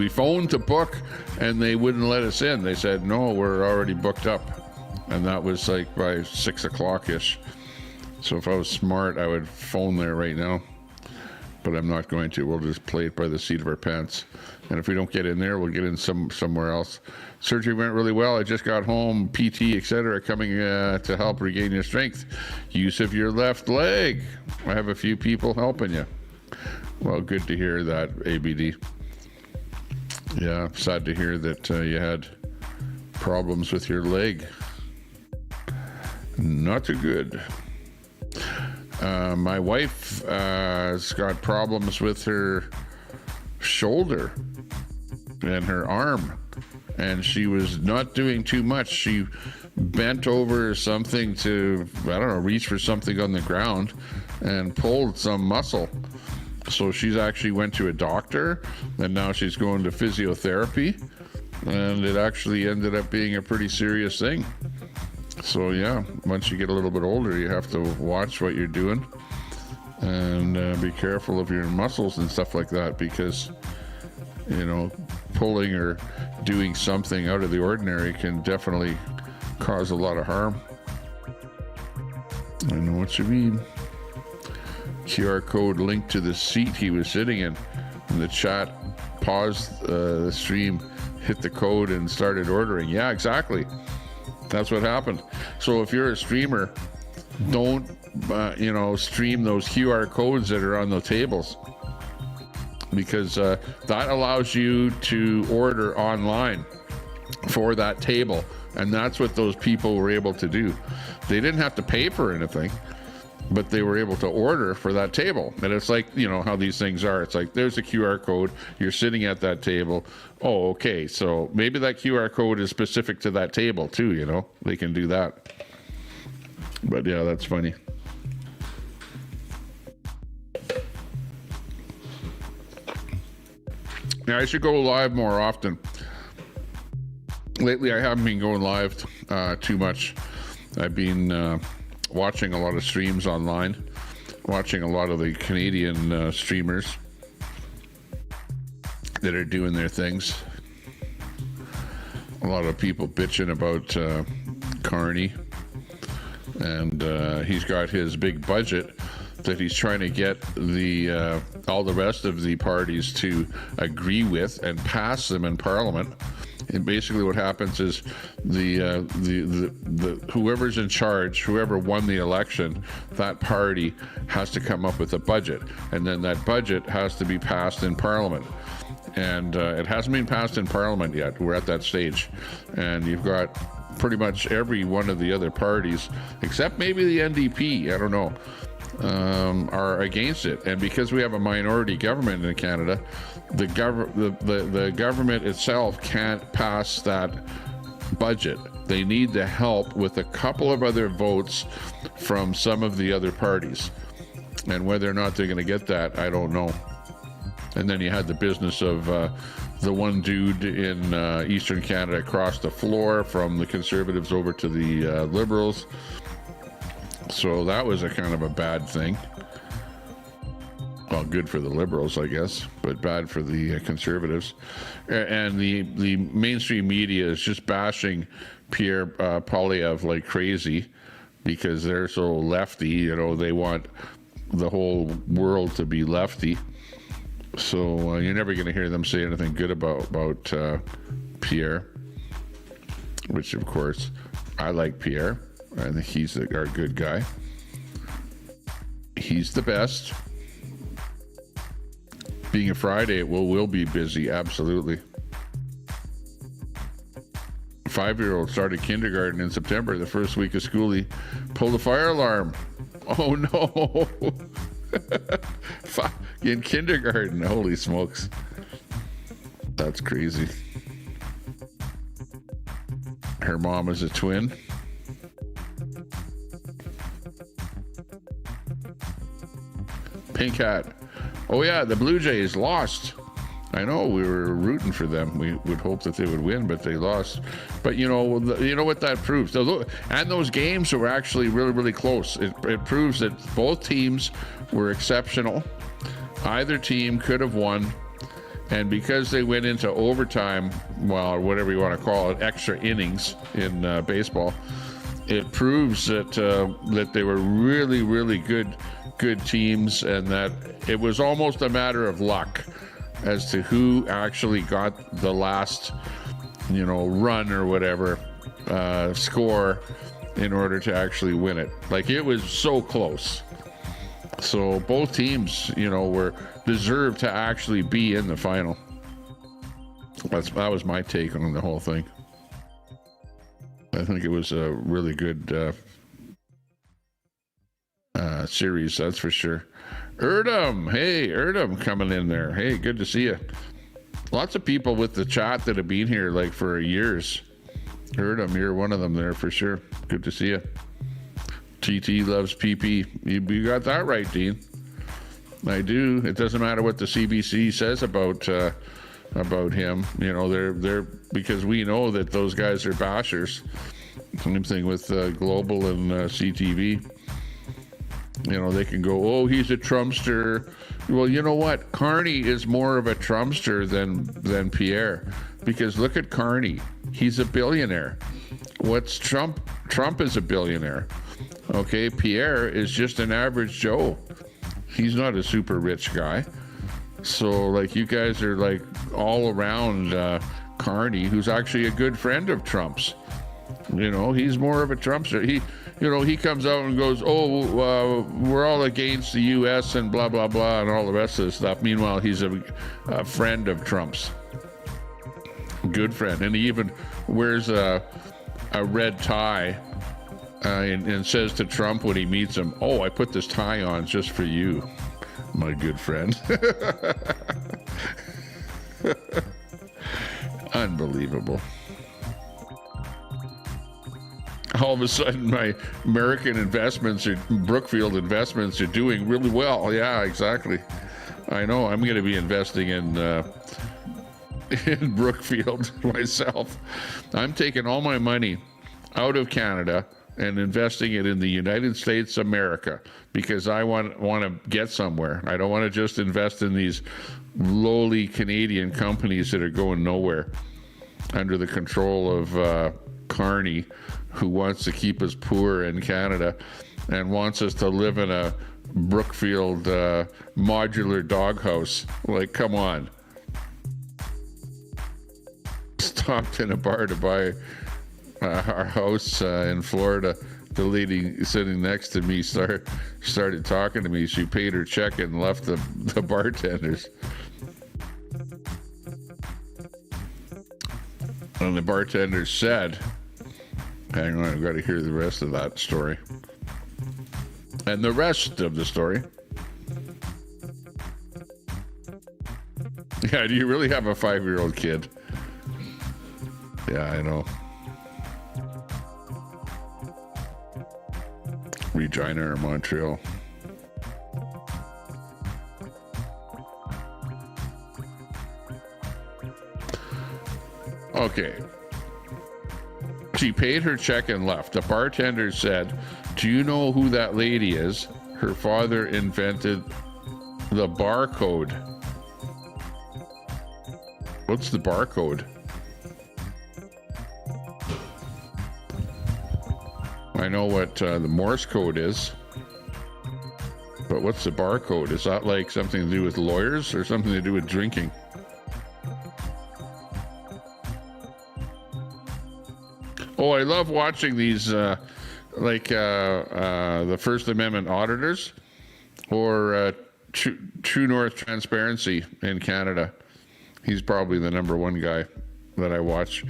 phoned to book, and they wouldn't let us in. They said, no, we're already booked up. And that was like by 6 o'clock-ish. So if I was smart, I would phone there right now. But I'm not going to. We'll just play it by the seat of our pants. And if we don't get in there, we'll get in somewhere else. Surgery went really well. I just got home, PT, etc., coming to help regain your strength. Use of your left leg. I have a few people helping you. Well, good to hear that, ABD. Yeah, sad to hear that you had problems with your leg. Not too good. My wife has got problems with her shoulder and her arm, and she was not doing too much. She bent over something to, I don't know, reach for something on the ground and pulled some muscle. So she's actually went to a doctor, and now she's going to physiotherapy, and it actually ended up being a pretty serious thing. So yeah, once you get a little bit older, you have to watch what you're doing and be careful of your muscles and stuff like that, because, you know, pulling or doing something out of the ordinary can definitely cause a lot of harm. I know what you mean. QR code linked to the seat he was sitting in. And the chat paused the stream, hit the code, and started ordering. Yeah, exactly. That's what happened. So if you're a streamer, don't stream those QR codes that are on the tables, because that allows you to order online for that table, and that's what those people were able to do. They didn't have to pay for anything, but they were able to order for that table. And it's like, how these things are. It's like, there's a QR code, you're sitting at that table. Oh, okay, so maybe that QR code is specific to that table too, they can do that. But yeah, that's funny. Yeah, I should go live more often. Lately, I haven't been going live too much. I've been watching a lot of streams online, watching a lot of the Canadian streamers that are doing their things. A lot of people bitching about Carney, and he's got his big budget that he's trying to get the all the rest of the parties to agree with and pass them in Parliament. And basically what happens is the whoever's in charge, whoever won the election, that party has to come up with a budget, and then that budget has to be passed in Parliament. And it hasn't been passed in Parliament yet. We're at that stage, and you've got pretty much every one of the other parties, except maybe the NDP, I don't know, are against it. And because we have a minority government in Canada, the government itself can't pass that budget. They need the help with a couple of other votes from some of the other parties, and whether or not they're going to get that, I don't know. And then you had the business of the one dude in Eastern Canada across the floor from the Conservatives over to the Liberals. So that was a kind of a bad thing. Well, good for the Liberals, I guess, but bad for the Conservatives. And the mainstream media is just bashing Pierre Poilievre like crazy because they're so lefty. They want the whole world to be lefty. So you're never going to hear them say anything good about Pierre, which, of course, I like Pierre. I think he's our good guy. He's the best. Being a Friday, it will be busy, absolutely. 5-year-old started kindergarten in September. The first week of school, he pulled a fire alarm. Oh, no. In kindergarten, holy smokes. That's crazy. Her mom is a twin. Pink hat. Oh yeah, the Blue Jays lost. I know, we were rooting for them. We would hope that they would win, but they lost. But you know what that proves. And those games were actually really, really close. It proves that both teams were exceptional. Either team could have won, and because they went into overtime, well, whatever you want to call it, extra innings in baseball, it proves that that they were really, really good teams, and that it was almost a matter of luck as to who actually got the last, run or whatever, score in order to actually win it. Like, it was so close. So both teams, were deserved to actually be in the final. That was my take on the whole thing. I think it was a really good series, that's for sure. Erdem, hey, Erdem coming in there. Hey, good to see you. Lots of people with the chat that have been here like for years. Erdem, you're one of them there for sure. Good to see you. TT loves PP. You got that right, Dean. I do. It doesn't matter what the CBC says about him. They're because we know that those guys are bashers. Same thing with Global and CTV. You know, they can go, oh, he's a Trumpster. Well, you know what? Carney is more of a Trumpster than Pierre, because look at Carney. He's a billionaire. What's Trump? Trump is a billionaire. Okay, Pierre is just an average Joe. He's not a super rich guy. So, like, you guys are like all around Carney, who's actually a good friend of Trump's. You know, he's more of a Trumpster. He comes out and goes, oh, we're all against the U.S. and blah, blah, blah, and all the rest of the stuff. Meanwhile, he's a friend of Trump's. Good friend. And he even wears a red tie and says to Trump when he meets him, oh, I put this tie on just for you, my good friend. Unbelievable. All of a sudden, my American investments, Brookfield investments, are doing really well. Yeah, exactly. I know. I'm going to be investing in Brookfield myself. I'm taking all my money out of Canada and investing it in the United States of America, because I want to get somewhere. I don't want to just invest in these lowly Canadian companies that are going nowhere under the control of Carney, who wants to keep us poor in Canada and wants us to live in a Brookfield modular doghouse. Like, come on. Stopped in a bar to buy our house in Florida. The lady sitting next to me started talking to me. She paid her check and left the bartenders. And the bartender said, hang on, I've got to hear the rest of that story. And the rest of the story. Yeah, do you really have a 5-year-old kid? Yeah, I know. Regina or Montreal. Okay. She paid her check and left. The bartender said, do you know who that lady is? Her father invented the barcode. What's the barcode? I know what the Morse code is, but what's the barcode? Is that like something to do with lawyers or something to do with drinking? Oh, I love watching these, the First Amendment auditors or True North Transparency in Canada. He's probably the #1 guy that I watch,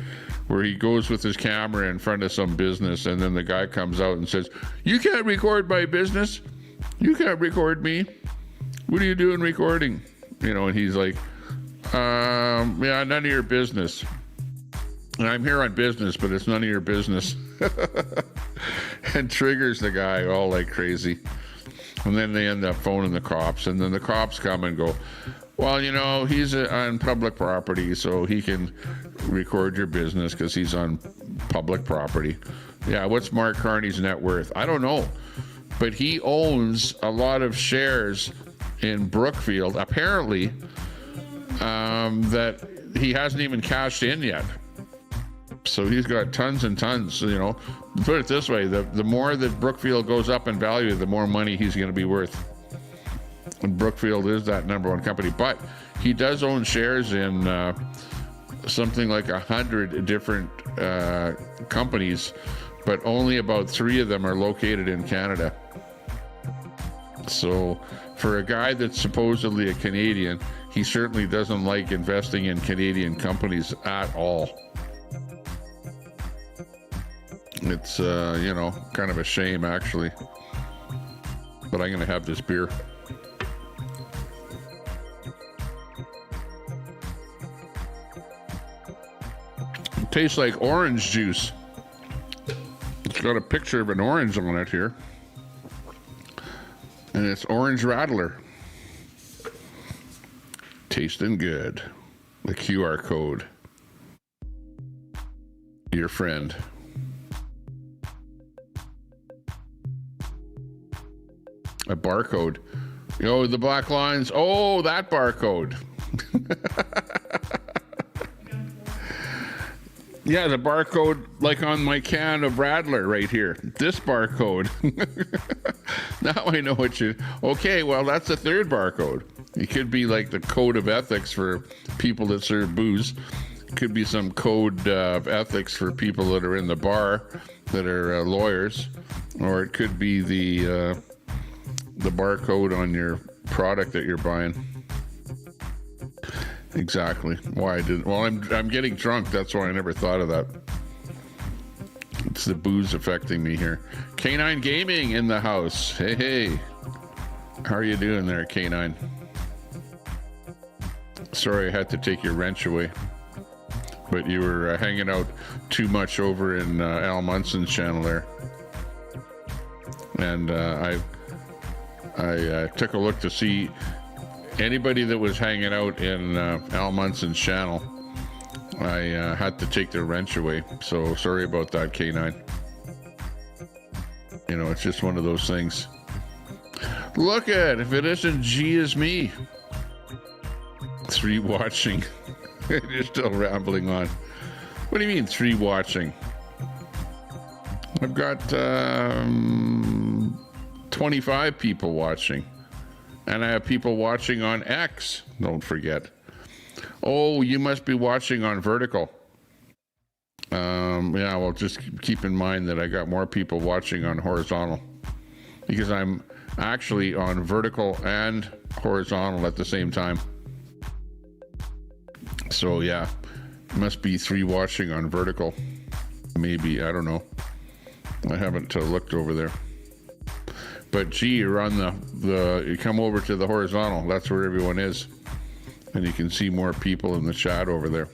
where he goes with his camera in front of some business, and then the guy comes out and says, you can't record my business. You can't record me. What are you doing recording? You know, and he's like, yeah, none of your business. And I'm here on business, but it's none of your business. And triggers the guy all like crazy. And then they end up phoning the cops, and then the cops come and go, well, you know, he's on public property, so he can record your business because he's on public property. Yeah, what's Mark Carney's net worth? I don't know. But he owns a lot of shares in Brookfield, apparently, that he hasn't even cashed in yet. So he's got tons and tons, you know. Put it this way, the more that Brookfield goes up in value, the more money he's going to be worth. And Brookfield is that #1 company. But he does own shares in something like 100 different companies, but only about 3 of them are located in Canada. So for a guy that's supposedly a Canadian, he certainly doesn't like investing in Canadian companies at all. It's, you know, kind of a shame, actually. But I'm going to have this beer. It tastes like orange juice. It's got a picture of an orange on it here. And it's Orange Rattler. Tasting good. The QR code. Your friend. A barcode. Oh, the black lines. Oh, that barcode. Yeah, the barcode like on my can of Radler right here. This barcode. Now I know what you... Okay, well, that's the third barcode. It could be like the code of ethics for people that serve booze. It could be some code of ethics for people that are in the bar, that are lawyers. Or it could be the barcode on your product that you're buying. Exactly. Why I didn't? Well, I'm getting drunk. That's why I never thought of that. It's the booze affecting me here. K9 Gaming in the house. Hey, hey. How are you doing there, K9? Sorry, I had to take your wrench away. But you were hanging out too much over in Al Munson's channel there. And I took a look to see anybody that was hanging out in Al Munson's channel. I had to take their wrench away. So sorry about that, K9. You know, it's just one of those things. Look at, if it isn't G is me. 3 watching. You're still rambling on. What do you mean 3 watching? I've got 25 people watching. And I have people watching on X, don't forget. Oh, you must be watching on vertical. Yeah, well, just keep in mind that I got more people watching on horizontal. Because I'm actually on vertical and horizontal at the same time. So, yeah, must be 3 watching on vertical. Maybe, I don't know. I haven't looked over there. But gee, you're on you come over to the horizontal. That's where everyone is. And you can see more people in the chat over there.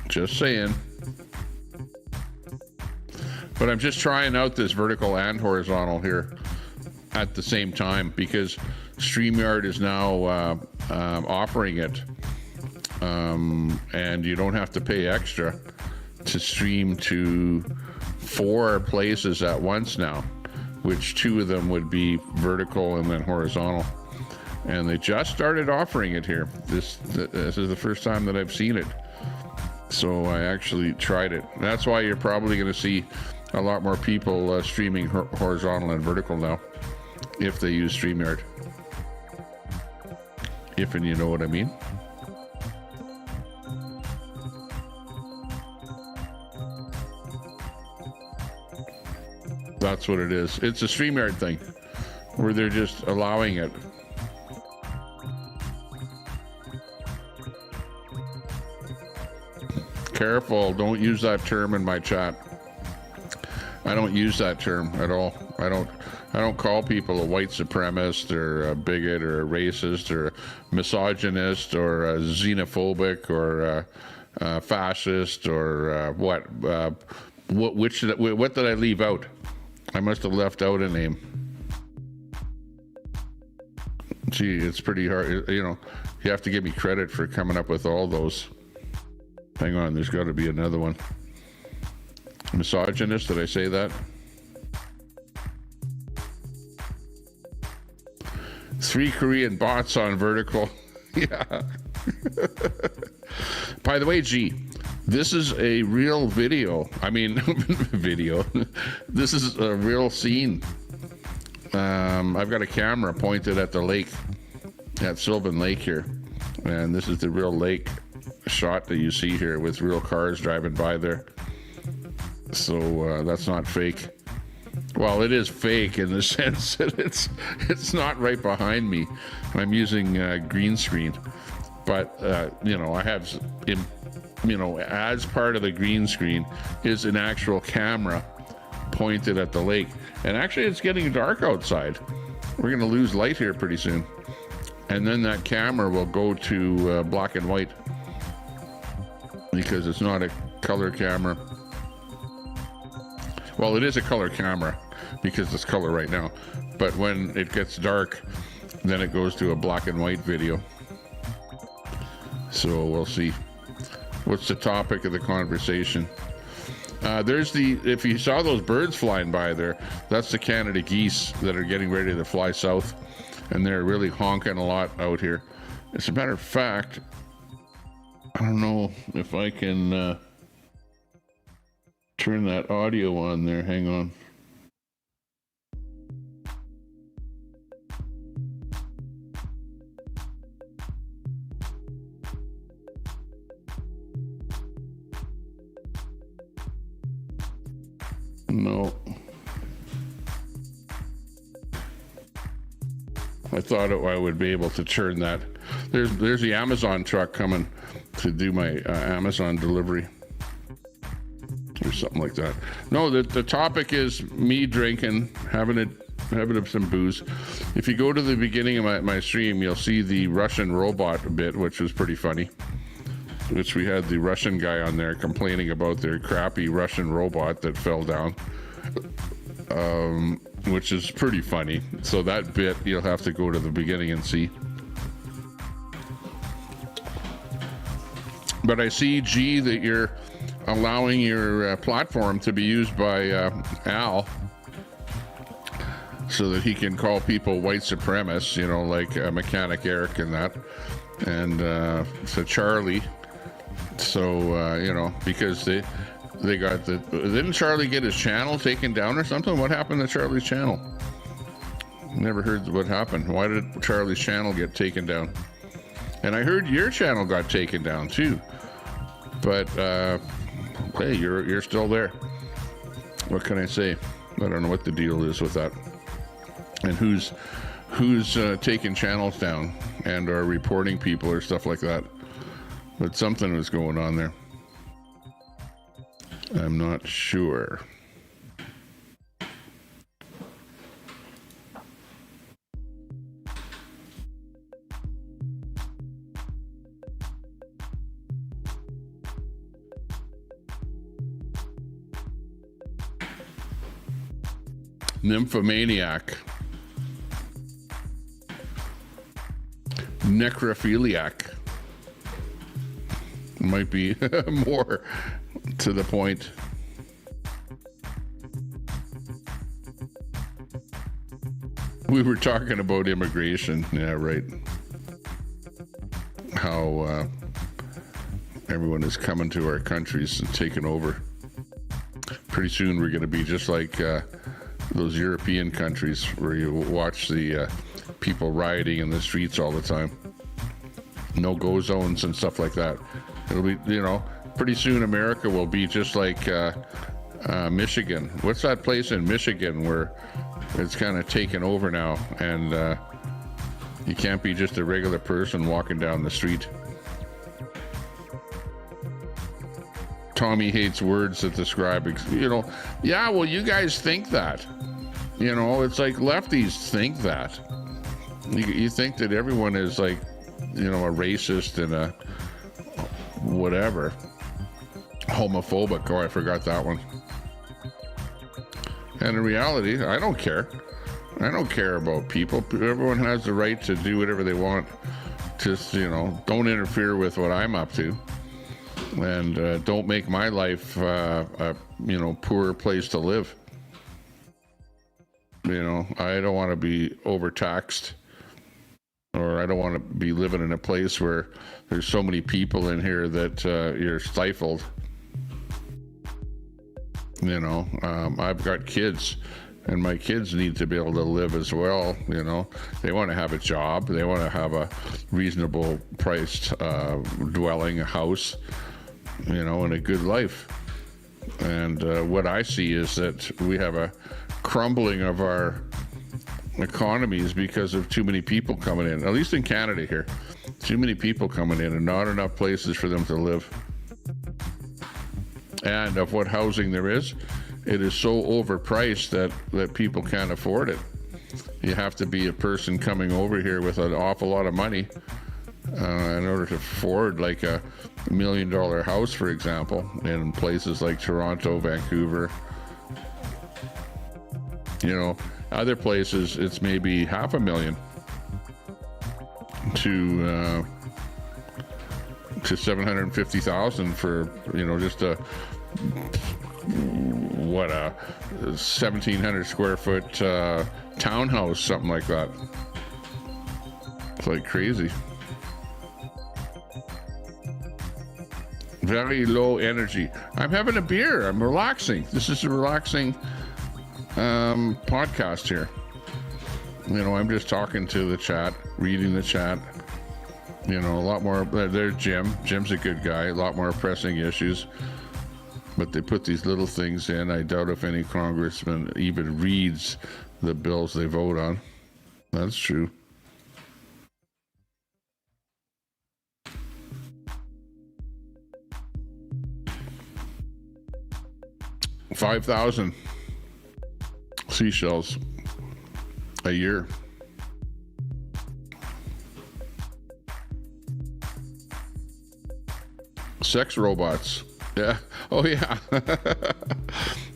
Just saying. But I'm just trying out this vertical and horizontal here at the same time because StreamYard is now offering it. And you don't have to pay extra to stream to 4 places at once now, which 2 of them would be vertical and then horizontal. And they just started offering it here. This is the first time that I've seen it. So I actually tried it. That's why you're probably going to see a lot more people streaming horizontal and vertical now, if they use StreamYard. If and you know what I mean. That's what it is. It's a StreamYard thing where they're just allowing it. Careful, don't use that term in my chat. I don't use that term at all. I don't call people a white supremacist or a bigot or a racist or a misogynist or a xenophobic or a fascist or what did I leave out? I must have left out a name. Gee, it's pretty hard. You know, you have to give me credit for coming up with all those. Hang on, there's got to be another one. Misogynist, did I say that? 3 Korean bots on vertical. Yeah. By the way, G, this is a real video. I mean, video. This is a real scene. I've got a camera pointed at the lake, at Sylvan Lake here. And this is the real lake shot that you see here with real cars driving by there. So that's not fake. Well, it is fake in the sense that it's not right behind me. I'm using green screen. But, you know, I have, you know, as part of the green screen is an actual camera pointed at the lake. And actually, it's getting dark outside. We're going to lose light here pretty soon. And then that camera will go to black and white because it's not a color camera. Well, it is a color camera because it's color right now. But when it gets dark, then it goes to a black and white video. So we'll see. What's the topic of the conversation? if you saw those birds flying by there, that's the Canada geese that are getting ready to fly south, and they're really honking a lot out here. As a matter of fact, I don't know if I can turn that audio on there. Hang on. No. I thought I would be able to turn that. There's the Amazon truck coming to do my Amazon delivery or something like that. No, the topic is me drinking, having some booze. If you go to the beginning of my stream, you'll see the Russian robot bit, which was pretty funny. Which we had the Russian guy on there complaining about their crappy Russian robot that fell down, which is pretty funny. So that bit, you'll have to go to the beginning and see. But I see, G, that you're allowing your platform to be used by Al so that he can call people white supremacists, you know, like Mechanic Eric and that, and so Charlie. So, you know, because they got didn't Charlie get his channel taken down or something? What happened to Charlie's channel? Never heard what happened. Why did Charlie's channel get taken down? And I heard your channel got taken down too. But, hey, you're still there. What can I say? I don't know what the deal is with that. And who's taking channels down and are reporting people or stuff like that. But something was going on there. I'm not sure. Nymphomaniac. Necrophiliac. Might be more to the point. We were talking about immigration. Yeah, right. How everyone is coming to our countries and taking over. Pretty soon we're going to be just like those European countries where you watch the people rioting in the streets all the time. No-go zones and stuff like that. It'll be, you know, pretty soon America will be just like Michigan. What's that place in Michigan where it's kind of taken over now, and you can't be just a regular person walking down the street. Tommy hates words that describe, you know, yeah, well, you guys think that. You know, it's like lefties think that. You think that everyone is like, you know, a racist and a whatever, homophobic. Oh, I forgot that one. And in reality, I don't care. I don't care about people. Everyone has the right to do whatever they want. Just, you know, don't interfere with what I'm up to. And don't make my life, a, you know, poor place to live. You know, I don't want to be overtaxed. Or I don't want to be living in a place where there's so many people in here that you're stifled. You know, I've got kids, and my kids need to be able to live as well. You know, they want to have a job. They want to have a reasonable priced dwelling, a house, you know, and a good life. And what I see is that we have a crumbling of our economies because of too many people coming in, at least in Canada here. Too many people coming in and not enough places for them to live. And of what housing there is, it is so overpriced that people can't afford it. You have to be a person coming over here with an awful lot of money in order to afford like a $1 million house, for example, in places like Toronto, Vancouver. You know, other places it's maybe $500,000 to $750,000 for, you know, just a what a 1,700 square foot townhouse, something like that. It's like crazy. Very low energy. I'm having a beer. I'm relaxing. This is a relaxing podcast here. You know, I'm just talking to the chat, reading the chat. You know, a lot more. There's Jim. Jim's a good guy. A lot more pressing issues. But they put these little things in. I doubt if any congressman even reads the bills they vote on. That's true. $5,000 seashells a year. Sex robots. Yeah. Oh, yeah.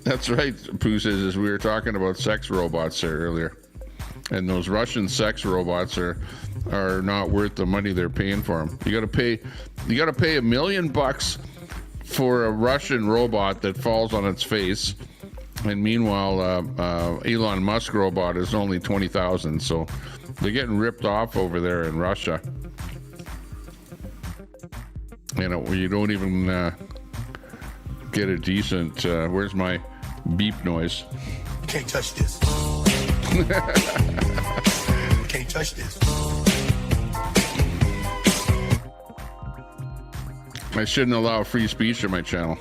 That's right. Pooh says, as we were talking about sex robots there earlier. And those Russian sex robots are not worth the money they're paying for them. You got to pay $1 million for a Russian robot that falls on its face, and meanwhile, Elon Musk robot is only 20,000. So they're getting ripped off over there in Russia. You know, you don't even get a decent. Where's my beep noise? You can't touch this. You can't touch this. I shouldn't allow free speech on my channel.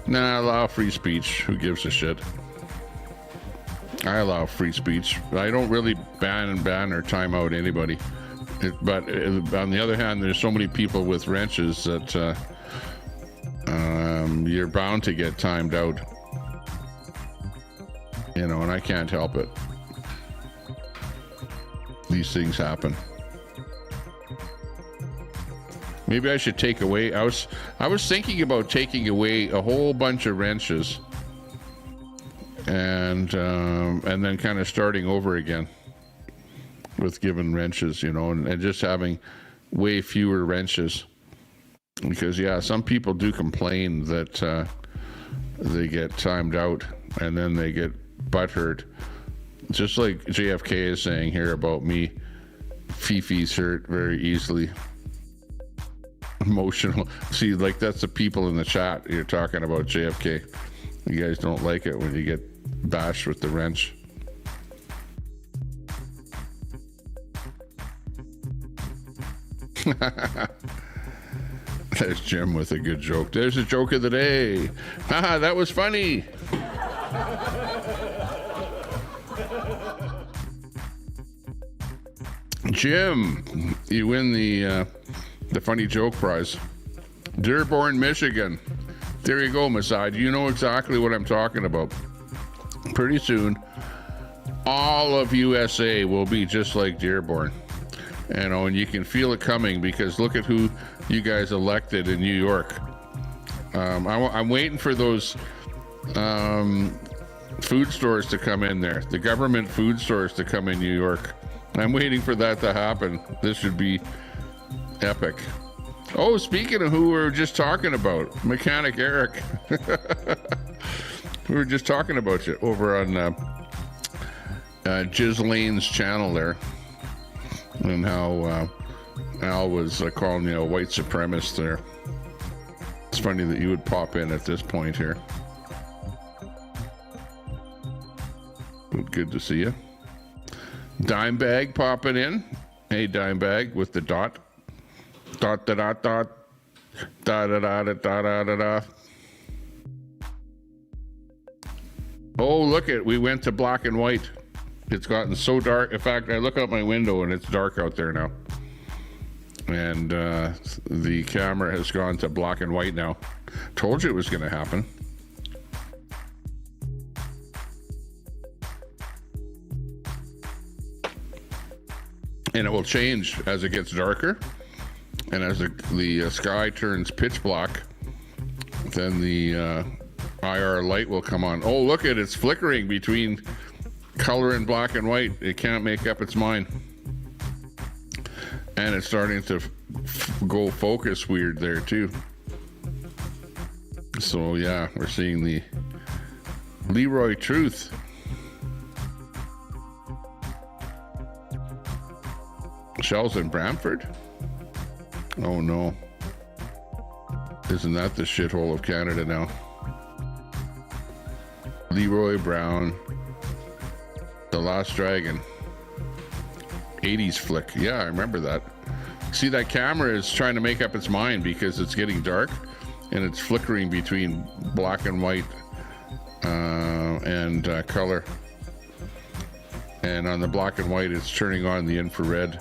Nah, I allow free speech. Who gives a shit? I allow free speech. I don't really ban or time out anybody. But on the other hand, there's so many people with wrenches that you're bound to get timed out. You know, and I can't help it. These things happen. Maybe I should take away. I was thinking about taking away a whole bunch of wrenches, and then kind of starting over again with given wrenches, you know, and just having way fewer wrenches. Because yeah, some people do complain that they get timed out and then they get butthurt, just like JFK is saying here about me. Fifi's hurt very easily. Emotional. See, like that's the people in the chat you're talking about, JFK. You guys don't like it when you get bashed with the wrench. There's Jim with a good joke. There's a joke of the day. Haha, that was funny. Jim, you win the funny joke prize. Dearborn, Michigan. There you go, Masad. You know exactly what I'm talking about. Pretty soon, all of USA will be just like Dearborn. You know, and you can feel it coming because look at who you guys elected in New York. I'm waiting for those food stores to come in there, the government food stores to come in New York. I'm waiting for that to happen. This should be epic. Oh, speaking of who we were just talking about, Mechanic Eric. We were just talking about you over on Ghislaine's channel there, and how Al was calling you a white supremacist there. It's funny that you would pop in at this point here. But good to see you. Dimebag popping in. Hey, Dimebag with the dot. Dot, da, dot, dot. Da, da, da, da, da, da, da, da. Oh, look it. We went to black and white. It's gotten so dark. In fact, I look out my window and it's dark out there now. And the camera has gone to black and white now. Told you it was going to happen. And it will change as it gets darker. And as the sky turns pitch black, then the IR light will come on. Oh, look at it. It's flickering between color and black and white. It can't make up its mind. And it's starting to go focus weird there too. So yeah, we're seeing the Leroy Truth. Shells in Brantford? Oh no. Isn't that the shithole of Canada now? Leroy Brown. The Last Dragon. 80s flick. Yeah, I remember that. See, that camera is trying to make up its mind because it's getting dark and it's flickering between black and white and color. And on the black and white, it's turning on the infrared.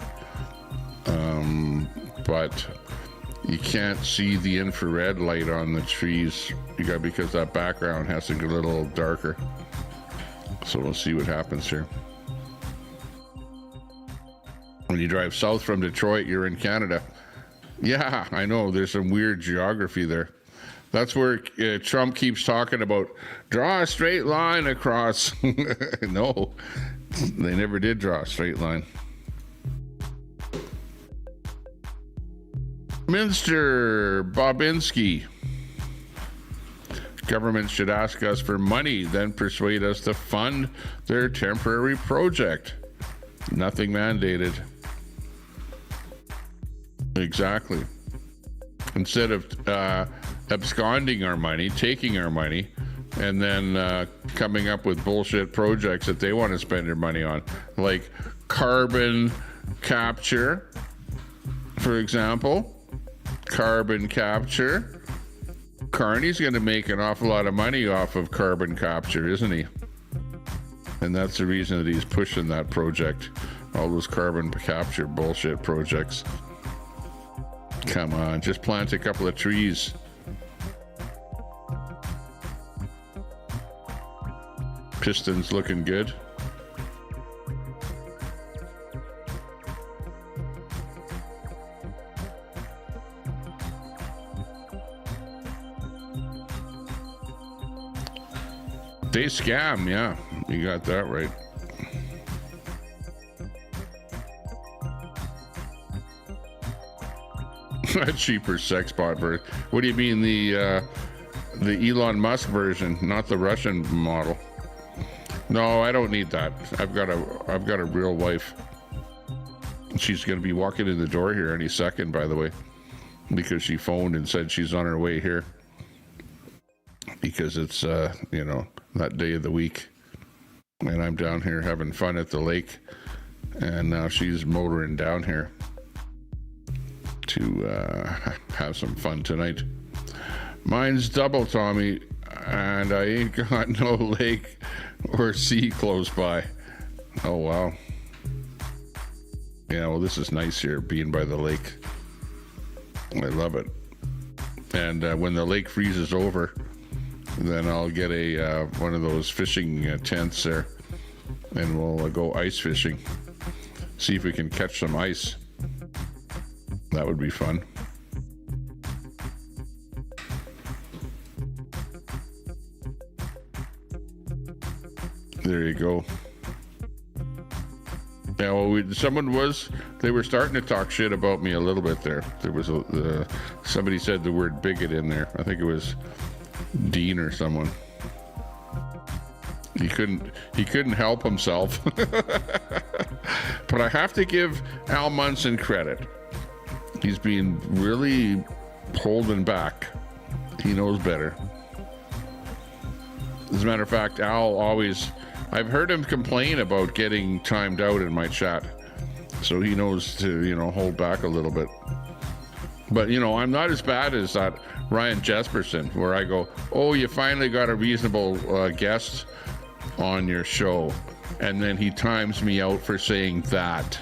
But you can't see the infrared light on the trees because that background has to get a little darker. So we'll see what happens here. When you drive south from Detroit, you're in Canada. Yeah, I know. There's some weird geography there. That's where Trump keeps talking about, draw a straight line across. No, they never did draw a straight line. Minster Bobinski. Government should ask us for money, then persuade us to fund their temporary project. Nothing mandated. Exactly. Instead of absconding our money, taking our money, and then coming up with bullshit projects that they want to spend their money on, like carbon capture, for example. Carbon capture. Carney's going to make an awful lot of money off of carbon capture, isn't he? And that's the reason that he's pushing that project. All those carbon capture bullshit projects. Come on, just plant a couple of trees. Pistons looking good. They scam, yeah, you got that right. A cheaper sex bot version. What do you mean, the Elon Musk version, not the Russian model? No, I don't need that. I've got a real wife. She's going to be walking in the door here any second, by the way, because she phoned and said she's on her way here. Because it's that day of the week, and I'm down here having fun at the lake, and now she's motoring down here to have some fun tonight. Mine's double, Tommy, and I ain't got no lake or sea close by. Oh wow. Yeah, well, this is nice here, being by the lake. I love it. And when the lake freezes over, then I'll get a one of those fishing tents there, and we'll go ice fishing. See if we can catch some ice. That would be fun. There you go. Yeah, well, they were starting to talk shit about me a little bit there. There was somebody said the word bigot in there. I think it was Dean or someone. He couldn't help himself. But I have to give Al Munson credit. He's being really holding back. He knows better. As a matter of fact, I've heard him complain about getting timed out in my chat. So he knows to, hold back a little bit. But, I'm not as bad as that Ryan Jesperson, where I go, oh, you finally got a reasonable guest on your show. And then he times me out for saying that.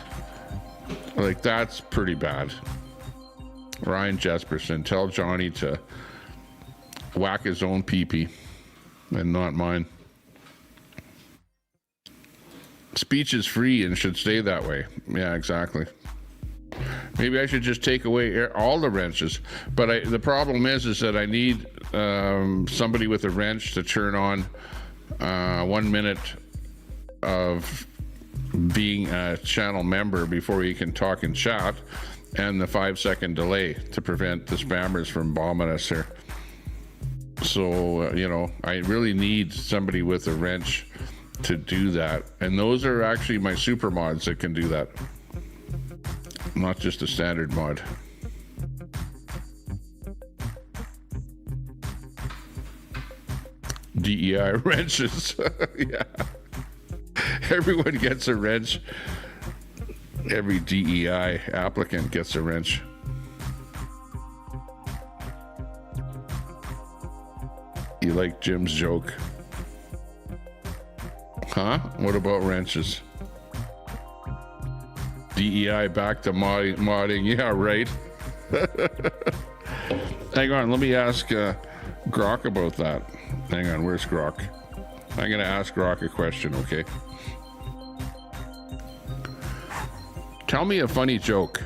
Like, that's pretty bad. Ryan Jesperson, tell Johnny to whack his own pee-pee and not mine. Speech is free and should stay that way. Yeah, exactly. Maybe I should just take away all the wrenches. But the problem is that I need somebody with a wrench to turn on 1 minute of being a channel member before you can talk and chat, and the 5-second delay to prevent the spammers from bombing us here. So, I really need somebody with a wrench to do that. And those are actually my super mods that can do that. Not just a standard mod. DEI wrenches. Yeah. Everyone gets a wrench. Every DEI applicant gets a wrench. You like Jim's joke? Huh? What about wrenches? DEI back to modding. Yeah, right. Hang on, let me ask Grok about that. Hang on, where's Grok? I'm gonna ask Grok a question, okay? Tell me a funny joke.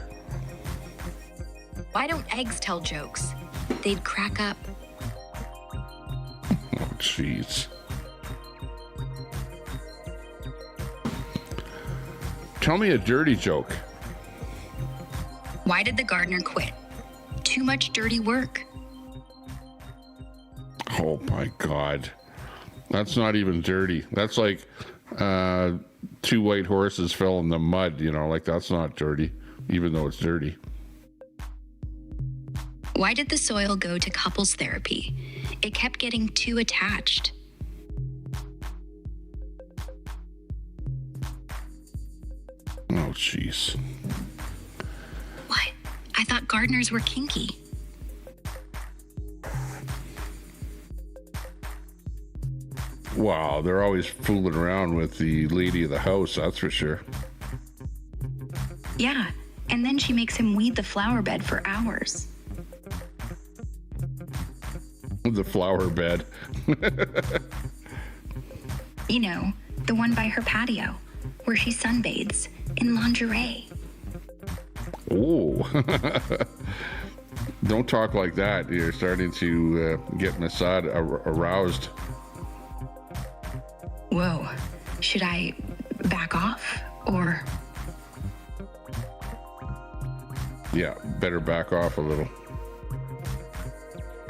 Why don't eggs tell jokes? They'd crack up. Oh, jeez. Tell me a dirty joke. Why did the gardener quit? Too much dirty work. Oh my God. That's not even dirty. That's like two white horses fell in the mud, like that's not dirty, even though it's dirty. Why did the soil go to couples therapy? It kept getting too attached. Oh, jeez. What? I thought gardeners were kinky. Wow, they're always fooling around with the lady of the house, that's for sure. Yeah, and then she makes him weed the flower bed for hours. The flower bed. You know, the one by her patio, where she sunbathes in lingerie. Oh. Don't talk like that. You're starting to get Masad aroused. Whoa, should I back off or? Yeah, better back off a little.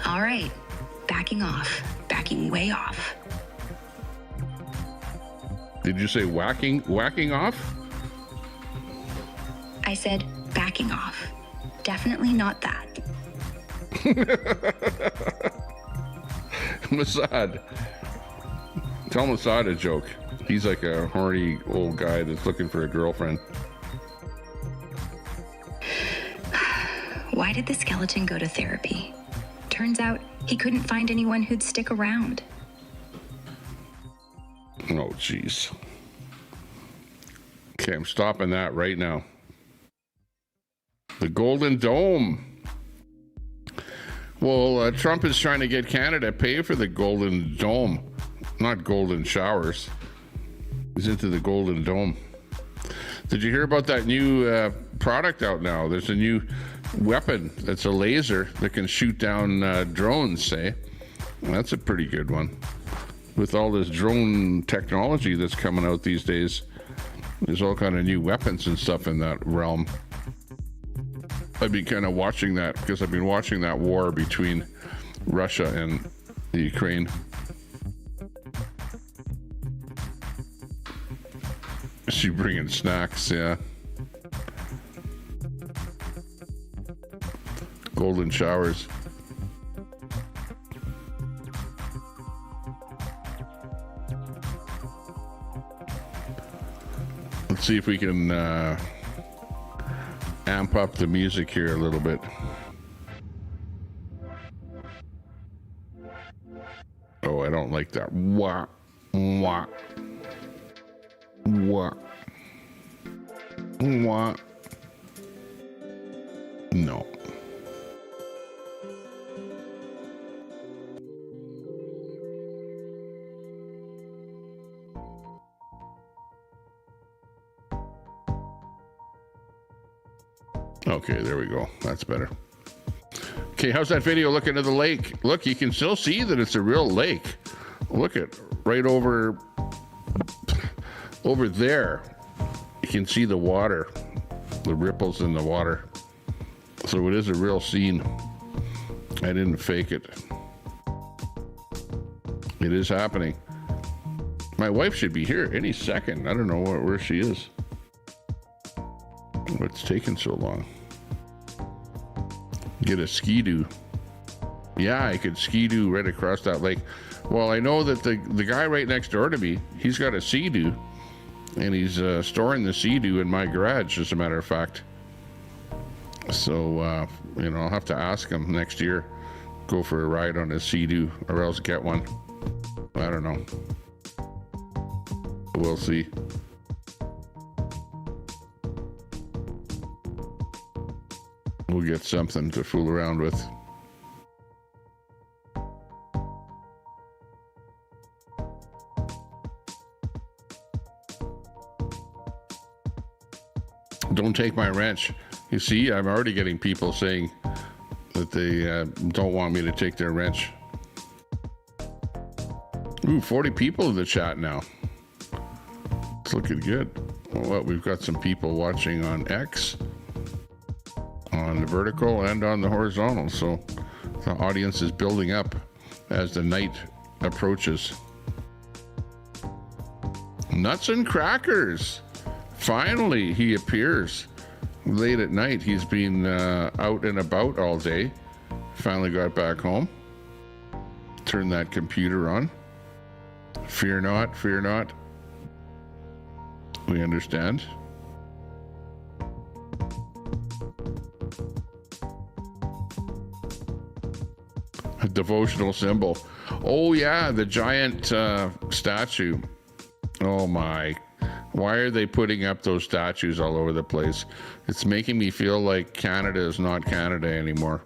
All right, backing off, backing way off. Did you say whacking off? I said backing off. Definitely not that. Masad. Tell Masad a joke. He's like a horny old guy that's looking for a girlfriend. Why did the skeleton go to therapy? Turns out he couldn't find anyone who'd stick around. Oh, jeez. Okay, I'm stopping that right now. The Golden Dome. Well, Trump is trying to get Canada to pay for the Golden Dome, not golden showers. He's into the Golden Dome. Did you hear about that new product out now? There's a new weapon that's a laser that can shoot down drones, say. That's a pretty good one. With all this drone technology that's coming out these days, there's all kind of new weapons and stuff in that realm. I've been kind of watching that because I've been watching that war between Russia and the Ukraine. She bringing snacks, yeah. Golden showers. Let's see if we can amp up the music here a little bit. Oh, I don't like that. Wah, wah, wah, wah. No. Okay, there we go. That's better. Okay, how's that video looking at the lake? Look, you can still see that it's a real lake. Look at right over there. You can see the water, the ripples in the water. So it is a real scene. I didn't fake it. It is happening. My wife should be here any second. I don't know where she is. What's taking so long? Get a ski-doo. Yeah, I could ski-doo right across that lake. Well, I know that the guy right next door to me, he's got a sea-doo, and he's storing the sea-doo in my garage, as a matter of fact. So, I'll have to ask him next year, go for a ride on his sea-doo, or else get one. I don't know. We'll see. We'll get something to fool around with. Don't take my wrench. You see, I'm already getting people saying that they don't want me to take their wrench. Ooh, 40 people in the chat now. It's looking good. Well, we've got some people watching on X, on the vertical and on the horizontal. So the audience is building up as the night approaches. Nuts and crackers. Finally, he appears late at night. He's been out and about all day. Finally got back home. Turn that computer on. Fear not, fear not. We understand. A devotional symbol. Oh yeah, the giant statue. Oh my. Why are they putting up those statues all over the place? It's making me feel like Canada is not Canada anymore.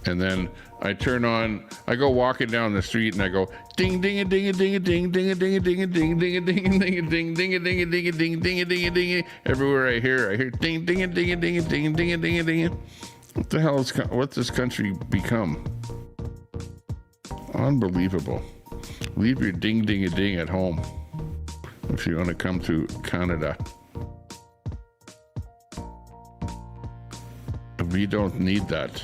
And then I turn on, I go walking down the street and I go ding ding a ding a ding a ding ding a ding a ding a ding ding a ding a ding a ding ding a ding a ding a ding ding a ding a ding. Everywhere I hear ding ding a ding a ding a ding ding a ding a ding. What the hell is what's this country become? Unbelievable. Leave your ding ding a ding at home if you want to come to Canada. We don't need that.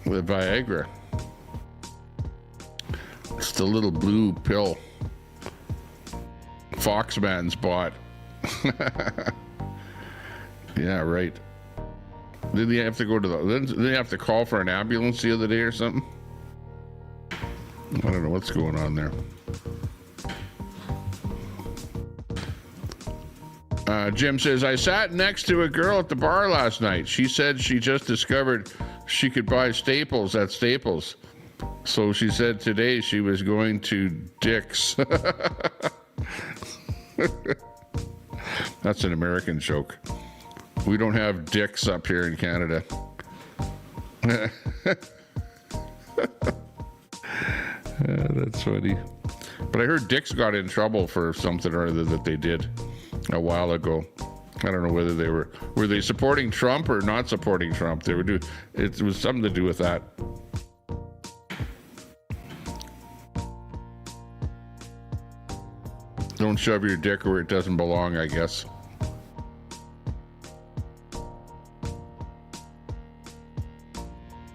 The Viagra. It's the little blue pill Foxman's bought. Yeah, right. Did they have to go to did they have to call for an ambulance the other day or something? I don't know what's going on there. Jim says, I sat next to a girl at the bar last night. She said she just discovered she could buy Staples at Staples. So she said today she was going to Dick's. That's an American joke. We don't have Dick's up here in Canada. That's funny. But I heard Dick's got in trouble for something or other that they did a while ago. I don't know whether they were they supporting Trump or not supporting Trump. They were it was something to do with that. Don't shove your dick where it doesn't belong, I guess.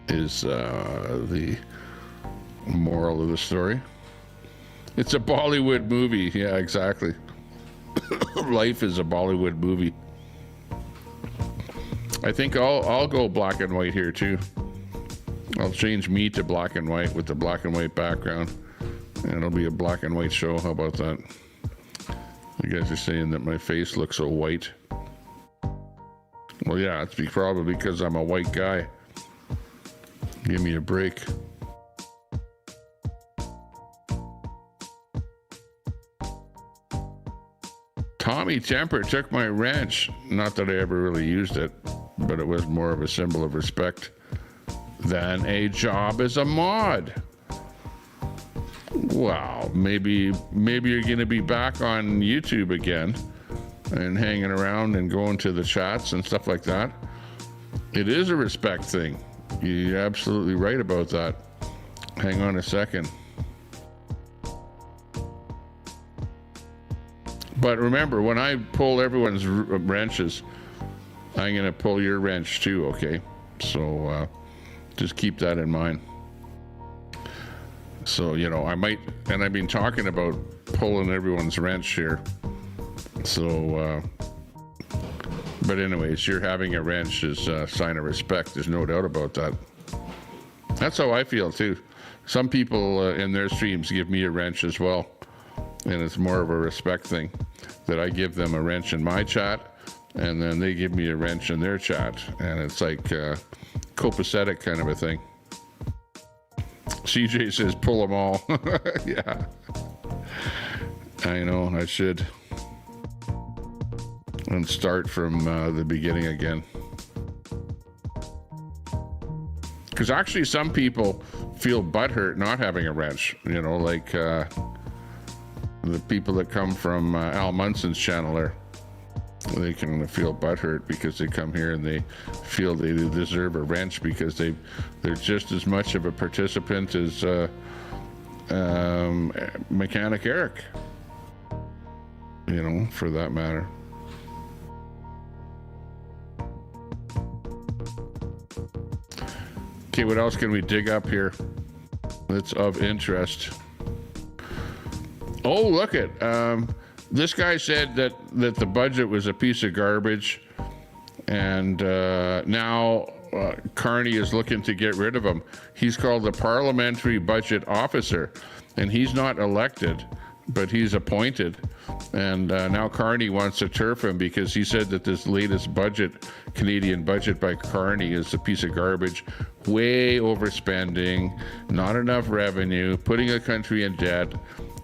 Is the moral of the story. It's a Bollywood movie. Yeah, exactly. Life is a Bollywood movie. I think I'll go black and white here too. I'll change me to black and white with the black and white background, and it'll be a black and white show. How about that? You guys are saying that my face looks so white. Well, yeah, it's probably because I'm a white guy. Give me a break. Tommy Temper took my wrench. Not that I ever really used it, but it was more of a symbol of respect than a job as a mod. Wow, maybe you're going to be back on YouTube again and hanging around and going to the chats and stuff like that. It is a respect thing. You're absolutely right about that. Hang on a second. But remember, when I pull everyone's wrenches, I'm going to pull your wrench too, okay? So just keep that in mind. So, you know, I might, and I've been talking about pulling everyone's wrench here. So, but anyways, you're having a wrench is a sign of respect. There's no doubt about that. That's how I feel too. Some people in their streams give me a wrench as well. And it's more of a respect thing that I give them a wrench in my chat and then they give me a wrench in their chat. And it's like copacetic kind of a thing. CJ says, pull them all. Yeah. I know, I should. And start from the beginning again. Because actually some people feel butthurt not having a wrench. You know, like the people that come from Al Munson's channel there. They can feel butthurt because they come here and they feel they deserve a wrench because they're just as much of a participant as Mechanic Eric. You know, for that matter. Okay, what else can we dig up here that's of interest? Oh, look at this guy said that the budget was a piece of garbage, and now Carney is looking to get rid of him. He's called the Parliamentary Budget Officer, and he's not elected, but he's appointed. And now Carney wants to turf him because he said that this latest budget, Canadian budget by Carney, is a piece of garbage, way overspending, not enough revenue, putting a country in debt.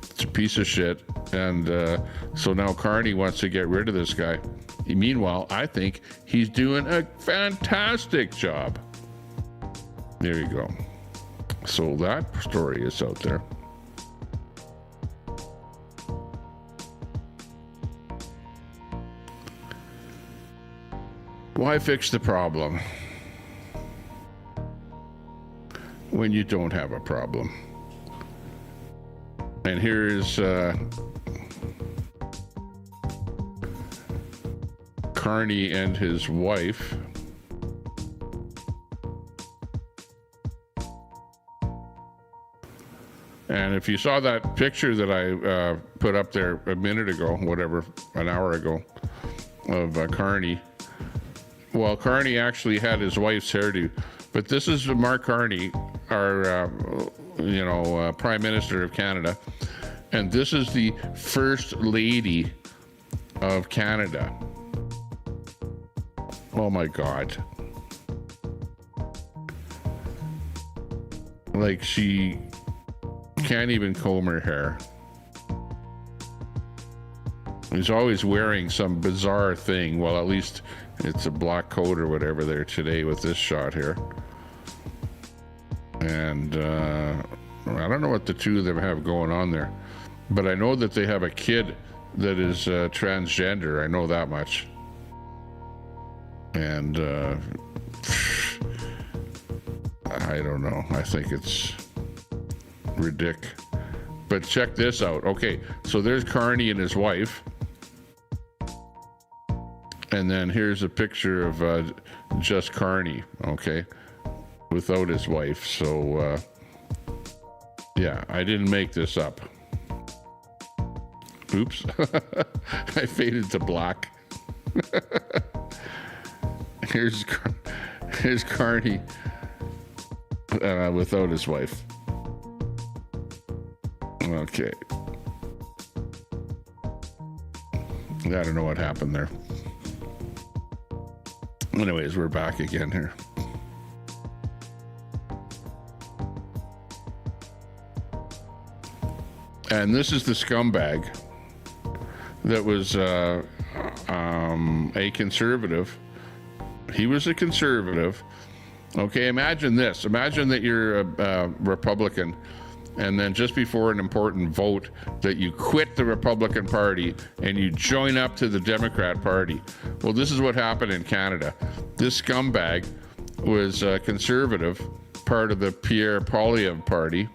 It's a piece of shit. And so now Carney wants to get rid of this guy. Meanwhile, I think he's doing a fantastic job. There you go. So that story is out there. Why fix the problem when you don't have a problem? And here's Carney and his wife. And if you saw that picture that I put up there a minute ago, whatever, an hour ago, of Carney, well, Carney actually had his wife's hairdo. But this is Mark Carney, our, Prime Minister of Canada. And this is the First Lady of Canada. Oh my God. Like, she can't even comb her hair. He's always wearing some bizarre thing. Well, at least it's a black coat or whatever there today with this shot here. And I don't know what the two of them have going on there. But I know that they have a kid that is transgender. I know that much. And I don't know. I think it's ridiculous. But check this out. Okay, so there's Carney and his wife. And then here's a picture of just Carney, okay, without his wife. So, yeah, I didn't make this up. Oops. I faded to black. Here's Carney without his wife. Okay. I don't know what happened there. Anyways, we're back again here. And this is the scumbag that was a conservative. He was a conservative. Okay, imagine this. Imagine that you're a Republican, and then just before an important vote that you quit the Republican Party and you join up to the Democrat Party. Well, this is what happened in Canada. This scumbag was a conservative, part of the Pierre Poilievre Party,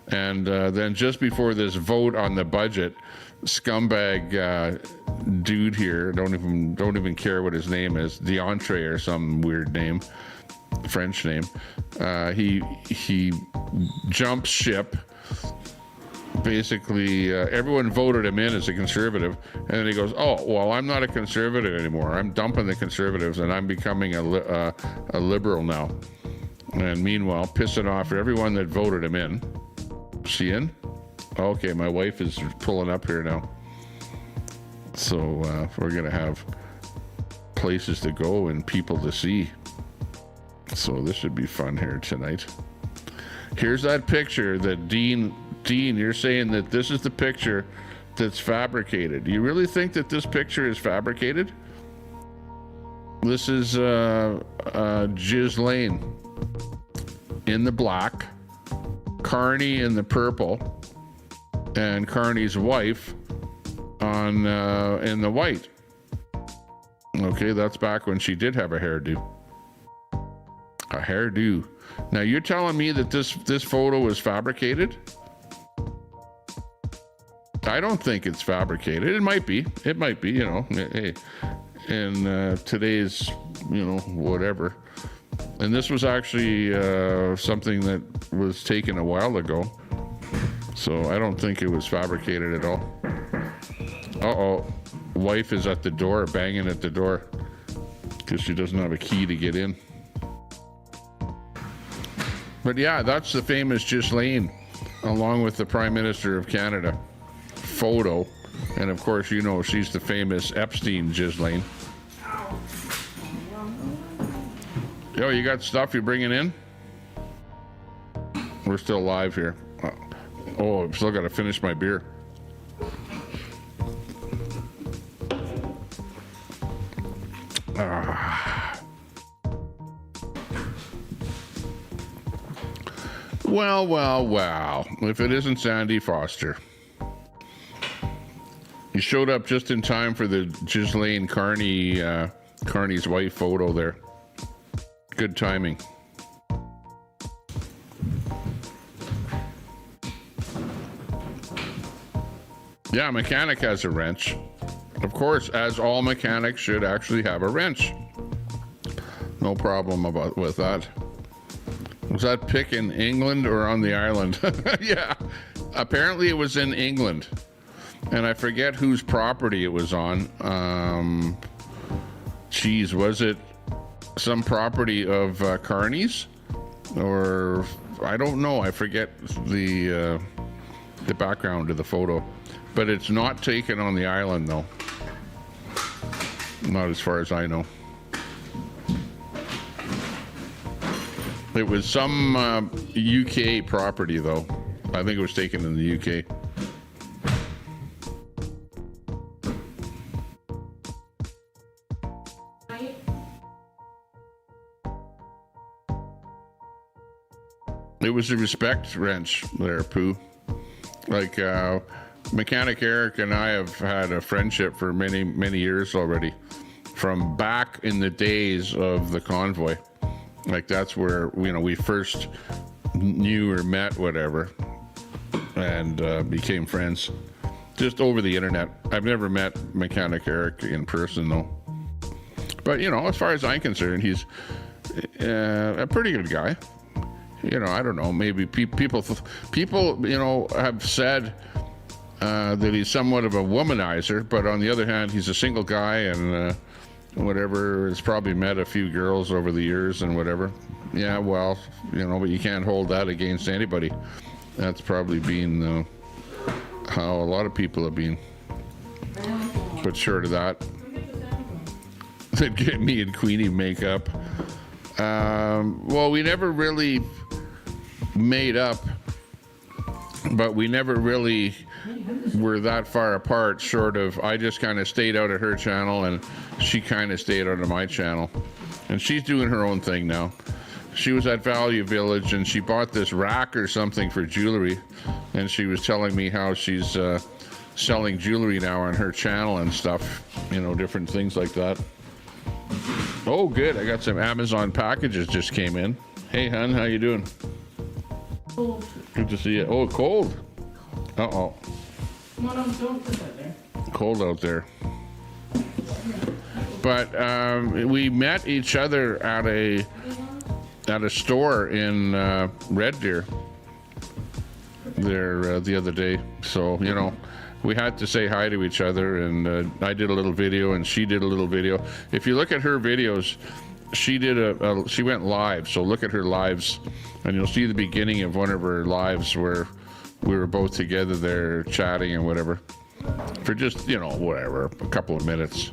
and then just before this vote on the budget, scumbag dude here, don't even care what his name is, DeAndre or some weird name, French name, he jumps ship basically everyone voted him in as a conservative, and then he goes, oh, well, I'm not a conservative anymore. I'm dumping the conservatives and I'm becoming a liberal now. And meanwhile, pissing off everyone that voted him in. She in? Okay, my wife is pulling up here now. So we're going to have places to go and people to see. So this should be fun here tonight. Here's that picture that Dean, you're saying that this is the picture that's fabricated. Do you really think that this picture is fabricated? This is Ghislaine in the black, Carney in the purple, and Carney's wife on in the white. Okay, that's back when she did have a hairdo. A hairdo. Now you're telling me that this photo was fabricated? I don't think it's fabricated. It might be. It might be, you know. Hey, in today's, you know, whatever. And this was actually something that was taken a while ago. So I don't think it was fabricated at all. Uh-oh. Wife is at the door, banging at the door because she doesn't have a key to get in. But yeah, that's the famous Ghislaine, along with the Prime Minister of Canada photo. And of course, you know, she's the famous Epstein Ghislaine. Yo, you got stuff you're bringing in? We're still live here. Oh, I've still got to finish my beer. Well. If it isn't Sandy Foster. You showed up just in time for the Ghislaine Carney's wife photo there. Good timing. Yeah, mechanic has a wrench. Of course, as all mechanics should actually have a wrench. No problem with that. Was that pick in England or on the island? Yeah, apparently it was in England. And I forget whose property it was on. Geez, was it some property of Carney's? Or, I don't know. I forget the background of the photo. But it's not taken on the island, though. Not as far as I know. It was some UK property, though. I think it was taken in the UK. It was a respect wrench there, Pooh. Like, Mechanic Eric and I have had a friendship for many, many years already. From back in the days of the convoy. Like, that's where, you know, we first knew or met, whatever, and became friends. Just over the internet. I've never met Mechanic Eric in person, though. But, you know, as far as I'm concerned, he's a pretty good guy. You know, I don't know, maybe people, you know, have said that he's somewhat of a womanizer, but on the other hand, he's a single guy and whatever, has probably met a few girls over the years and whatever. Yeah, well, you know, but you can't hold that against anybody. That's probably been how a lot of people have been. But short of that, they'd get me and Queenie makeup. Well, we never really made up, but we never really were that far apart, short of I just kind of stayed out of her channel and she kind of stayed out of my channel. And she's doing her own thing now. She was at Value Village and she bought this rack or something for jewelry, and she was telling me how she's selling jewelry now on her channel and stuff, you know, different things like that. Oh, good. I got some Amazon packages just came in. Hey, hon, how you doing? Cold. Good to see you. Oh, cold. Uh-oh. Come on, don't put that there. Cold out there. But we met each other at a store in Red Deer. there the other day. So, you know, we had to say hi to each other, and I did a little video and she did a little video. If you look at her videos, she did she went live. So look at her lives and you'll see the beginning of one of her lives where we were both together there chatting and whatever for just, you know, whatever, a couple of minutes.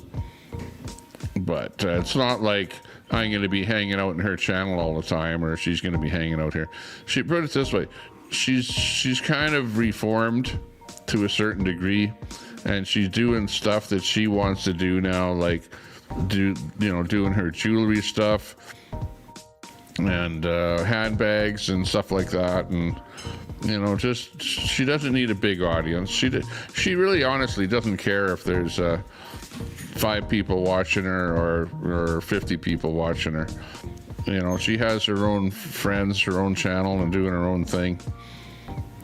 But it's not like I'm going to be hanging out in her channel all the time, or she's going to be hanging out here. She put it this way: she's kind of reformed to a certain degree, and she's doing stuff that she wants to do now, like doing her jewelry stuff and handbags and stuff like that, and just she doesn't need a big audience. She really honestly doesn't care if there's 5 people watching her or 50 people watching her. She has her own friends, her own channel, and doing her own thing.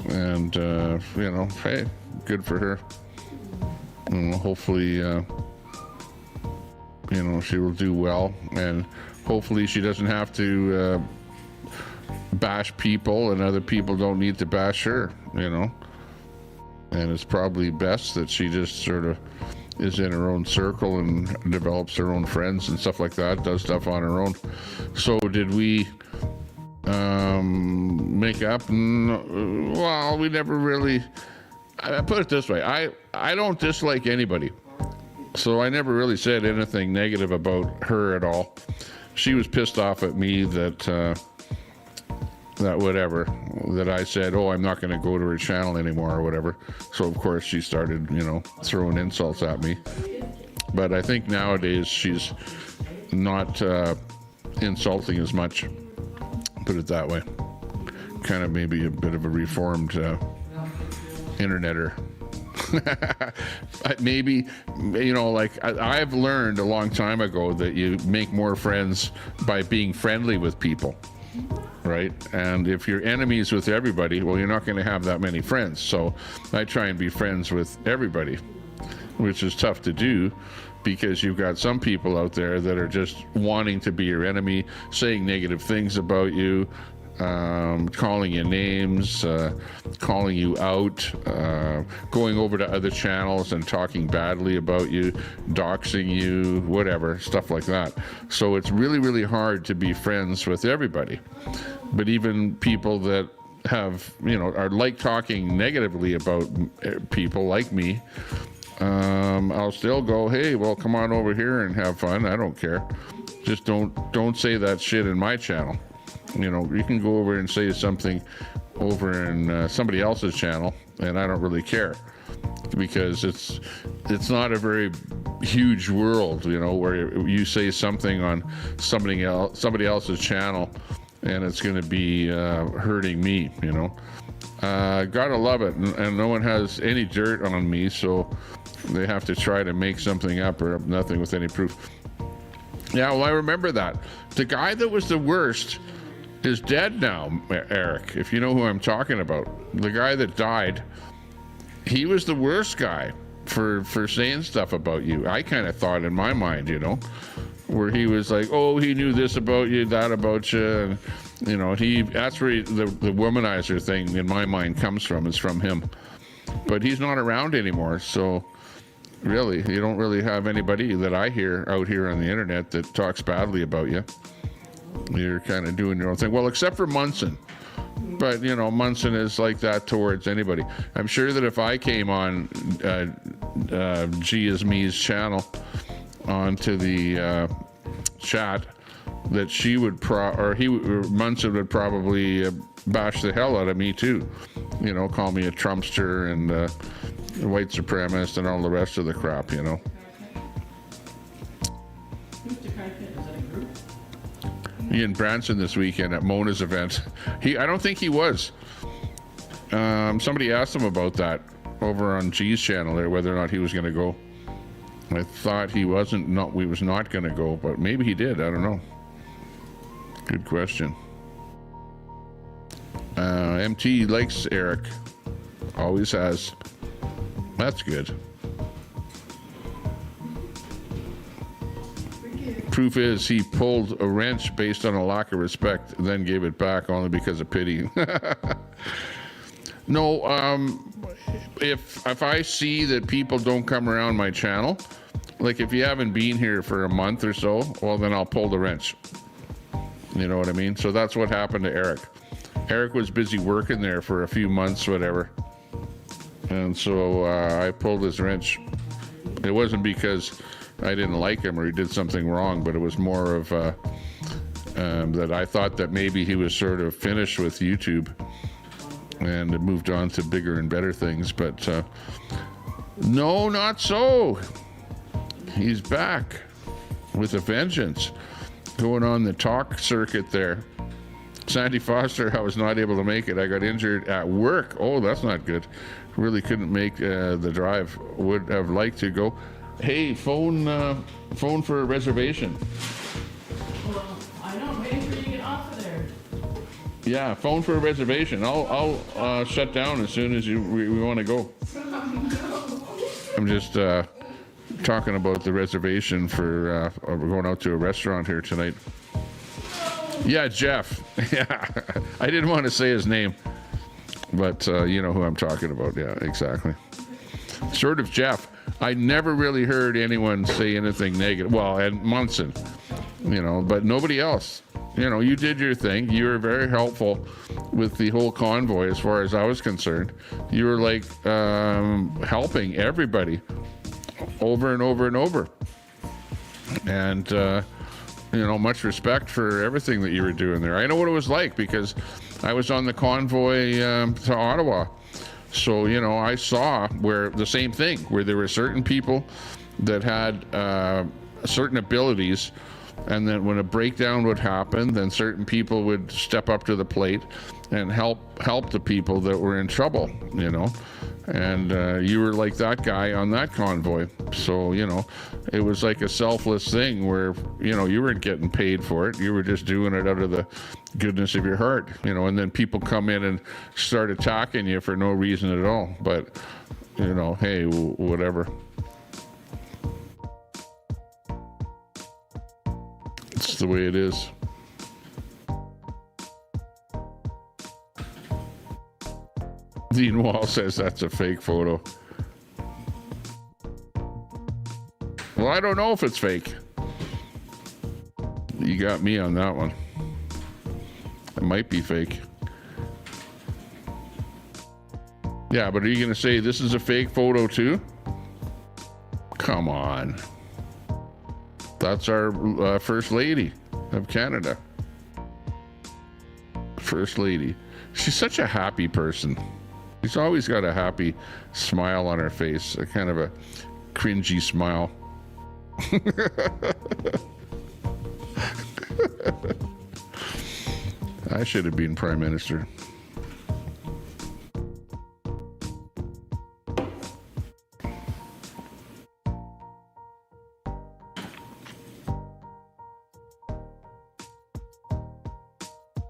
And hey, good for her. Hopefully she will do well, and hopefully she doesn't have to bash people, and other people don't need to bash her. And it's probably best that she just sort of is in her own circle and develops her own friends and stuff like that, does stuff on her own. So did we make up? Well, we never really. I put it this way: I don't dislike anybody, so I never really said anything negative about her at all. She was pissed off at me that I said, oh, I'm not going to go to her channel anymore or whatever. So of course she started, throwing insults at me. But I think nowadays she's not insulting as much, put it that way. Kind of maybe a bit of a reformed interneter. Maybe, I've learned a long time ago that you make more friends by being friendly with people. Right? And if you're enemies with everybody, well, you're not going to have that many friends. So I try and be friends with everybody, which is tough to do because you've got some people out there that are just wanting to be your enemy, saying negative things about you, calling you names, calling you out, going over to other channels and talking badly about you, doxing you, whatever, stuff like that. So it's really, really hard to be friends with everybody. But even people that have, are like talking negatively about people like me, I'll still go, hey, well, come on over here and have fun. I don't care. Just don't say that shit in my channel. You can go over and say something over in somebody else's channel, and I don't really care, because it's not a very huge world, where you say something on somebody else's channel, and it's going to be hurting me. Gotta love it, and no one has any dirt on me, so they have to try to make something up or nothing with any proof. Yeah, well, I remember that. The guy that was the worst is dead now, Eric, if you know who I'm talking about. The guy that died, he was the worst guy for saying stuff about you. I kind of thought in my mind, where he was like, oh, he knew this about you, that about you, and that's where the womanizer thing in my mind comes from, is from him. But he's not around anymore, so really, you don't really have anybody that I hear out here on the internet that talks badly about you. You're kind of doing your own thing. Well, except for Munson. But, Munson is like that towards anybody. I'm sure that if I came on G is Me's channel onto the chat, that she would Munson would probably bash the hell out of me too. Call me a Trumpster and white supremacist and all the rest of the crap, Ian Branson this weekend at Mona's event. I don't think he was. Somebody asked him about that over on G's channel there, whether or not he was going to go. I thought he was not going to go, but maybe he did. I don't know. Good question. MT likes Eric. Always has. That's good. Proof is he pulled a wrench based on a lack of respect, then gave it back only because of pity. No, if I see that people don't come around my channel, like if you haven't been here for a month or so, well, then I'll pull the wrench. You know what I mean? So that's what happened to Eric. Eric was busy working there for a few months, whatever. And so I pulled his wrench. It wasn't because I didn't like him or he did something wrong, but it was more of that I thought that maybe he was sort of finished with YouTube and moved on to bigger and better things. But no, not so. He's back with a vengeance, going on the talk circuit there. Sandy Foster, I was not able to make it. I got injured at work. Oh, that's not good. Really couldn't make the drive. Would have liked to go. Hey, phone for a reservation. Well, I know, I'm waiting for you to get off of there. Yeah, phone for a reservation. I'll shut down as soon as we want to go. I'm just talking about the reservation for we're going out to a restaurant here tonight. Yeah, Jeff. Yeah, I didn't want to say his name, but you know who I'm talking about. Yeah, exactly. Sort of Jeff. I never really heard anyone say anything negative. Well, and Munson, you know, but nobody else. You know, you did your thing. You were very helpful with the whole convoy as far as I was concerned. You were like helping everybody over and over and over. And, you know, much respect for everything that you were doing there. I know what it was like because I was on the convoy to Ottawa. So, you know, I saw where the same thing, where there were certain people that had certain abilities, and then when a breakdown would happen, then certain people would step up to the plate and help the people that were in trouble, you know. And you were like that guy on that convoy. So, you know, it was like a selfless thing where, you know, you weren't getting paid for it. You were just doing it out of the goodness of your heart, you know, and then people come in and start attacking you for no reason at all. But, you know, hey, whatever. It's the way it is. Dean Wall says that's a fake photo. Well, I don't know if it's fake. You got me on that one. It might be fake. Yeah, but are you going to say this is a fake photo too? Come on. That's our First Lady of Canada. First Lady. She's such a happy person. She's always got a happy smile on her face, a kind of a cringy smile. I should have been Prime Minister.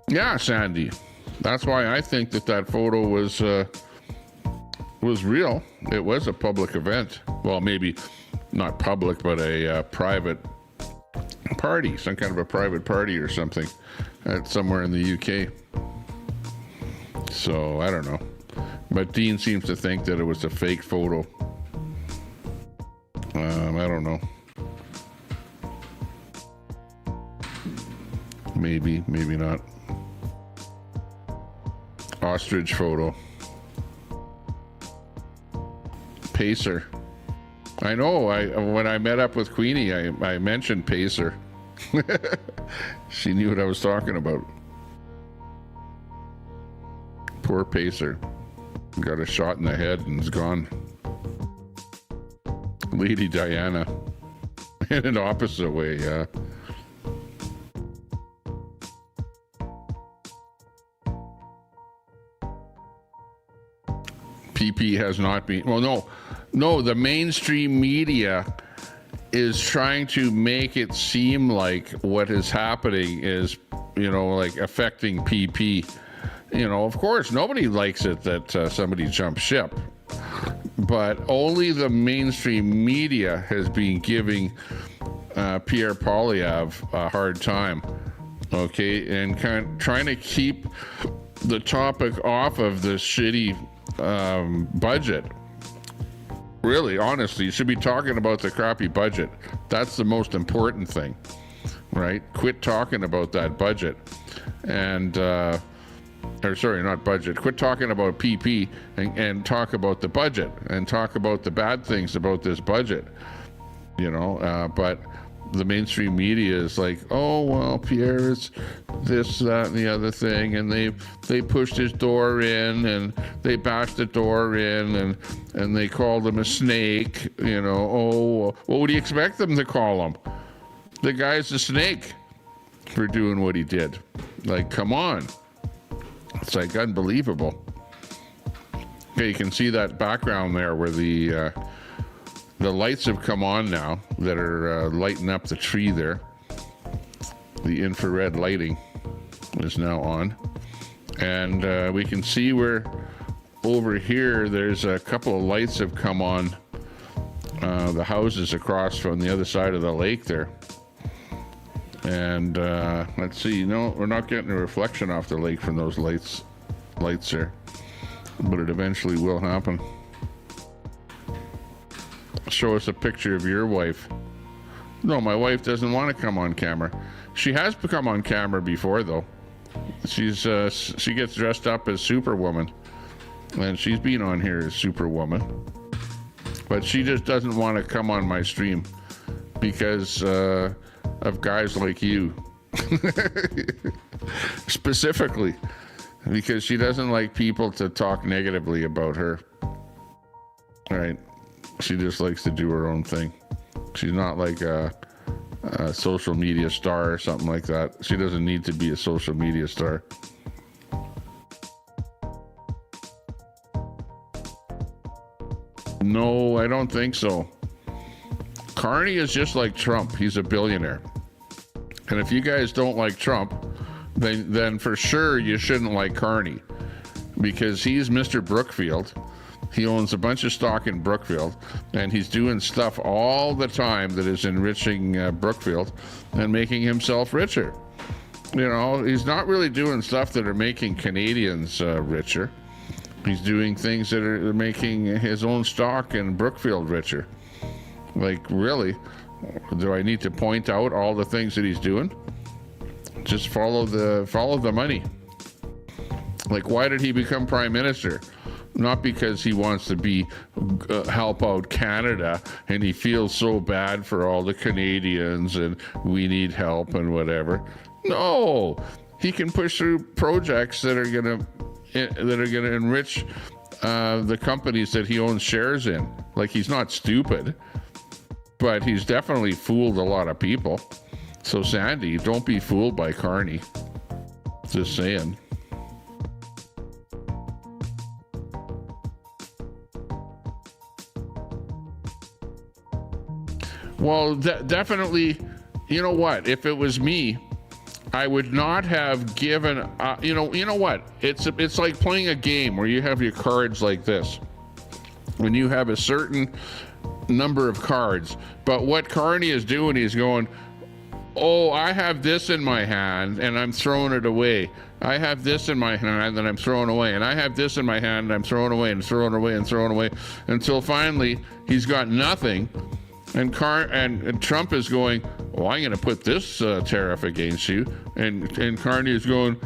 Yeah, Sandy. That's why I think that photo was real. It was a public event. Well, maybe not public, but a private party, some kind of a private party or something at somewhere in the UK. So I don't know. But Dean seems to think that it was a fake photo. I don't know. Maybe, maybe not. Ostrich photo. Pacer. I know. When I met up with Queenie, I mentioned Pacer. She knew what I was talking about. Poor Pacer. Got a shot in the head and is gone. Lady Diana. In an opposite way, yeah. PP has not been, well, no, the mainstream media is trying to make it seem like what is happening is, you know, like affecting PP. You know, of course, nobody likes it that somebody jumps ship, but only the mainstream media has been giving Pierre Poilievre a hard time, okay, and kind of trying to keep the topic off of this shitty budget. Really, honestly, you should be talking about the crappy budget. That's the most important thing, right? Quit talking about that budget. And, or sorry, not budget. Quit talking about PP and talk about the budget and talk about the bad things about this budget, you know, but the mainstream media is like, oh, well, Pierre's this, that, and the other thing, and they pushed his door in, and they bashed the door in, and they called him a snake, you know. Oh, what would you expect them to call him? The guy's a snake for doing what he did. Like, come on. It's like unbelievable. Okay, you can see that background there where the lights have come on now that are lighting up the tree there. The infrared lighting is now on. And we can see where over here there's a couple of lights have come on the houses across from the other side of the lake there. And let's see, no, we're not getting a reflection off the lake from those lights there. But it eventually will happen. Show us a picture of your wife. No, my wife doesn't want to come on camera. She has come on camera before, though. She gets dressed up as Superwoman, and she's been on here as Superwoman. But she just doesn't want to come on my stream because of guys like you. Specifically, because she doesn't like people to talk negatively about her. All right. She just likes to do her own thing. She's not like a social media star or something like that. She doesn't need to be a social media star. No, I don't think so. Carney is just like Trump. He's a billionaire. And if you guys don't like Trump, then for sure you shouldn't like Carney, because he's Mr. Brookfield. He owns a bunch of stock in Brookfield, and he's doing stuff all the time that is enriching Brookfield and making himself richer. You know, he's not really doing stuff that are making Canadians richer. He's doing things that are making his own stock in Brookfield richer. Like, really? Do I need to point out all the things that he's doing? Just follow the money. Like, why did he become prime minister? Not because he wants to help out Canada and he feels so bad for all the Canadians and we need help and whatever. No, he can push through projects that are gonna enrich the companies that he owns shares in. Like, he's not stupid, but he's definitely fooled a lot of people. So Sandy, don't be fooled by Carney. Just saying. Well, definitely, you know what? If it was me, I would not have given. You know what? It's like playing a game where you have your cards like this. When you have a certain number of cards, but what Carney is doing, he's going, "Oh, I have this in my hand and I'm throwing it away. I have this in my hand and I'm throwing away, and I have this in my hand and I'm throwing away and throwing away and throwing away," until finally he's got nothing. And Trump is going, "Oh, I'm going to put this tariff against you," and Carney is going,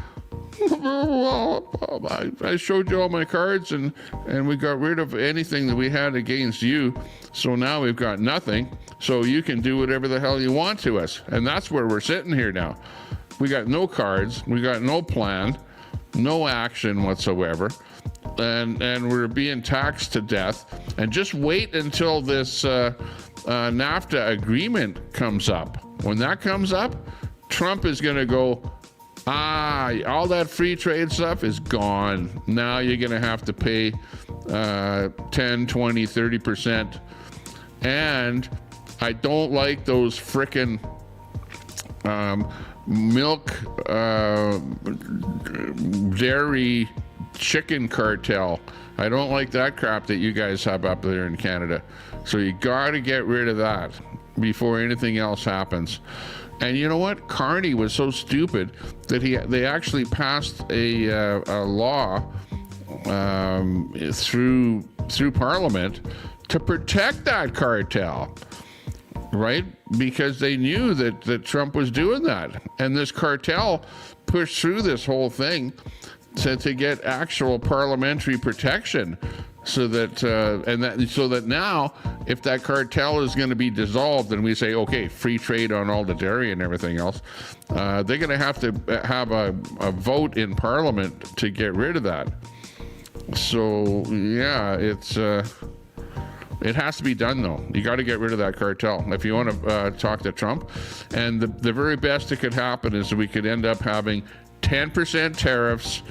"Well, I showed you all my cards and we got rid of anything that we had against you, so now we've got nothing, so you can do whatever the hell you want to us." And that's where we're sitting here now. We got no cards, we got no plan, no action whatsoever, and we're being taxed to death. And just wait until this NAFTA agreement comes up. When that comes up, Trump is going to go, all that free trade stuff is gone. Now you're going to have to pay 10, 20, 30%. And I don't like those frickin' milk dairy chicken cartel. I don't like that crap that you guys have up there in Canada. So you got to get rid of that before anything else happens. And you know what? Carney was so stupid that they actually passed a law through Parliament to protect that cartel, right? Because they knew that Trump was doing that, and this cartel pushed through this whole thing to get actual parliamentary protection, so that now, if that cartel is going to be dissolved and we say, okay, free trade on all the dairy and everything else, they're going to have a vote in Parliament to get rid of that. So yeah, it has to be done, though. You got to get rid of that cartel if you want to talk to Trump. And the very best that could happen is we could end up having 10% tariffs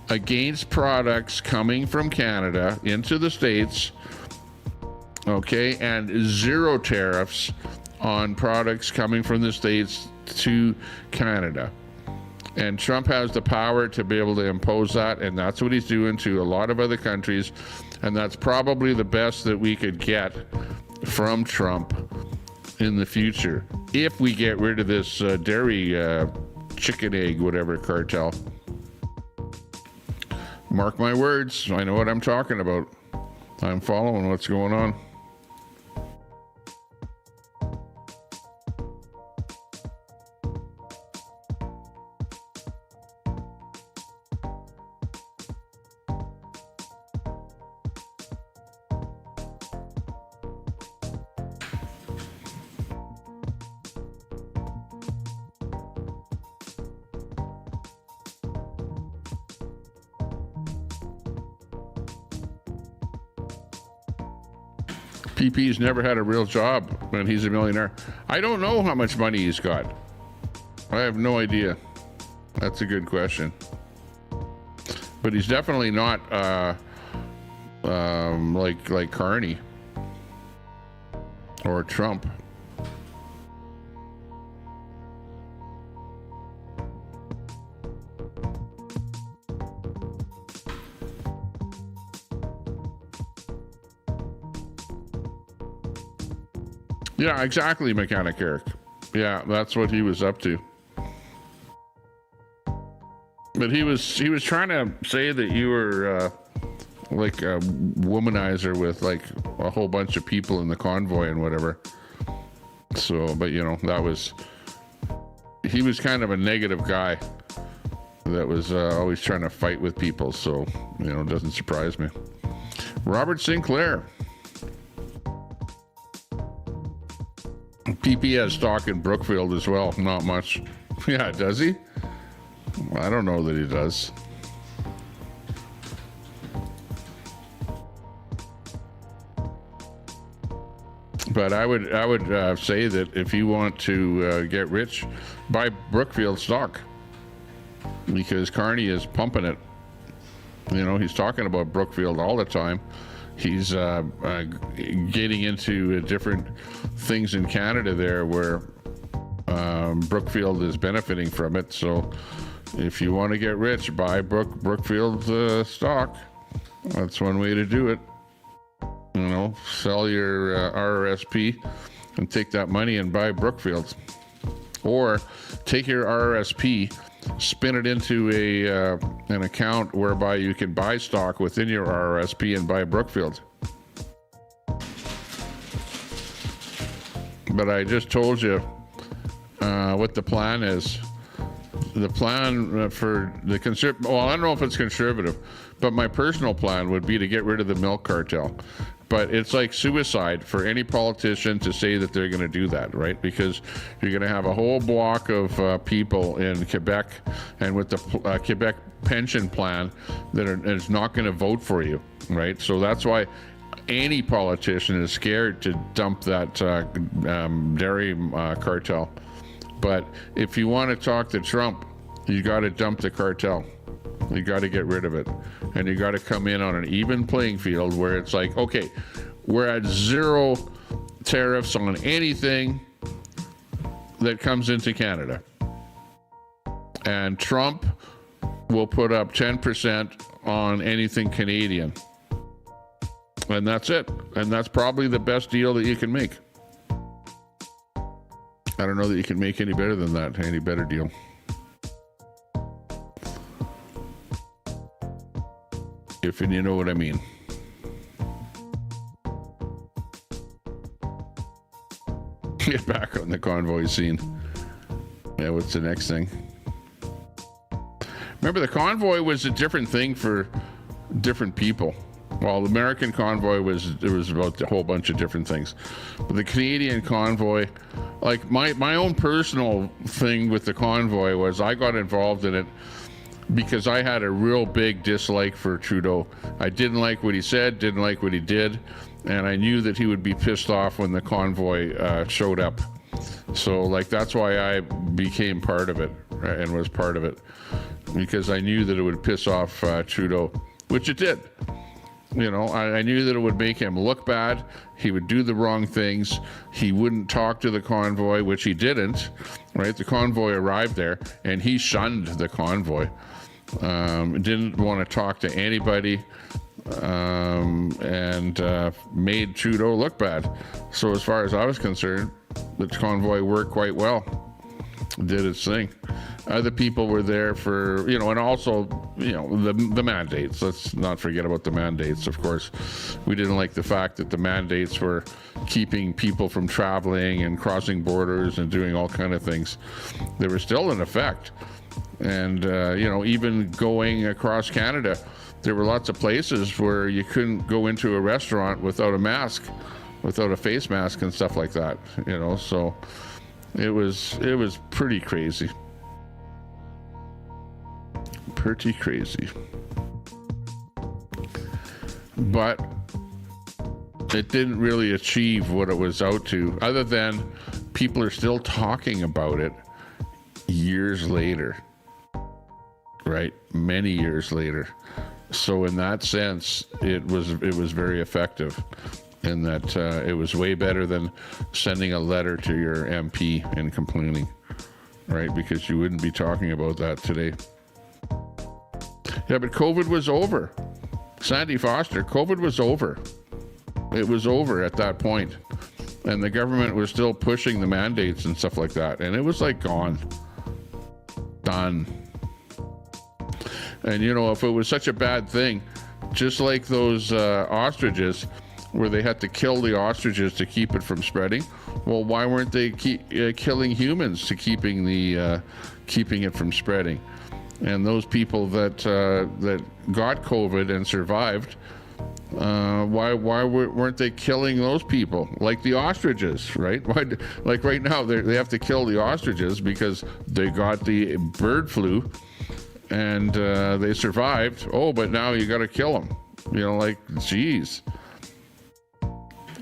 against products coming from Canada into the States, okay, and 0 tariffs on products coming from the States to Canada. And Trump has the power to be able to impose that, and that's what he's doing to a lot of other countries, and that's probably the best that we could get from Trump in the future if we get rid of this dairy chicken egg whatever cartel. Mark my words, I know what I'm talking about. I'm following what's going on. PP's never had a real job, and he's a millionaire. I don't know how much money he's got. I have no idea. That's a good question. But he's definitely not like Carney or Trump. Yeah, exactly, Mechanic Eric. Yeah, that's what he was up to. But he was trying to say that you were like a womanizer with like a whole bunch of people in the convoy and whatever. So, but you know, he was kind of a negative guy that was always trying to fight with people. So, you know, it doesn't surprise me. Robert Sinclair. PP has stock in Brookfield as well. Not much. Yeah, does he? I don't know that he does. But I would say that if you want to get rich, buy Brookfield stock, because Carney is pumping it. You know, he's talking about Brookfield all the time. He's getting into different things in Canada there where Brookfield is benefiting from it. So if you want to get rich, buy Brookfield stock. That's one way to do it. You know, sell your RRSP and take that money and buy Brookfield. Or take your RRSP, spin it into an account whereby you can buy stock within your RRSP and buy Brookfield. But I just told you what the plan is. The plan for the well, I don't know if it's conservative, but my personal plan would be to get rid of the milk cartel. But it's like suicide for any politician to say that they're going to do that, right? Because you're going to have a whole block of people in Quebec and with the Quebec pension plan that is not going to vote for you, right? So that's why any politician is scared to dump that dairy cartel. But if you want to talk to Trump, you got to dump the cartel. You got to get rid of it. And you got to come in on an even playing field where it's like, okay, we're at 0 tariffs on anything that comes into Canada. And Trump will put up 10% on anything Canadian. And that's it. And that's probably the best deal that you can make. I don't know that you can make any better than that, any better deal. If you know what I mean. Get back on the convoy scene. Yeah, what's the next thing? Remember, the convoy was a different thing for different people. Well, the American convoy was about a whole bunch of different things. But the Canadian convoy, like my own personal thing with the convoy was I got involved in it because I had a real big dislike for Trudeau. I didn't like what he said, didn't like what he did, and I knew that he would be pissed off when the convoy showed up. So, like, that's why I became part of it, right, and was part of it, because I knew that it would piss off Trudeau, which it did. You know, I knew that it would make him look bad. He would do the wrong things. He wouldn't talk to the convoy, which he didn't, right? The convoy arrived there, and he shunned the convoy. Didn't want to talk to anybody, and made Trudeau look bad. So as far as I was concerned, the convoy worked quite well. Did its thing. Other people were there for, you know, and also, you know, the mandates. Let's not forget about the mandates, of course. We didn't like the fact that the mandates were keeping people from traveling and crossing borders and doing all kind of things. They were still in effect. And, you know, even going across Canada, there were lots of places where you couldn't go into a restaurant without a mask, without a face mask and stuff like that, you know, so it was pretty crazy. Pretty crazy. But it didn't really achieve what it was out to, other than people are still talking about it years later, right? Many years later. So in that sense, it was very effective, in that it was way better than sending a letter to your MP and complaining, right? Because you wouldn't be talking about that today. Yeah, but COVID was over. Sandy Foster, COVID was over. It was over at that point. And the government was still pushing the mandates and stuff like that. And it was like gone. Done. And, you know, if it was such a bad thing, just like those ostriches, where they had to kill the ostriches to keep it from spreading, well, why weren't they killing humans to keeping it from spreading? And those people that got COVID and survived, why weren't they killing those people like the ostriches, right? Why, like right now they have to kill the ostriches because they got the bird flu and they survived. Oh, but now you got to kill them. You know, like, geez,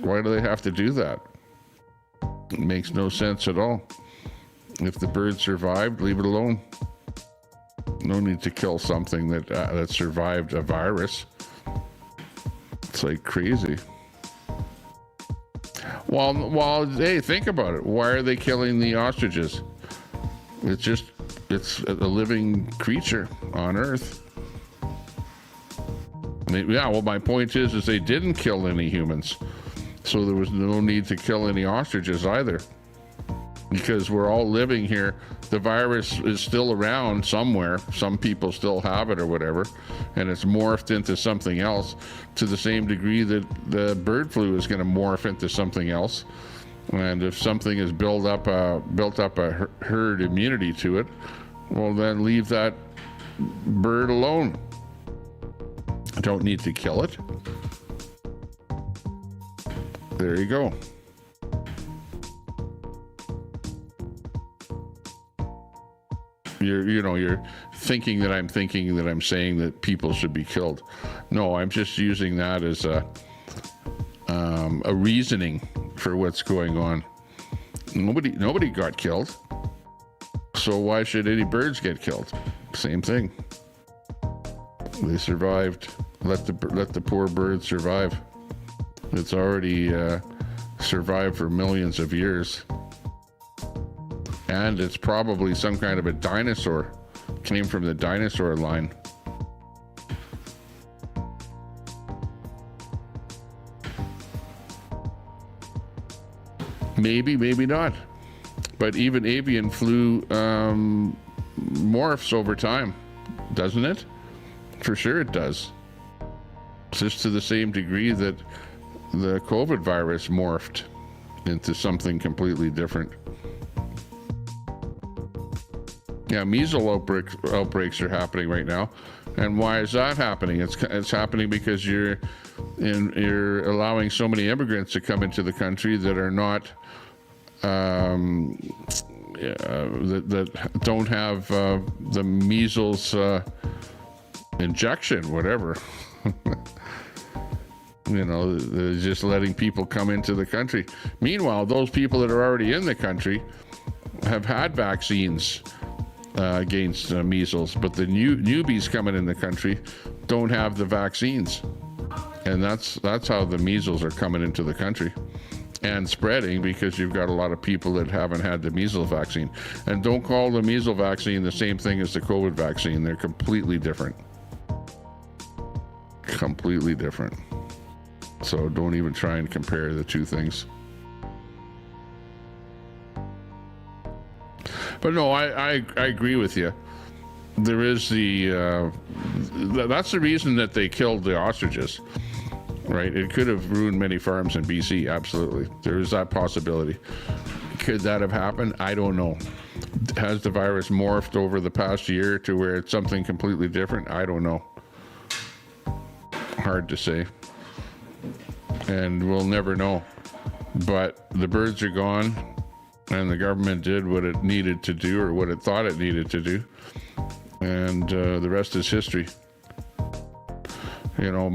why do they have to do that? It makes no sense at all. If the bird survived, leave it alone. No need to kill something that survived a virus. It's like crazy. Well, hey, think about it. Why are they killing the ostriches? It's a living creature on Earth. Yeah, well, my point is they didn't kill any humans. So there was no need to kill any ostriches either. Because we're all living here. The virus is still around somewhere. Some people still have it or whatever. And it's morphed into something else to the same degree that the bird flu is going to morph into something else. And if something has built up a herd immunity to it, well, then leave that bird alone. Don't need to kill it. There you go. You're thinking that I'm saying that people should be killed. No, I'm just using that as a reasoning for what's going on. Nobody got killed. So why should any birds get killed? Same thing. They survived. Let the poor bird survive. It's already survived for millions of years. And it's probably some kind of a dinosaur. Came from the dinosaur line. Maybe, maybe not. But even avian flu morphs over time, doesn't it? For sure it does. Just to the same degree that the COVID virus morphed into something completely different. Yeah, measles outbreaks are happening right now. And why is that happening? It's happening because you're allowing so many immigrants to come into the country that are not that don't have the measles injection, whatever. You know, they're just letting people come into the country. Meanwhile, those people that are already in the country have had vaccines against measles, but the newbies coming in the country don't have the vaccines, and that's how the measles are coming into the country and spreading, because you've got a lot of people that haven't had the measles vaccine. And don't call the measles vaccine the same thing as the COVID vaccine. They're completely different. Completely different. So don't even try and compare the two things. But no, I agree with you. There is that's the reason that they killed the ostriches, right? It could have ruined many farms in BC, absolutely. There is that possibility. Could that have happened? I don't know. Has the virus morphed over the past year to where it's something completely different? I don't know. Hard to say. And we'll never know. But the birds are gone, and the government did what it needed to do, or what it thought it needed to do, and the rest is history. You know,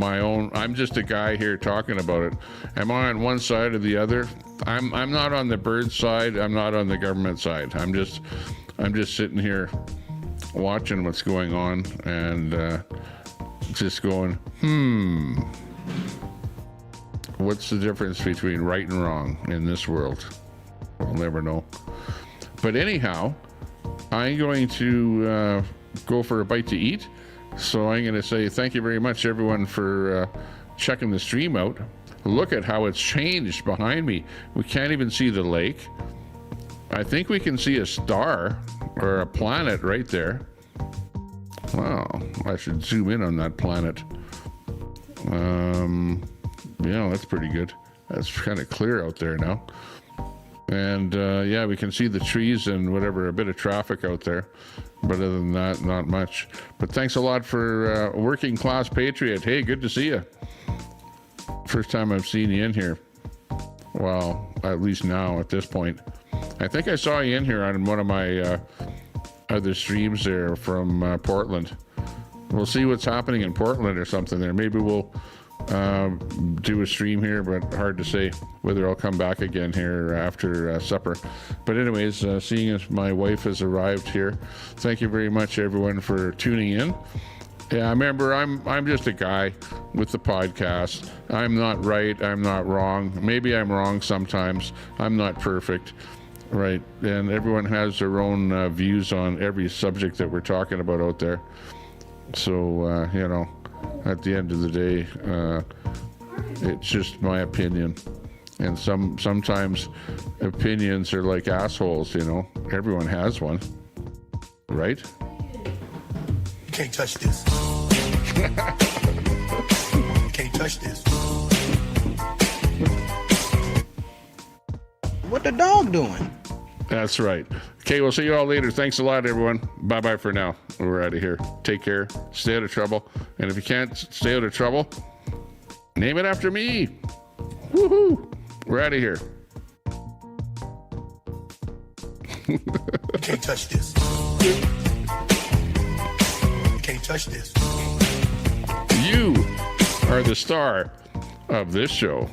I'm just a guy here talking about it. Am I on one side or the other? I'm not on the bird side. I'm not on the government side. I'm just sitting here watching what's going on and just going, what's the difference between right and wrong in this world? We'll never know. But anyhow, I'm going to go for a bite to eat. So I'm going to say thank you very much, everyone, for checking the stream out. Look at how it's changed behind me. We can't even see the lake. I think we can see a star or a planet right there. Wow, I should zoom in on that planet. Yeah, that's pretty good. That's kind of clear out there now. And yeah, we can see the trees and whatever, a bit of traffic out there. But other than that, not much. But thanks a lot for Working Class Patriot. Hey, good to see you. First time I've seen you in here. Well, at least now at this point. I think I saw you in here on one of my other streams there from Portland. We'll see what's happening in Portland or something there. Maybe we'll do a stream here, but hard to say whether I'll come back again here after supper. But anyways, seeing as my wife has arrived here, thank you very much, everyone, for tuning in. Yeah, remember, I'm just a guy with the podcast. I'm not right. I'm not wrong. Maybe I'm wrong sometimes. I'm not perfect, right? And everyone has their own views on every subject that we're talking about out there. So, you know, at the end of the day, it's just my opinion. And sometimes opinions are like assholes, you know. Everyone has one, right? You can't touch this. You can't touch this. What the dog doing? That's right. Okay, we'll see you all later. Thanks a lot, everyone. Bye-bye for now. We're out of here. Take care. Stay out of trouble. And if you can't stay out of trouble, name it after me. Woohoo! We're out of here. You can't touch this. You can't touch this. You are the star of this show.